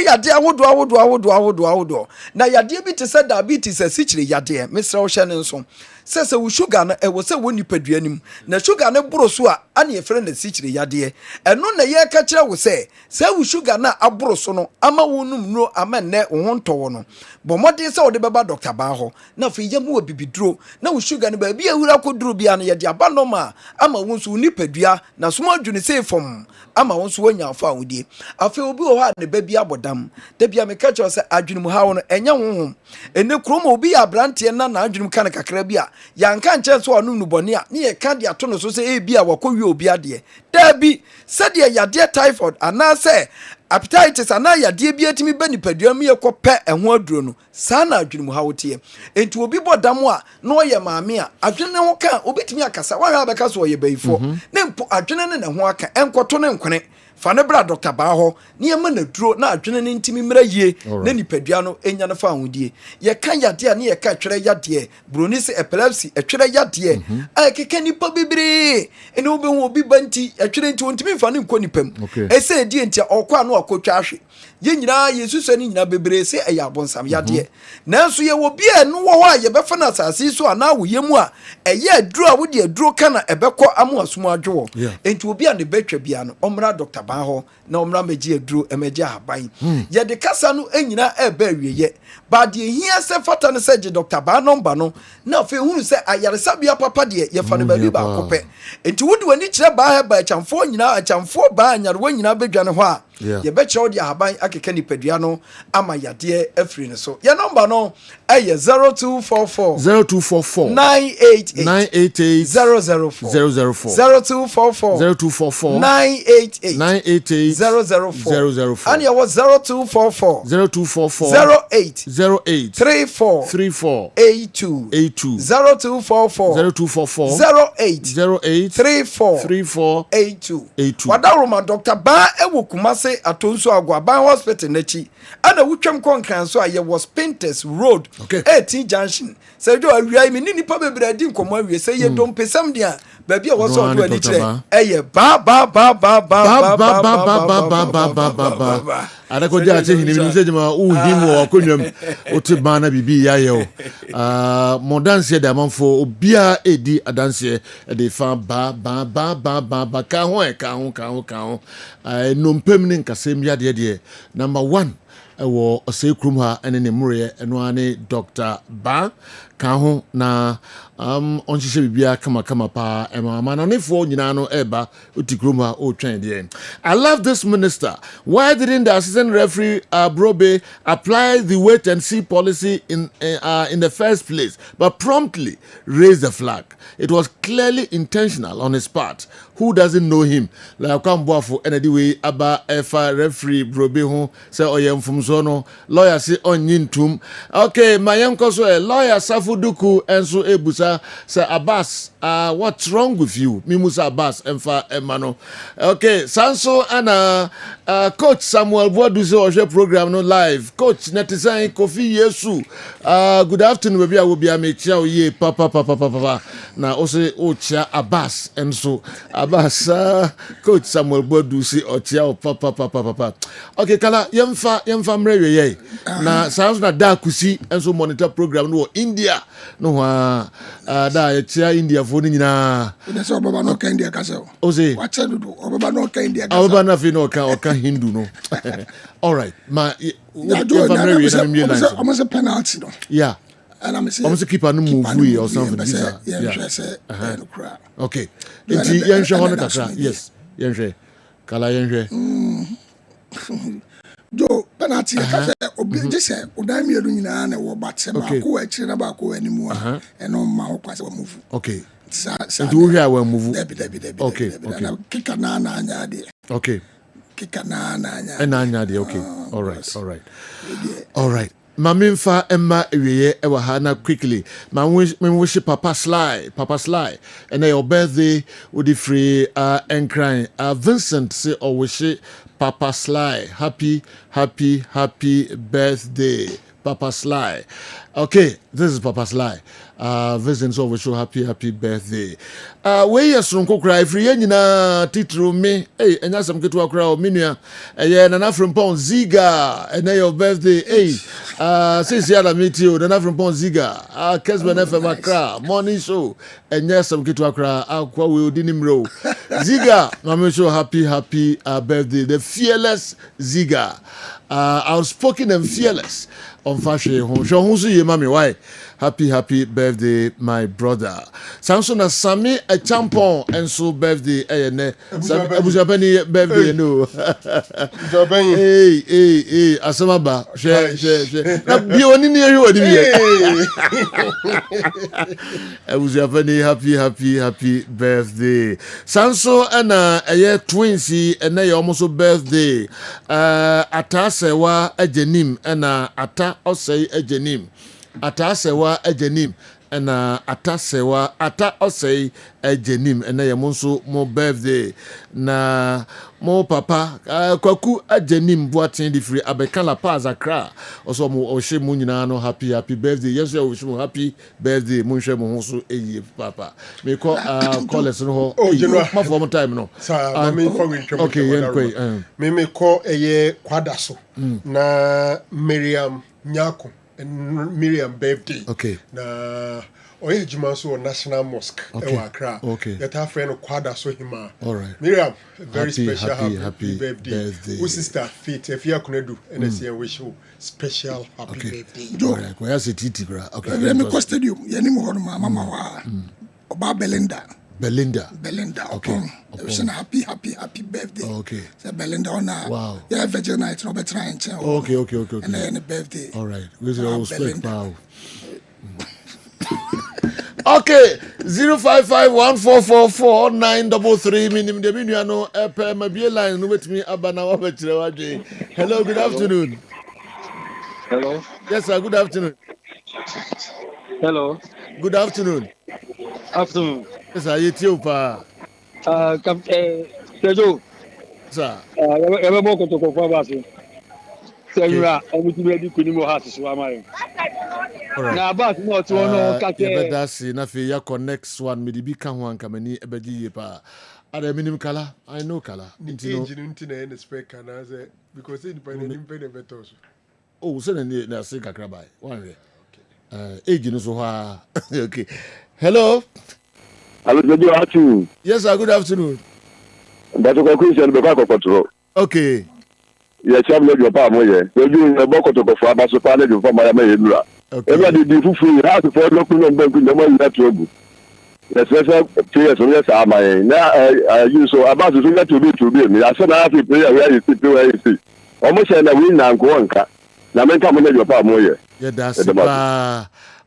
yade ahodoɔ na yadeɛ bi te sɛ diabetes asikyire yadeɛ mesrɛ wo hyɛ ne nso sɛ wo sugar no ɛwɔ sɛ wo nipadua nim na sugar no boro so a ane yɛfrɛ no asikyire yadeɛ ɛno na yɛka kyerɛ wo sɛ wo sugar no aboro so no ama wo num nuro ama nnɛ wo ho ntɔ wo no bɔ mmɔden sɛ wode bɛba Dr. Baa hɔ na afei yɛmu wɔ bibiduro na wo sugar no baabi awura kɔduro bia no yɛde aba nɔma ama wo nso wo nipadua na so ma adwene sɛ fam ama wo nso wanya afa awodie afei obi wɔ hɔ a ne ba bi abɔdam da bia meka kyerɛ sɛ adwene mu hawo no ɛnyɛ honhom ɛne kurom obi yɛ abranteɛ na adwene mu ka no kakra bi a yanka nkyɛn so ɔno nubɔne a ne yɛka de ato no so sɛ ebi a wakɔwie obi adeɛ daabi sɛdeɛ yadeɛ typhoid anaasɛ hepatitis ana yadeɛ bi atimi bɛ nipadua mu yɛkɔ pɛ ɛho aduro no saa na adwene mu ha woteɛ enti obi bɔ dam a na ɔyɛ maame a adwene ne ho ka obetimi akasa wahwɛ abɛka so ɔyɛ bayifoɔ ne mpo adwene ne ho aka ɛnkɔto ne nkwene fa ne bra Dr. Baho ne yɛma na duro na adwene ne ntimi mmra yie na nipadua no enya no fa ahodie yɛka yade a ne yɛka twere yade broni se epilepsy twere yade a keka nipa bebre ene wo be hu obi banti twere nti wontimi fa ne nko nipam ese die nti okwa no akotwa ahwe ye nyina yesusu ne nyina bebre se ɛyɛ abonsam yade nanso ye wo bia no wo ho a ye befa na asase so ana wo yemu a ɛyɛ aduro a wo de aduro kana ɛbɛkɔ amu asum adwo enti obi a ne betwa bia no omra Dr. Baho na omra meji aduro emeji ahaban ye de kasa no enyina eba awieye ba de hia se fata ne se Dr. Baho number no na fe hunu se ayaresa bia papa de ye fa ne ba bi ba akopɛ enti wodi wani kyerɛ ba ha ba chamfo nyina chamfo ba anyarwa nyina bedwa ne ho a ye be kyerɛ odi ahaban akeka nipadua no ama yade afiri ne so ye number no ɛyɛ 0244 988 004 0244 988 004 and you was 0244 08 34 82 0244 08 34 82 wadaroma Dr. Ba ewo Kumase atonso agwaban hospital nachi ana wutwam konkran so aye was Painters Road 18 junction say do awia mi ni nipa bebre adi nkomo awie say ye dom pesam dia ba bia wo so do ani kire eye ba
ada ko ja che hini mi se jema u himu akonwam oti bana bibi ya ye mo danse da manfo obia edi adanse de fa ba ka ho no mpem ni nkasem ya de number 1 ewo osekurum ha ene ne mure eno ane Dr. Ba ka ho na onhihye bibia kama pa ema na nefo nyina no eba otikrum ha o twen de. I love this minister. Why didn't the assistant referee Brobe apply the wait and see policy in the first place but promptly raise the flag? It was clearly intentional on his part. Who doesn't know him? Like Kamboafo anyway aba efa referee Brobe ho say oyem fumso no lawyer say onyintum. Okay, mayem koso lawyer Safuduku enso ebusa say Abbas what's wrong with you? Mimusa Abbas emfa emano. Okay, Sanso ana coach Samuel Boadusi Oshe program no live. Coach Netisan Kofi Yesu. Good afternoon baby I will be amechia ye papa na ose ocha Abbas enso Abbas coach Samuel Boadusi ochia papa. Okay, kala yemfa mrewe ye. Na Sanso na da kusi enso monitor program no India no da yechia India fo ni nyina.
So baba no ka India ka se.
Ose
wacha do baba no ka India ka.
Baba na fi no ka Hindu no. All right. Ma
I'm a penalty no.
Yeah.
And I'm
saying keep an move or something. Okay. Inti yenshe hono kakra. Yes. Yenshe. Kala yenshe.
Jo penalty ka se obi je se odan mi edu nyina na wo bat se ba ko akire na ba ko animu a eno ma ho kwase move.
Okay. Inti wo hia wa move.
Debi.
Okay.
Kika na anya de.
Okay.
Kika na anya.
Anya de. Okay. All right. Mamimfa Emma Eweye Ewahana quickly. Wish Papa Sly. And your birthday would be free and crying. Vincent say or wish Papa Sly. Happy birthday, Papa Sly. Okay, this is Papa Sly. Vincent so wish you happy birthday. We yasunko cry free nyina titru me. Hey, enya sam ketu akra o minua. Nana from Pon Ziga. And your birthday. Hey, since you had meet you, Nana from Pon Ziga. Kessben FM Accra morning show. Enya sam ketu akra akwa we odinimro. Ziga, mama show happy birthday. The fearless Ziga. Outspoken and fearless. On fashion home. Show who's you, mommy. Why? Happy birthday, my brother. Samson and Sammy a champon and so birthday. Abusabeni birthday, no. Hey, Asamaba. Share. Be on in here. Abusabeni, happy birthday. Sanso and a year twinsy and they almost birthday. Atasewa a jenim and ata or say a jenim. Atasewa ejenim ɛna ata sewa ata osei ejenim ɛna ye mo nso mo birthday na mo papa kwaku ajenim boaten di free abekala paz akra also mo ohye mo nyina no happy birthday yes we wish mo happy birthday mo nhwe mo so eyi papa me call callers no ho ma for mo time no
me for we me call eye kwadaso na Miriam Nyako and Miriam birthday.
Okay.
Na oye juma so National Mosque ewa Accra.
Okay.
That her friend Kwada so hima.
All right.
Miriam, very
happy,
special
happy birthday.
Who sister Faith if you could do and say wish you special happy birthday.
All right. Where is it Titi? Okay.
Let me cost you. Yani mo mama wa. Oba Belinda.
Okay.
It happy birthday.
Okay.
So Belinda ona.
Wow.
Yeah, virgin night no be trying to.
Okay.
And then birthday.
All right. We will respect now. Okay, 05514444933 minim de minua no epe mabie line no betimi abana wa betire wadwe. Hello, good afternoon.
Hello.
Yes, sir, good afternoon.
Hello.
Good afternoon.
Afternoon.
Yes, sir, you pa.
Tejo.
Sir.
Ebe mo ko to ko fa ba so. Seyura, omuti be di kunimo heart so amayo. Na about no to no ka ke.
Ebe da si na fe ya connect one me di bi ka ho anka mani ebe gi pa. Ada minim kala, I know kala.
Nti na en speaker na say because it depend on pay the better so.
Oh, so na say kakra bai. One age no so ha. Okay. Hello.
Hello, good afternoon.
Yes, sir, good afternoon.
That's a question about control.
Okay.
Yes, I'm not your palm. You a bucket of Faba so far for my Mayura. Everybody do free house for looking and banking the money that you. Yes, yes, I'm my now. You so about to get to be me. I said, I have to play where you see. Almost a win and go on. Now, make up your palm.
Yeah, that's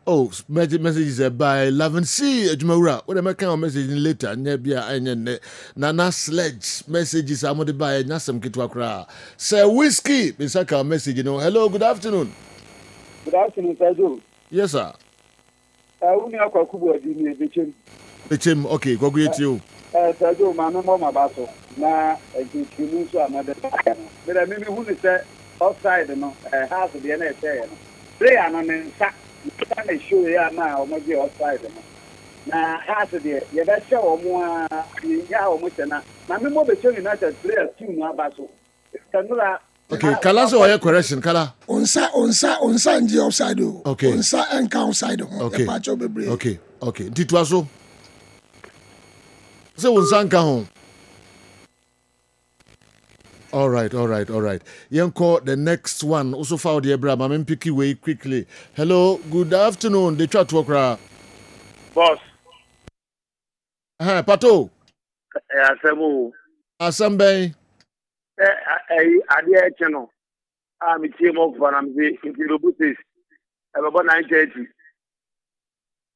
oh, messages by 11C Jumara. What am I kind of message later? Nebia and Nana Sledge messages. I'm going to buy Nasam Kitwakra. Sir Whiskey, Misaka message. Hello, good afternoon.
Good afternoon, Tajo.
Yes, sir.
Only a Kakubu,
Bichim, okay, go greet you.
Tajo, my mama basso. Now, I think you lose another. But I mean, who is that offside? Half of the NSA. Play an unsacked. I show you now, maybe outside. Now, half of the better show more. Yeah, almost enough. My mother showing us a player team about so.
Okay, Kala, so I correction, Kala.
Onsa, and the outside.
Okay.
Onsa and outside.
Okay. Okay. Titwaso. So onsa and home. All right. Yanko, the next one. Also found the Abraham. I'm picking way quickly. Hello, good afternoon. The chat worker.
Boss.
Pato. Asambe.
Adia channel. I'm a team of one. I'm the Robutis. I'm about 9:30.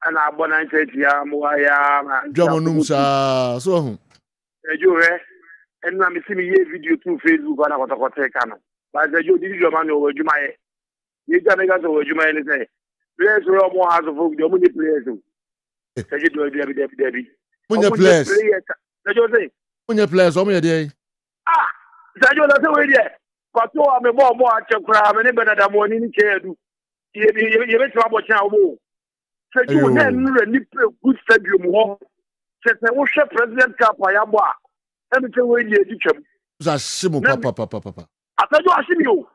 And I'm about 9:30. I'm
Jamonumsa. So.
And I'm seeing a video through Facebook on our channel. But you did your man over Jumay. You can make us over Jumay and say, players were more house of folk, the only players. Debbie.
When your players, only a day.
Sajo, that's the way there. But I'm a more at your crab and even at a morning care. You make trouble. So you then good stadium. Says I will share President Kapayaba. Let me tell you,
Zasimu papa.
I tell you, I see you.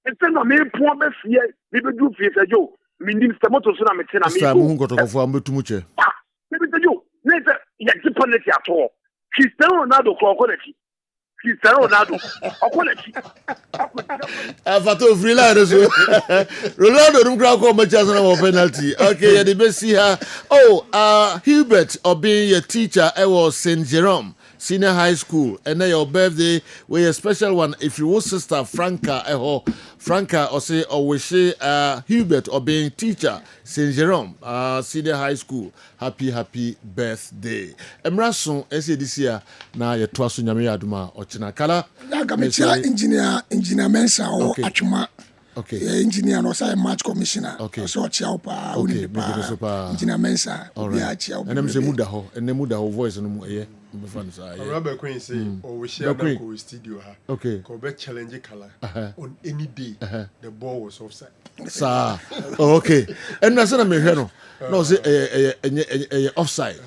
Instead of me, poor best here, people do fear you. Meaning, the motor son of a tenor.
Mr. Mungo to go for Mutumuche.
Let me tell you, later, Yakipaneti at all. She's still Ronaldo quality. She's still Ronaldo.
Fato Ronaldo don't grab much as a penalty. Okay, the best see her. Oh, Hubert, or being a teacher, I was St. Jerome Senior High School, and then your birthday with a special one. If you was sister Franca, or say, or we say Hubert, or being teacher St. Jerome Senior High School. Happy birthday. Emrason, ese this year na ye twaso nyame aduma ochina kala.
Engineer Mensa or Achuma. engineer no say match commissioner so chia pa
okay make pa
engineer Mensa
yeah chia and them say muda ho and them muda ho voice no mu eh me fan say
Robert Queen say we share that co studio ha ko be challenge color on any day the ball was offside
sir okay and na say na me hwe no say offside